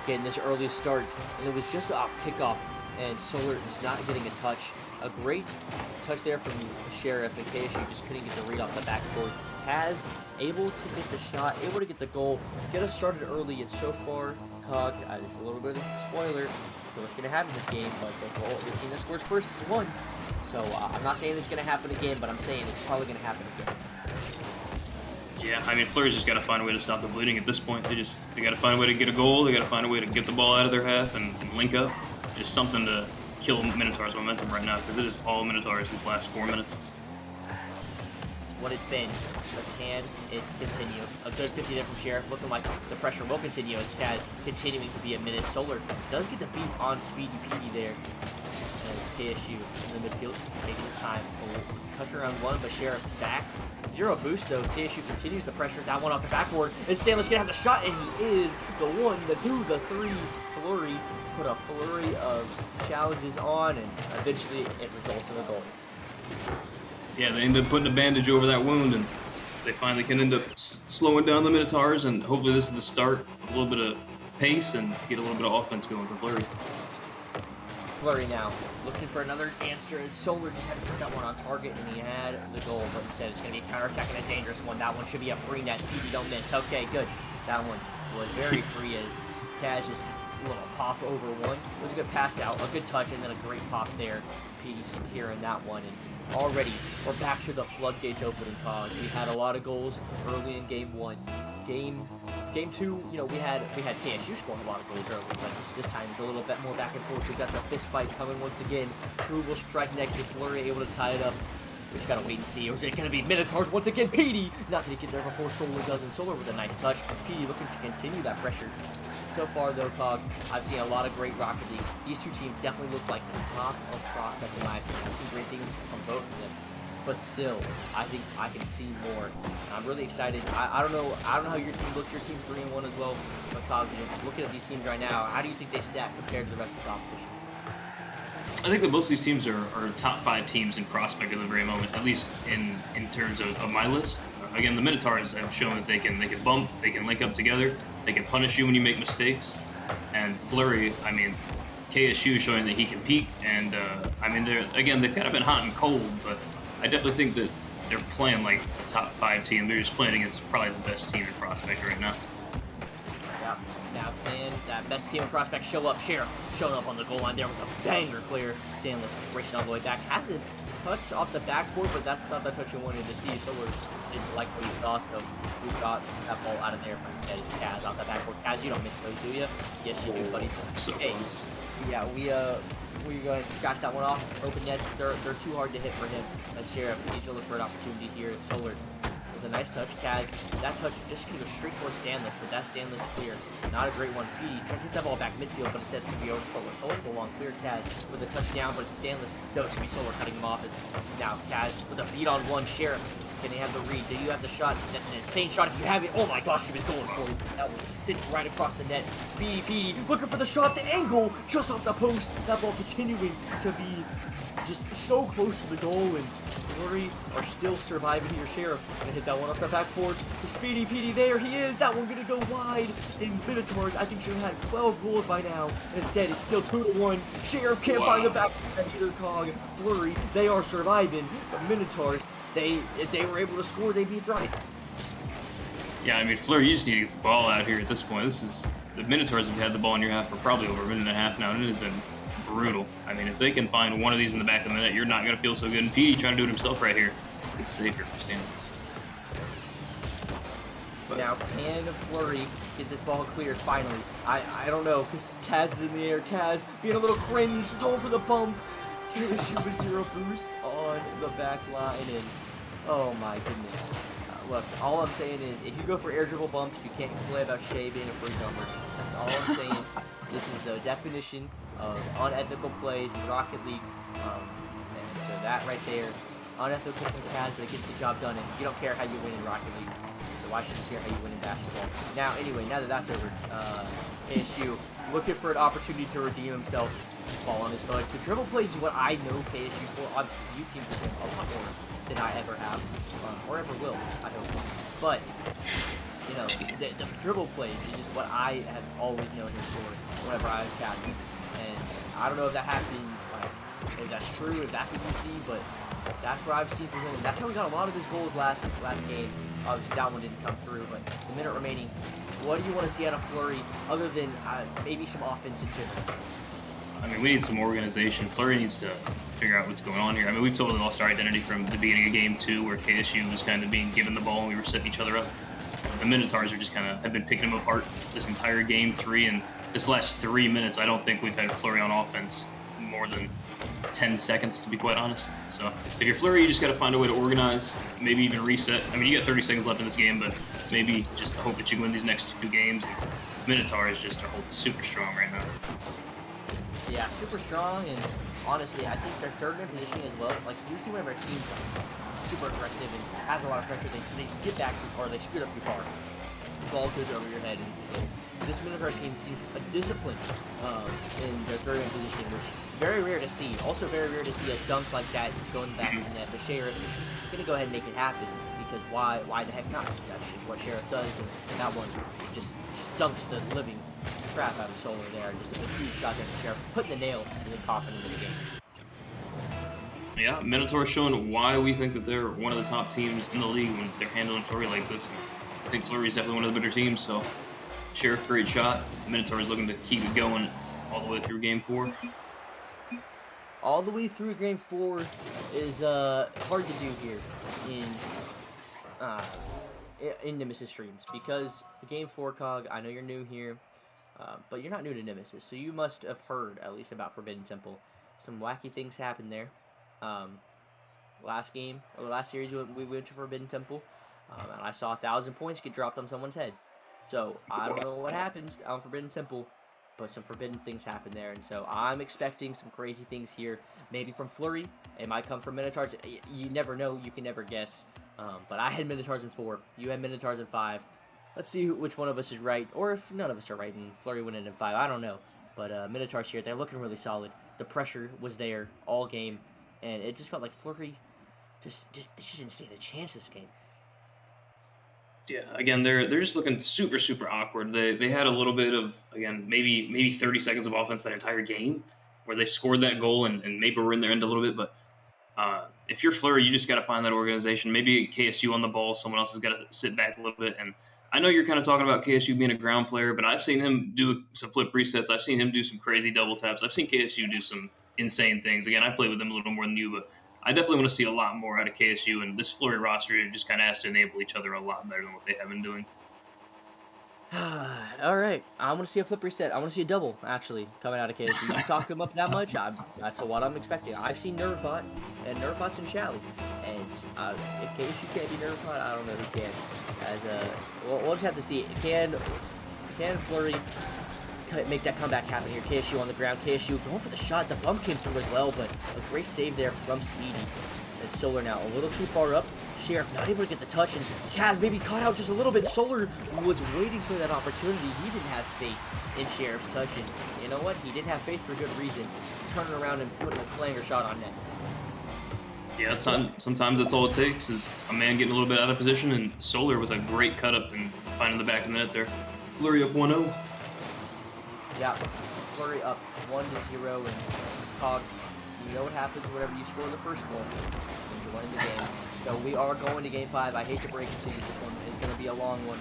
[SPEAKER 7] getting this early start. And it was just off kickoff, and Solar is not getting a touch. A great touch there from Sheriff, and KSU just couldn't get the read off the backboard. Kaz able to get the shot, able to get the goal, get us started early, and so far, COG, it's a little bit of a spoiler for what's going to happen in this game, but the team that scores first is won. So I'm not saying it's going to happen again, but I'm saying it's probably going to happen again.
[SPEAKER 10] Yeah, I mean, Fleury's just got to find a way to stop the bleeding at this point. They got to find a way to get a goal. They got to find a way to get the ball out of their half and link up. Just something to kill Minotaur's momentum right now, because it is all Minotaurs these last 4 minutes.
[SPEAKER 7] What it's been, but can it continue? A good 50 there from Sheriff, looking like the pressure will continue as Chad continuing to be a minute. Solar does get the beat on Speedy Petey there. As KSU in the midfield, taking his time. Touch around one, but Sheriff back. 0 boost though. KSU continues to pressure that one off the backboard. And Stanley's gonna have the shot, and he is the 1, the 2, the 3. Fleury put a flurry of challenges on, and eventually it results in a goal.
[SPEAKER 10] Yeah, they end up putting a bandage over that wound, and they finally can end up slowing down the Minotaurs, and hopefully this is the start of a little bit of pace and get a little bit of offense going for Fleury.
[SPEAKER 7] Fleury now looking for another answer as Solar just had to put that one on target, and he had the goal, but instead it's going to be a counterattack and a dangerous one. That one should be a free net. PD don't miss. Okay, good. That one was very free as Kaz just a little pop over one. It was a good pass out, a good touch, and then a great pop there. PD securing that one, and already we're back to the floodgates opening, Cog. We had a lot of goals early in game 1. Game 2, you know, we had KSU scoring a lot of goals early, but this time it's a little bit more back and forth. We got the fist fight coming once again. Who will strike next? Is Fleury able to tie it up? We just gotta wait and see. Or is it gonna be Minotaurs once again? PD not gonna get there before Solar does, and Solar with a nice touch. PD looking to continue that pressure. So far though, Cog, I've seen a lot of great Rocket League. These two teams definitely look like the top of prospect in my opinion. I've seen great things from both of them. But still, I think I can see more. And I'm really excited. I don't know how your team looks. Your team's 3-1 as well. But Cog, you know, just looking at these teams right now, how do you think they stack compared to the rest of the competition?
[SPEAKER 10] I think that most of these teams are top 5 teams in prospect at the very moment, at least in terms of my list. Again, the Minotaurs have shown that they can bump, they can link up together, they can punish you when you make mistakes. And Fleury, I mean, KSU showing that he can peak, and I mean, they've kind of been hot and cold, but I definitely think that they're playing like a top 5 team. They're just playing against probably the best team in prospect right now.
[SPEAKER 7] Yeah. Now can that best team in prospect show up? Sheriff showing up on the goal line there with a banger clear. Stanless racing all the way back. Has it touched off the backboard, but that's not the touch you wanted to see. Solar didn't like what he saw, so we got that ball out of there from Kaz off the backboard. Kaz, you don't miss those, do you? Yes, you do, buddy.
[SPEAKER 10] So
[SPEAKER 7] hey, yeah, we go ahead and scratch that one off. Open nets, they're too hard to hit for him. As Sheriff needs to look for an opportunity here. As Solar with a nice touch. Kaz, that touch just gonna go straight towards Stanless, but that Stanless clear. Not a great one. PD tries to hit that ball back midfield, but instead it's gonna be over to Solar. Solar go long, clear Kaz with a touchdown, but it's Stanless. No, it's gonna be Solar cutting him off. As now Kaz with a beat on one. Sheriff, can he have the read? Do you have the shot? That's an insane shot if you have it. Oh my gosh, he was going for it. That was sitting right across the net. Speedy PD looking for the shot, the angle, just off the post. That ball continuing to be just so close to the goal, and Fleury are still surviving here. Sheriff gonna hit that one off the backboard. The Speedy PD, there he is. That one gonna go wide. In Minotaurs, I think should have had 12 goals by now. Instead, it's still 2-1. Sheriff can't find the back either. Cog, Fleury, they are surviving. But Minotaurs, if they were able to score, they'd be thriving.
[SPEAKER 10] Yeah, I mean, Fleury, you just need to get the ball out here at this point. The Minotaurs have had the ball in your half for probably over a minute and a half now, and it has been brutal. I mean, if they can find one of these in the back of the net, you're not going to feel so good. And PD trying to do it himself right here. It's safer for Stanless.
[SPEAKER 7] Now, can Fleury get this ball cleared finally? I don't know, because Kaz is in the air. Kaz being a little cringe, going for the bump. KSU with 0 boost on the back line, and oh my goodness. Look, all I'm saying is, if you go for air dribble bumps, you can't complain about Shea being a free jumper. That's all I'm saying. This is the definition of unethical plays in Rocket League. And so that right there, unethical from Kaz, but it gets the job done, and you don't care how you win in Rocket League. So why should you care how you win in basketball? Now, anyway, now that that's over, KSU looking for an opportunity to redeem himself. Ball on his foot. The dribble plays is what I know KSU for. Obviously, you teams are doing a lot more than I ever have, or ever will, I hope. But, you know, the dribble plays is just what I have always known him for whenever I was casting. And I don't know if that happened, like, if that's true, if that's what you see, but that's what I've seen from him. And that's how we got a lot of his goals last game. Obviously, that one didn't come through, but the minute remaining, what do you want to see out of Fleury other than maybe some offense in general?
[SPEAKER 10] I mean, we need some organization. Flurry needs to figure out what's going on here. I mean, we've totally lost our identity from the beginning of Game 2, where KSU was kind of being given the ball and we were setting each other up. The Minotaurs are just kind of have been picking them apart this entire Game 3, and this last 3 minutes, I don't think we've had Flurry on offense more than 10 seconds, to be quite honest. So if you're Flurry, you just got to find a way to organize, maybe even reset. I mean, you got 30 seconds left in this game, but maybe just hope that you can win these next 2 games. And Minotaurs just are holding super strong right now.
[SPEAKER 7] Yeah, super strong, and honestly, I think their third man positioning as well. Like, usually whenever a team's super aggressive and has a lot of pressure, they get back too far, they scoot up too far. The ball goes over your head, and it's good. This Minotaur team seems disciplined in their third man position, which is very rare to see. Also very rare to see a dunk like that going back in the net. But Sheriff is going to go ahead and make it happen, because why the heck not? That's just what Sheriff does, and that one just dunks the living crap out of Solar there. Just a huge shot there from Sheriff, putting the nail in the coffin in this game.
[SPEAKER 10] Yeah, Minotaur showing why we think that they're one of the top teams in the league when they're handling Flurry like this. And I think Flurry is definitely one of the better teams, so Sheriff, great shot. Minotaur is looking to keep it going all the way through Game 4.
[SPEAKER 7] All the way through Game 4 is hard to do here in Nemesis streams, because the Game 4 COG, I know you're new here, but you're not new to Nemesis, so you must have heard at least about Forbidden Temple. Some wacky things happened there. Last game, or the last series, we went to Forbidden Temple, and I saw 1,000 points get dropped on someone's head. So I don't know what happens on Forbidden Temple, but some forbidden things happen there, and so I'm expecting some crazy things here. Maybe from Flurry, it might come from Minotaurs. You never know, you can never guess. But I had Minotaurs in 4, you had Minotaurs in 5. Let's see which one of us is right, or if none of us are right and Flurry went in 5. I don't know. But Minotaurs here, they're looking really solid. The pressure was there all game, and it just felt like Flurry just didn't stand a chance this game.
[SPEAKER 10] Yeah, again, they're just looking super, super awkward. They had a little bit of, again, maybe 30 seconds of offense that entire game where they scored that goal and maybe were in their end a little bit. But if you're Flurry, you just got to find that organization. Maybe KSU on the ball, someone else has got to sit back a little bit. And I know you're kind of talking about KSU being a ground player, but I've seen him do some flip resets. I've seen him do some crazy double taps. I've seen KSU do some insane things. Again, I played with them a little more than you, but I definitely want to see a lot more out of KSU, and this Flurry roster just kind of has to enable each other a lot better than what they have been doing.
[SPEAKER 7] All right, I want to see a flip reset. I want to see a double, actually, coming out of KSU. You talk him up that much, that's what I'm expecting. I've seen Nervebot, and Nervebot's in Shally, and if KSU can't be Nervebot, I don't know who can. We'll just have to see. Can Flurry make that comeback happen here? KSU on the ground. KSU going for the shot. The bump came through as well, but a great save there from Speedy. And Solar now a little too far up. Sheriff not able to get the touch, and Kaz maybe caught out just a little bit. Solar was waiting for that opportunity. He didn't have faith in Sheriff's touch, and you know what? He didn't have faith for good reason. He's turning around and putting a clanger shot on net.
[SPEAKER 10] Yeah, sometimes that's all it takes is a man getting a little bit out of position, and Solar with a great cut up and finding the back of the net there. Flurry up 1-0.
[SPEAKER 7] Yeah, Flurry up 1-0, and COG, you know what happens whenever you score the first goal. You win the game. So we are going to Game 5. I hate to break it to you, this one is going to be a long one.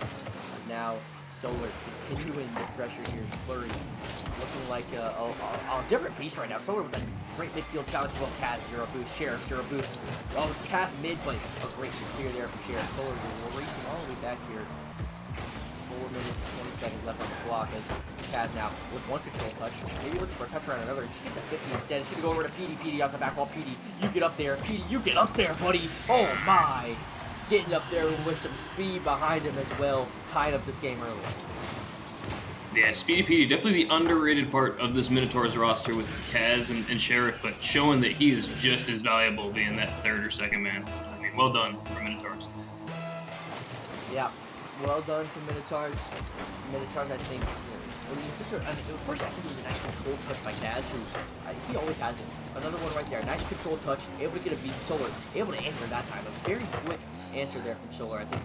[SPEAKER 7] Now, Solar continuing the pressure here. Flurry looking like a different beast right now. Solar with a great midfield challenge. Well, Kaz, 0 boost. Sheriff, 0 boost. Oh, pass mid, but a great clear there from Sheriff. Solar racing all the way back here. 4 minutes, 20 seconds left on the clock as Kaz now with one control touch. Maybe looking for a touch around another. Just gets a 50 instead. It's going to go over to PD. PD off the back wall. PD, you get up there. PD, you get up there, buddy. Oh, my. Getting up there with some speed behind him as well. Tying up this game early.
[SPEAKER 10] Yeah, Speedy PD, definitely the underrated part of this Minotaurs roster with Kaz and Sheriff, but showing that he is just as valuable being that third or second man. I mean, well done for Minotaurs.
[SPEAKER 7] Yeah. Well done for Minotaurs. Minotaurs, I think, first I think it was a nice control touch by Kaz, who, he always has it. Another one right there, nice control touch, able to get a beat. Solar, able to answer that time. A very quick answer there from Solar. I think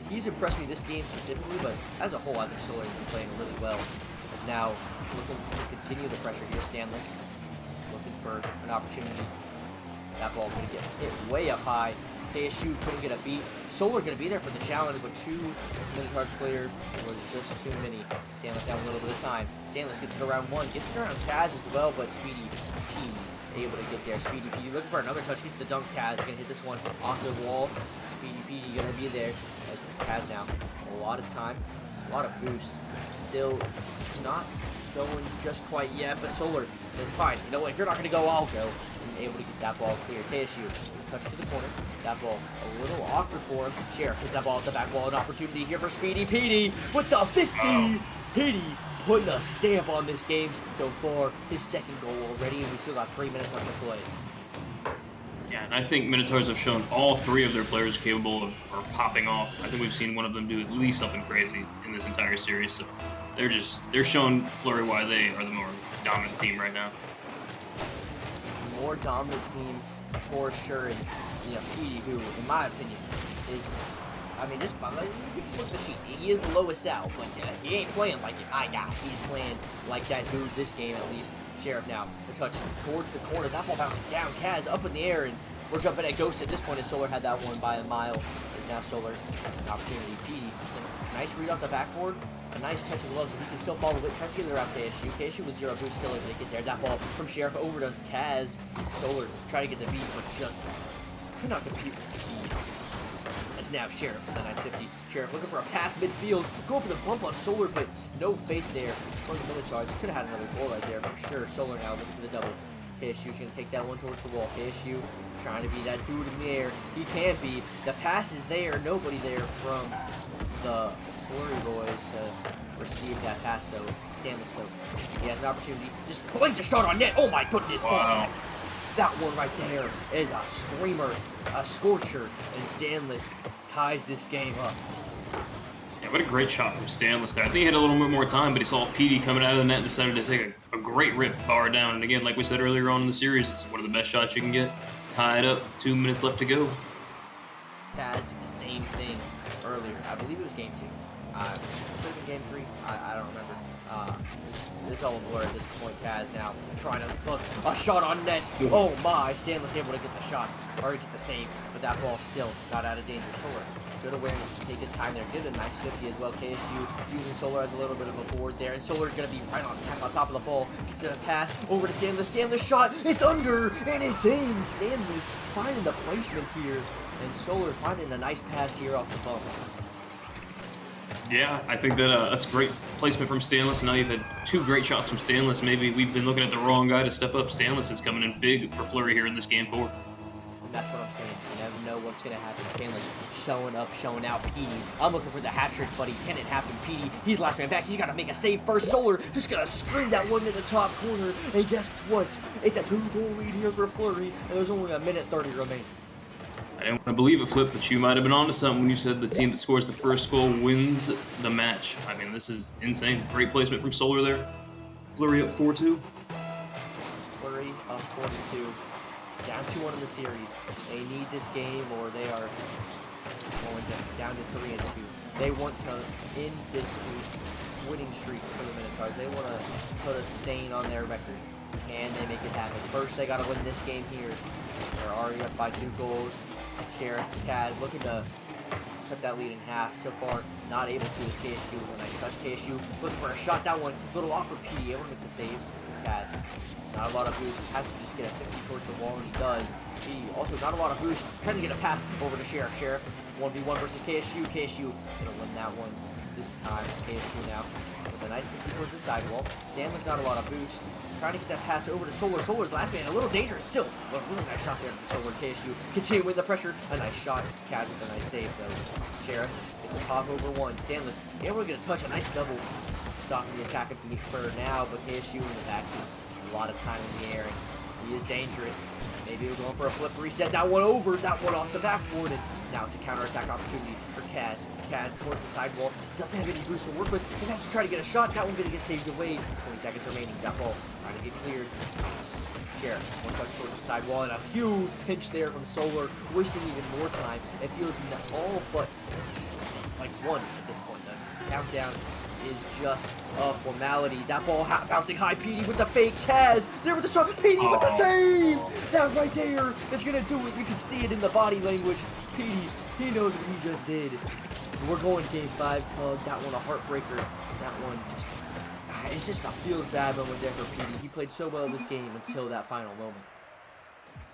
[SPEAKER 7] he's impressed me this game specifically, but as a whole, I think Solar has been playing really well. As now looking to continue the pressure here, Stanless looking for an opportunity. That ball going to get hit way up high. KSU couldn't get a beat. Solar gonna be there for the challenge, but 2 Minotaur players was just too many. Stanless down a little bit of time. Stanless gets it around 1, gets it around Kaz as well, but Speedy P able to get there. Speedy P looking for another touch, gets the dunk. Kaz gonna hit this one off the wall. Speedy P gonna be there. As Kaz now, a lot of time, a lot of boost. Still not going just quite yet, but Solar is fine. You know what? If you're not gonna go, I'll go. And able to get that ball clear. KSU touch to the corner. That ball a little awkward for him. Sheriff hits that ball at the back wall. An opportunity here for Speedy Petey with the 50. Petey putting a stamp on this game so far. His second goal already, and we still got 3 minutes left to play.
[SPEAKER 10] Yeah, and I think Minotaurs have shown all 3 of their players capable of popping off. I think we've seen one of them do at least something crazy in this entire series. So they're showing Fleury why they are the more dominant team right now.
[SPEAKER 7] More dominant team for sure, and Petey, who, in my opinion, is, I mean, just look at the sheet. He is the lowest out, but he ain't playing like he's playing like that dude this game at least. Sheriff now, the touch towards the corner. That ball bouncing down. Kaz up in the air, and we're jumping at Ghost at this point. As Solar had that one by a mile. And now Solar, an opportunity. Petey, nice read off the backboard. A nice touch as well, so he can still follow it. Tries to get it around KSU. KSU with 0 boost, still able to get there. That ball from Sheriff over to Kaz. Solar trying to get the beat, but just could not compete with the speed. As now Sheriff with a nice 50. Sheriff looking for a pass midfield. Going for the bump on Solar, but no faith there for the Minotaurs. Could have had another goal right there for sure. Solar now looking for the double. KSU's going to take that one towards the wall. KSU trying to be that dude in the air. He can be. The pass is there. Nobody there from the Fleury boys to receive that pass, though. Stanless, though. He has an opportunity. Just plays a shot on net. Oh, my goodness.
[SPEAKER 10] Wow.
[SPEAKER 7] That one right there is a screamer, a scorcher, and Stanless ties this game up.
[SPEAKER 10] Yeah, what a great shot from Stanless there. I think he had a little bit more time, but he saw Petey coming out of the net and decided to take a great rip, bar down. And again, like we said earlier on in the series, it's one of the best shots you can get. Tied up, 2 minutes left to go.
[SPEAKER 7] Kaz did the same thing earlier. I believe it was game 2. Game 3? I don't remember. It's all a blur at this point. Kaz now trying to look a shot on net. Oh my! Stanley's able to get the shot or get the save, but that ball still got out of danger. Solar, good awareness to take his time there. Did a nice 50 as well. KSU using Solar as a little bit of a board there, and Solar's gonna be right on top of the ball. Gets a pass over to Stanless. Stanless shot. It's under and it's in. Stanless finding the placement here, and Solar finding a nice pass here off the bump.
[SPEAKER 10] Yeah, I think that that's great placement from Stanless. Now you've had 2 great shots from Stanless. Maybe we've been looking at the wrong guy to step up. Stanless is coming in big for Fleury here in this game 4.
[SPEAKER 7] And that's what I'm saying. You never know what's going to happen. Stanless showing up, showing out. Petey, I'm looking for the hat trick, buddy. Can it happen? Petey, he's last man back. He's got to make a save first. Solar just going to sprint that one in the top corner. And guess what? It's a 2-goal lead here for Fleury. And there's only a minute 30 remaining.
[SPEAKER 10] I didn't want to believe it, Flip, but you might have been onto something when you said the team that scores the first goal wins the match. I mean, this is insane. Great placement from Solar there. Fleury up 4-2.
[SPEAKER 7] Fleury up 4-2. Down 2-1 in the series. They need this game or they are going down to 3-2. They want to end this winning streak for the Minotaurs. They want to put a stain on their record. Can they make it happen? First, they got to win this game here. They're already up by 2 goals. Sheriff, Kaz looking to cut that lead in half. So far, not able to is KSU. When I touch KSU, looking for a shot. That one, little awkward PD, able to make the save. Kaz, not a lot of boost. Has to just get a 50 towards the wall, and he does. He also not a lot of boost. Trying to get a pass over to Sheriff. Sheriff, 1v1 versus KSU. KSU gonna win that one this time. It's KSU now with a nice 50 towards the sidewall. Stanley's not a lot of boost. Trying to get that pass over to Solar. Solar's last man, a little dangerous still. But really nice shot there from Solar. KSU continue with the pressure. A nice shot. Kaz with a nice save though. Sheriff gets a pop over 1. Stanless able to get a touch. A nice double. Stopping the attack for now, but KSU in the back. A lot of time in the air. And he is dangerous. Maybe we're going for a flip reset. That one over. That one off the backboard. And now it's a counterattack opportunity for Kaz. Kaz towards the sidewall. Doesn't have any boost to work with. Just has to try to get a shot. That one going to get saved away. 20 seconds remaining. That ball trying to get cleared. Sheriff, one touch towards the sidewall. And a huge pinch there from Solar. Wasting even more time. It feels all but like 1 at this point. The countdown is just a formality. That ball bouncing high. Petey with the fake. Kaz there with the shot. Petey with the save. That right there is going to do it. You can see it in the body language. Petey, he knows what he just did. We're going game 5, Cub. That one a heartbreaker. That one just, it's just a feels bad moment there for Petey. He played so well this game until that final moment.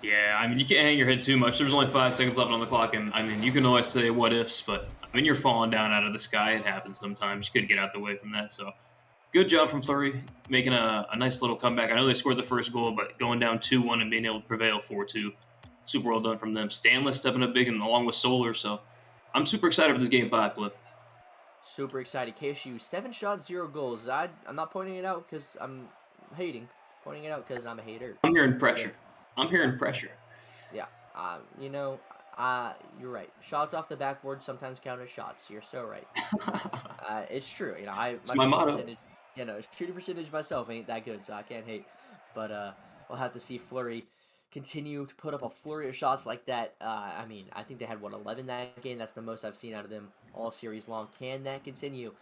[SPEAKER 10] Yeah, I mean, you can't hang your head too much. There's only 5 seconds left on the clock, and I mean, you can always say what ifs, but I mean, you're falling down out of the sky. It happens sometimes. You could get out the way from that. So, good job from Fleury, making a nice little comeback. I know they scored the first goal, but going down 2-1 and being able to prevail 4-2, super well done from them. Stanley stepping up big, and along with Solar. So, I'm super excited for this game 5, Flip.
[SPEAKER 7] Super excited. KSU 7 shots, 0 goals. I'm not pointing it out because I'm hating. Pointing it out because I'm a hater.
[SPEAKER 10] I'm hearing pressure. I'm hearing pressure.
[SPEAKER 7] Yeah, you know, you're right. Shots off the backboard sometimes count as shots. You're so right. It's true. You know, my
[SPEAKER 10] my motto.
[SPEAKER 7] percentage, you know, shooting percentage myself ain't that good, so I can't hate. But we'll have to see Fleury continue to put up a flurry of shots like that. I mean, I think they had 11 that game. That's the most I've seen out of them all series long. Can that continue?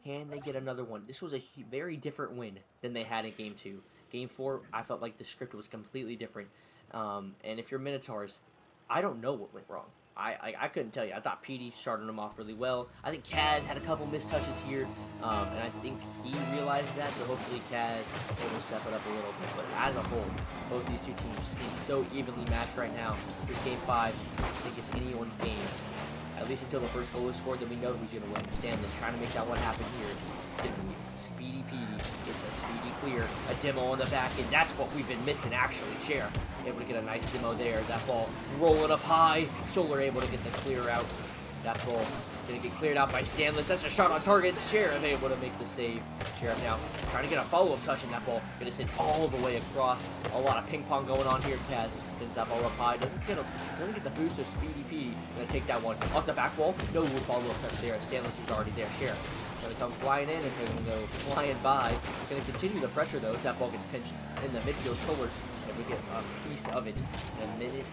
[SPEAKER 7] Can they get another one? This was a very different win than they had in Game 2. Game 4, I felt like the script was completely different. And if you're Minotaurs, I don't know what went wrong. I couldn't tell you. I thought Petey started him off really well. I think Kaz had a couple missed touches here, and I think he realized that, so hopefully Kaz will step it up a little bit. But as a whole, both these two teams seem so evenly matched right now. This Game 5, I think it's anyone's game. At least until the first goal is scored, then we know who's going to win. Stanley's trying to make that one happen here. Speedy Petey, get the speedy clear. A demo on the back end. That's what we've been missing, actually. Sheriff able to get a nice demo there. That ball rolling up high. Solar able to get the clear out. That ball going to get cleared out by Stanley. That's a shot on target. Sheriff able to make the save. Sheriff now trying to get a follow-up touch, and that ball going to send all the way across. A lot of ping pong going on here. Kaz pins that ball up high. Doesn't get the boost of Speedy P. Going to take that one off the back wall. No follow-up touch there. Stanley is already there. Sheriff going to come flying in and going to go flying by. Going to continue the pressure though as that ball gets pinched in the midfield. Solar, and we get a piece of it in a minute.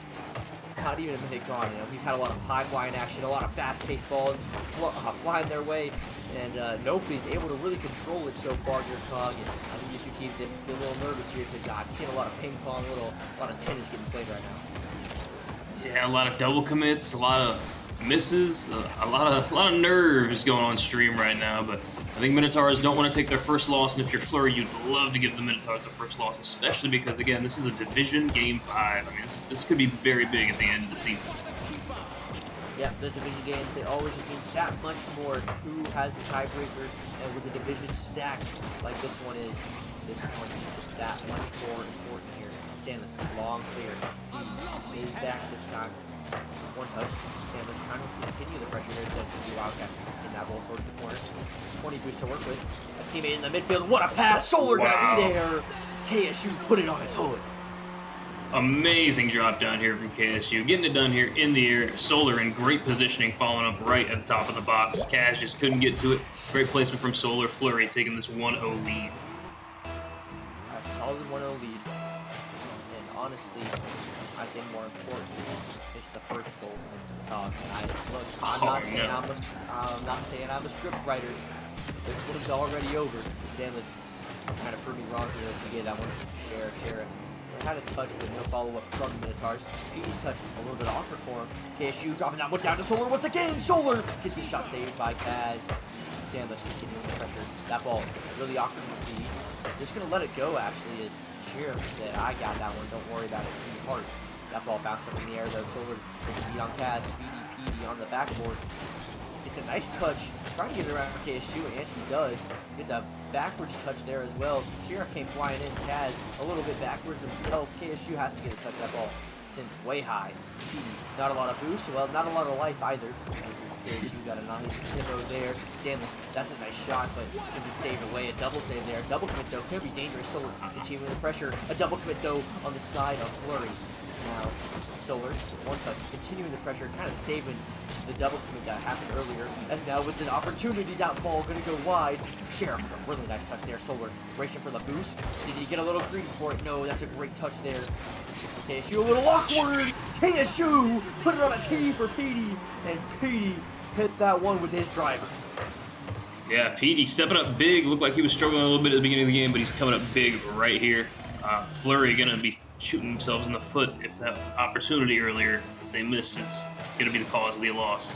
[SPEAKER 7] Not even a minute gone. You know, we've had a lot of high flying action, a lot of fast paced balls flying their way, and nobody's able to really control it so far here, Cog. And I think these two teams get a little nervous here because I've seen a lot of ping pong, a lot of tennis getting played right now.
[SPEAKER 10] Yeah, a lot of double commits, a lot of misses, a lot of nerves going on stream right now. But I think Minotaurs don't want to take their first loss, and if you're Fleury, you'd love to give the Minotaurs their first loss, especially because, again, this is a division game 5. I mean, this could be very big at the end of the season.
[SPEAKER 7] Yeah, the division games, they always just mean that much more who has the tiebreaker, and with the division stacked like this one is just that much more important here. Stanley's long clear. He is back this time. One touch. Stanley's trying to continue the pressure there to the Wildcats in that ball towards the corner. 20 boost to work with. A teammate in the midfield. What a pass! Solar gonna be there. KSU put it on his hood.
[SPEAKER 10] Amazing drop down here from KSU. Getting it done here in the air. Solar in great positioning, following up right at the top of the box. Cash just couldn't get to it. Great placement from Solar. Fleury taking this 1-0 lead.
[SPEAKER 7] A solid 1-0 lead. And honestly, I think more important is the first goal. I'm not saying I'm a script writer. This one's already over. Stanley's trying to prove me wrong here as we get that one. Sheriff. Had a touch, but no follow-up from the Minotaurs. Petey's touch a little bit awkward for him. KSU dropping that one down to Solar once again. Solar gets his shot saved by Kaz. Stanley's continuing the pressure. That ball really awkward for Petey. Just gonna let it go actually as Sheriff said, I got that one, don't worry about it, it's in heart. That ball bounced up in the air though. Solar gets a beat on Kaz. Speedy Petey on the backboard. It's a nice touch, trying to get it around KSU, and he does. Gets a backwards touch there as well. Sheriff came flying in, Kaz a little bit backwards himself. KSU has to get a touch. That ball sent way high. Petey, not a lot of boost, well, not a lot of life either. KSU got a nice demo there. Stanley, that's a nice shot, but could be saved away. A double save there. A double commit though could be dangerous. Solar continuing the pressure. A double commit though on the side of Fleury. Now, Solar, one touch, continuing the pressure, kind of saving the double commit that happened earlier. As now with an opportunity, that ball gonna go wide. Sheriff, a really nice touch there. Solar racing for the boost. Did he get a little greedy for it? No, that's a great touch there. KSU a little awkward. KSU put it on a tee for Petey, and Petey hit that one with his driver.
[SPEAKER 10] Yeah, Petey stepping up big. Looked like he was struggling a little bit at the beginning of the game, but he's coming up big right here. Flurry going to be shooting themselves in the foot if that opportunity earlier they missed is going to be the cause of the loss.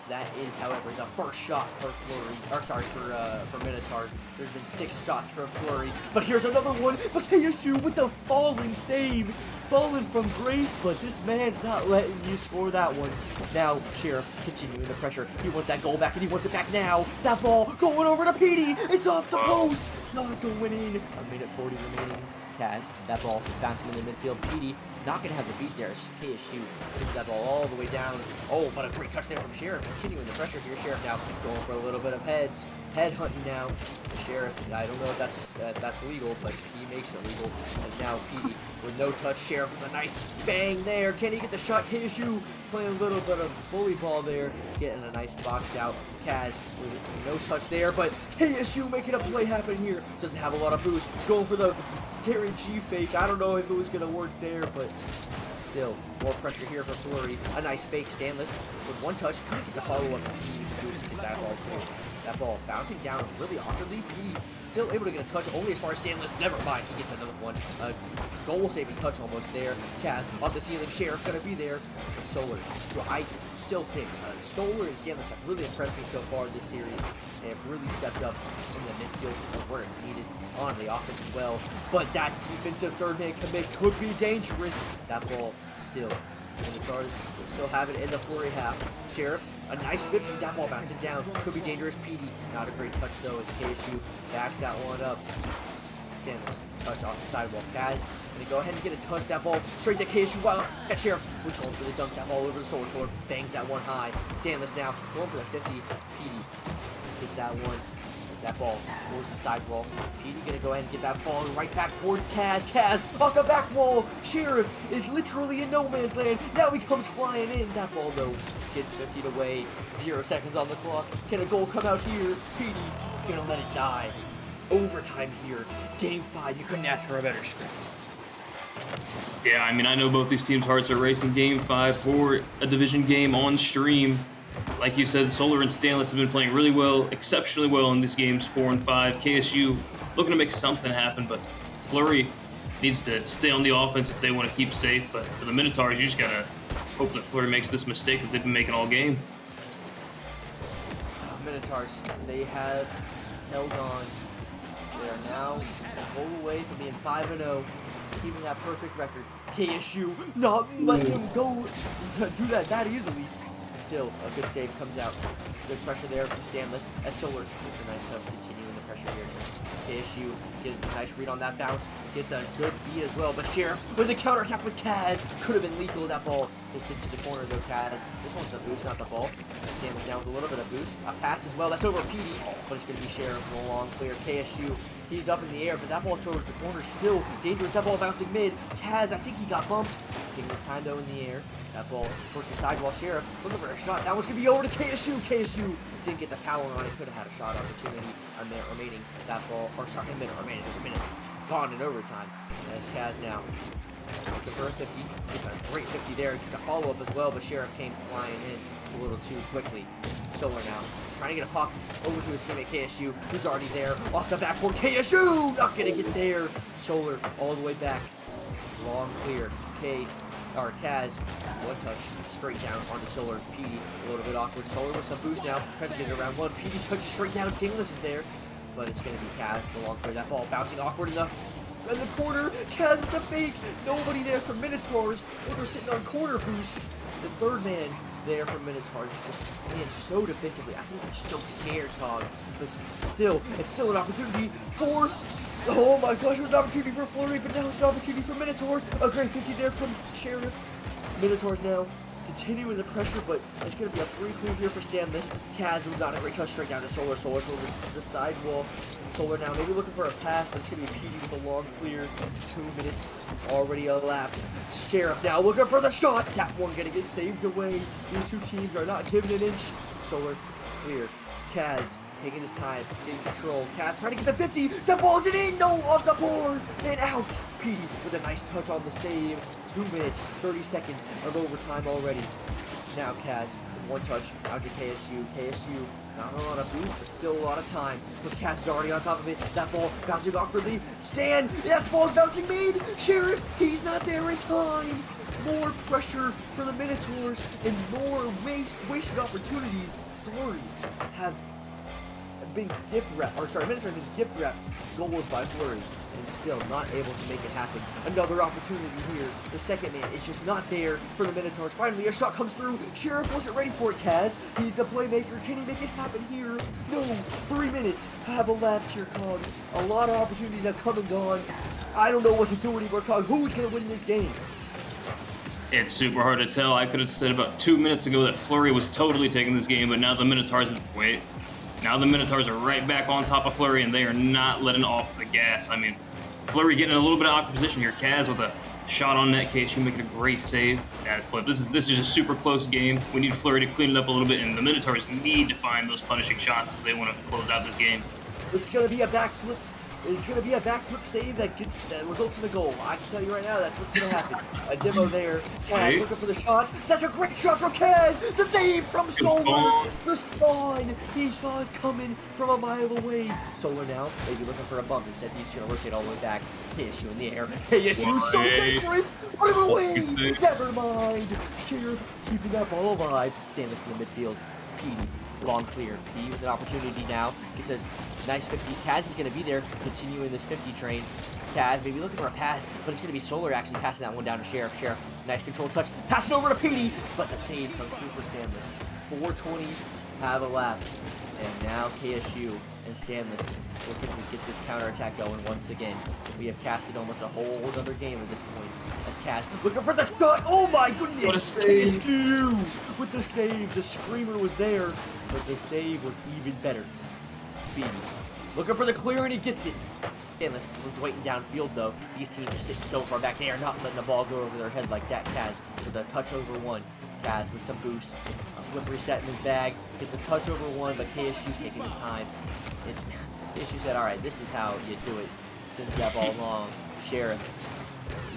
[SPEAKER 7] That is, however, the first shot for Flurry, or sorry, for Minotaur. There's been 6 shots for Flurry, but here's another one. But KSU with the falling save, falling from grace, but this man's not letting you score that one. Now, Sheriff continuing the pressure. He wants that goal back, and he wants it back now. That ball going over to Petey. It's off the post. Not going in. A minute 40 remaining. Kaz, that ball bouncing in the midfield. Petey not going to have the beat there. KSU takes that ball all the way down. Oh, but a great touchdown from Sheriff. Continuing the pressure here. Sheriff now going for a little bit of heads. Head hunting now. Sheriff, I don't know if that's legal, but he makes it legal. And now Petey with no touch. Sheriff with a nice bang there. Can he get the shot? KSU playing a little bit of bully ball there. Getting a nice box out. Kaz with no touch there, but KSU making a play happen here. Doesn't have a lot of boost. Going for the Gary G fake. I don't know if it was going to work there, but still, more pressure here for Flurry. A nice fake. Stanless with one touch. Couldn't get the follow-up. He get that ball too. That ball bouncing down really awkwardly. He still able to get a touch only as far as Stanless. Never mind. He gets another one. Goal-saving touch almost there. Kaz off the ceiling. Sheriff going to be there. Solar. I still think Solar and Stanless have really impressed me so far this series. They have really stepped up in the midfield where it's needed on the offense as well. But that defensive third man commit could be dangerous. That ball still. And the Guards will still have it in the Flurry half. Sheriff, a nice 50. That ball bouncing down. Could be dangerous. Petey, not a great touch though as KSU backs that one up. Stanless, touch off the sidewalk. Kaz, gonna go ahead and get a touch. That ball straight to KSU. Wow, that Sheriff was going for the dunk. That ball over the shoulder. Forward, bangs that one high. Stanless now going for the 50. Petey hits that one. That ball towards the sidewall. Petey gonna go ahead and get that ball right back towards Kaz. Kaz off the back wall. Sheriff is literally in no man's land. Now he comes flying in. That ball though gets 50 away. 0 seconds on the clock. Can a goal come out here? Petey gonna let it die. Overtime here. Game 5. You couldn't ask for a better script.
[SPEAKER 10] Yeah, I mean, I know both these teams' hearts are racing. Game 5 for a division game on stream. Like you said, Solar and Stanless have been playing really well, exceptionally well in these games 4 and 5. KSU looking to make something happen, but Flurry needs to stay on the offense if they want to keep safe. But for the Minotaurs, you just gotta hope that Flurry makes this mistake that they've been making all game.
[SPEAKER 7] Minotaurs, they have held on. They are now a goal away from being 5-0, keeping that perfect record. KSU not letting him go do that easily. Still, a good save comes out. Good pressure there from Stanless as Solar gets a nice touch, continuing the pressure here. KSU gets a nice read on that bounce, gets a good beat as well, but Sheriff with the counterattack with Kaz could have been lethal. That ball is into the corner though. Kaz, this one's a boost, not the ball. Stanless down with a little bit of boost. A pass as well, that's over Petey, but it's going to be Sheriff in a long clear. KSU, he's up in the air, but that ball towards the corner, still dangerous. That ball bouncing mid. Kaz, I think he got bumped. Taking his time though in the air. That ball towards the sidewall. Sheriff looking for a shot. That one's going to be over to KSU. KSU didn't get the power on it. Could have had a shot opportunity. A minute remaining. That ball, or sorry, a minute remaining. There's a minute gone in overtime. As Kaz now looking for a 50. It's a great 50 there. Gets a follow-up as well, but Sheriff came flying in a little too quickly. Solar now trying to get a puck over to his teammate KSU, who's already there. Off the backboard. KSU not going to get there. Solar all the way back. Long clear. Kaz, one touch, straight down onto Solar. Petey, a little bit awkward. Solar with some boost now, tries to get it around one. Petey touches straight down. Stanless is there, but it's going to be Kaz, the long clear. That ball bouncing awkward enough. In the corner, Kaz with the fake. Nobody there for Minotaurs. They're sitting on corner boost. The third man there for Minotaurs just playing so defensively. I think they're so scared, Todd. But still, it's still an opportunity for... Oh my gosh, it was an opportunity for Flurry, but now it's an opportunity for Minotaurs. A great 50 there from Sheriff. Minotaurs now continuing the pressure, but it's going to be a free clear here for Stanless. Kaz got a great touch straight down to Solar. Solar over the sidewall. Solar now maybe looking for a pass, but it's going to be Petey with a long clear. 2 minutes already elapsed. Sheriff now looking for the shot. That one going to get saved away. These two teams are not giving an inch. Solar clear. Kaz taking his time, getting control. Kaz trying to get the 50. The ball's in. No, off the board and out. Petey with a nice touch on the save. 2 minutes, 30 seconds of overtime already. Now Kaz, one touch out to KSU. KSU not a lot of boost, but still a lot of time. But Cass is already on top of it. That ball bouncing awkwardly. Stan, that ball's bouncing mid. Sheriff, he's not there in time. More pressure for the Minotaurs and more wasted opportunities. Flurry have been Minotaurs have been gift wrapped goals by Flurry and still not able to make it happen. Another opportunity here. The second man is just not there for the Minotaurs. Finally, a shot comes through. Sheriff wasn't ready for it, Kaz. He's the playmaker. Can he make it happen here? No. 3 minutes have elapsed here, Cog. A lot of opportunities have come and gone. I don't know what to do anymore, Cog. Who's going to win this game?
[SPEAKER 10] It's super hard to tell. I could have said about 2 minutes ago that Flurry was totally taking this game, but now the Minotaurs now the Minotaurs are right back on top of Flurry, and they are not letting off the gas. I mean, Flurry getting in a little bit of awkward position here. Kaz with a shot on net, KSU making a great save. That flip. This is a super close game. We need Flurry to clean it up a little bit, and the Minotaurs need to find those punishing shots if they want to close out this game.
[SPEAKER 7] It's going to be a backflip. It's going to be a backflip save that results in a goal. I can tell you right now that's what's going to happen. A demo there. Kaz looking for the shot. That's a great shot from Kaz. The save from Solar. The spawn. He saw it coming from a mile away. Solar now maybe looking for a bump. Instead, he's going to rotate all the way back. KSU in the air. KSU so dangerous. Put him away. Never mind. Sheriff keeping that ball alive. Stanless in the midfield. Petey. Long clear. P with an opportunity now. Gets a nice 50. Kaz is going to be there, continuing this 50 train. Kaz maybe looking for a pass, but it's going to be Solar actually passing that one down to Sheriff. Sheriff, nice control touch. Passing over to Petey, but the save from Super Stanless. 4:20 have elapsed. And now KSU and Stanless looking to get this counterattack going once again. We have casted almost a whole other game at this point. As Kaz looking for the shot. Oh my goodness!
[SPEAKER 10] What a save!
[SPEAKER 7] KSU with the save. The screamer was there, but the save was even better. Beatty looking for the clear and he gets it. Stanless was waiting downfield though. These teams are sitting so far back. They are not letting the ball go over their head like that. Kaz with a touch over one. Kaz with some boost. A flip reset in his bag. Gets a touch over one, but KSU taking his time. KSU said, all right, this is how you do it. Sends that ball long. Sheriff.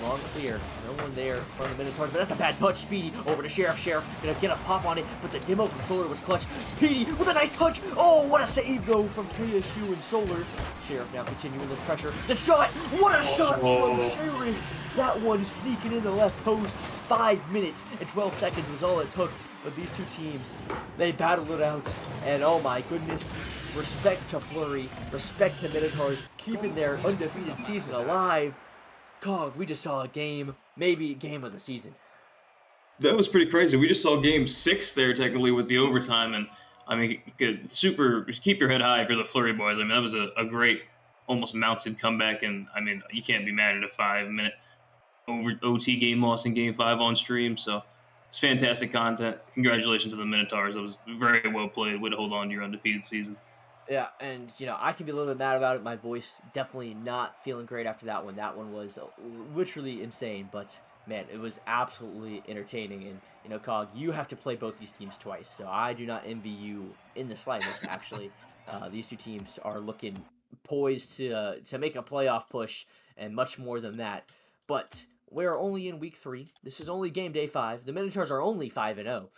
[SPEAKER 7] Long clear. No one there from the Minotaurs, but that's a bad touch. Speedy over to Sheriff. Sheriff gonna get a pop on it, but the demo from Solar was clutch. Petey with a nice touch. Oh, what a save though from KSU and Solar. Sheriff now continuing the pressure. The shot. What a shot from Sheriff. That one sneaking in the left post. 5 minutes and 12 seconds was all it took. But these two teams, they battled it out. And oh my goodness, respect to Flurry, respect to Minotaurs, keeping their undefeated season alive. God, we just saw a game, maybe game of the season.
[SPEAKER 10] That was pretty crazy. We just saw game 6 there technically with the overtime, and I mean, keep your head high if you're the Flurry boys. I mean, that was a great, almost mounted comeback, and I mean, you can't be mad at a 5-minute OT game loss in game 5 on stream. So it's fantastic content. Congratulations to the Minotaurs. That was very well played. Way to hold on to your undefeated season.
[SPEAKER 7] Yeah, and I can be a little bit mad about it. My voice definitely not feeling great after that one. That one was literally insane, but man, it was absolutely entertaining. And Cog, you have to play both these teams twice, so I do not envy you in the slightest. Actually, these two teams are looking poised to make a playoff push and much more than that. But we're only in week 3. This is only game day 5. The Minotaurs are only 5-0,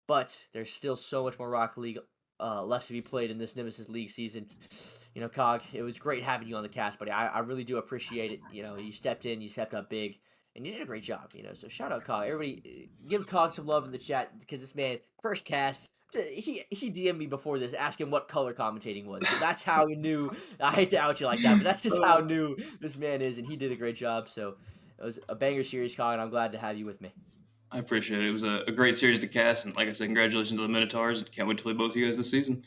[SPEAKER 7] but there's still so much more Rocket League left to be played in this Nemesis League season. Cog, it was great having you on the cast, buddy. I really do appreciate it. You stepped in, you stepped up big, and you did a great job. So shout out Cog. Everybody, give Cog some love in the chat because this man, first cast, he DM'd me before this asking what color commentating was. So that's how he knew. I hate to out you like that, but that's just how new this man is, and he did a great job. So it was a banger series, Cog, and I'm glad to have you with me.
[SPEAKER 10] I appreciate it. It was a great series to cast, and like I said, congratulations to the Minotaurs. Can't wait to play both of you guys this season.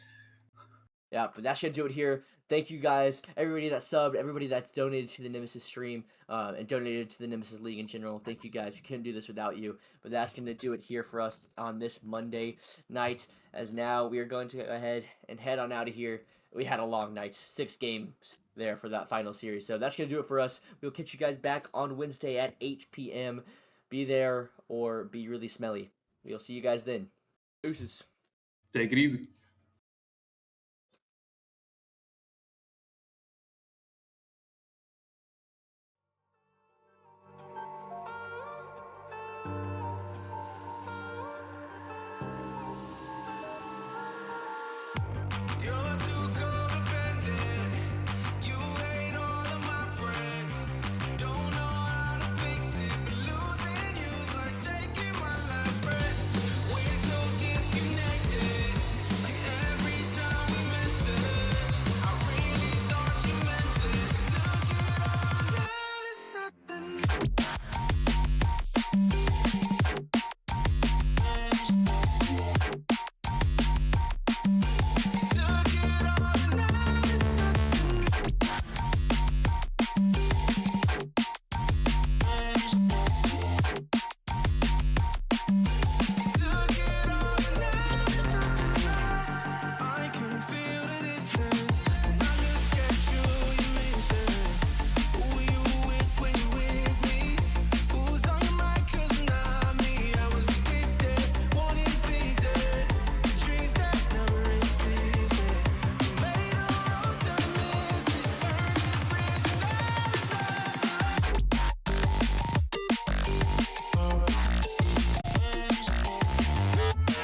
[SPEAKER 7] Yeah, but that's going to do it here. Thank you guys, everybody that subbed, everybody that's donated to the Nemesis stream, and donated to the Nemesis League in general. Thank you guys. We couldn't do this without you. But that's going to do it here for us on this Monday night, as now we are going to go ahead and head on out of here. We had a long night, 6 games there for that final series. So that's going to do it for us. We'll catch you guys back on Wednesday at 8 p.m. Be there or be really smelly. We'll see you guys then. Deuces.
[SPEAKER 10] Take it easy.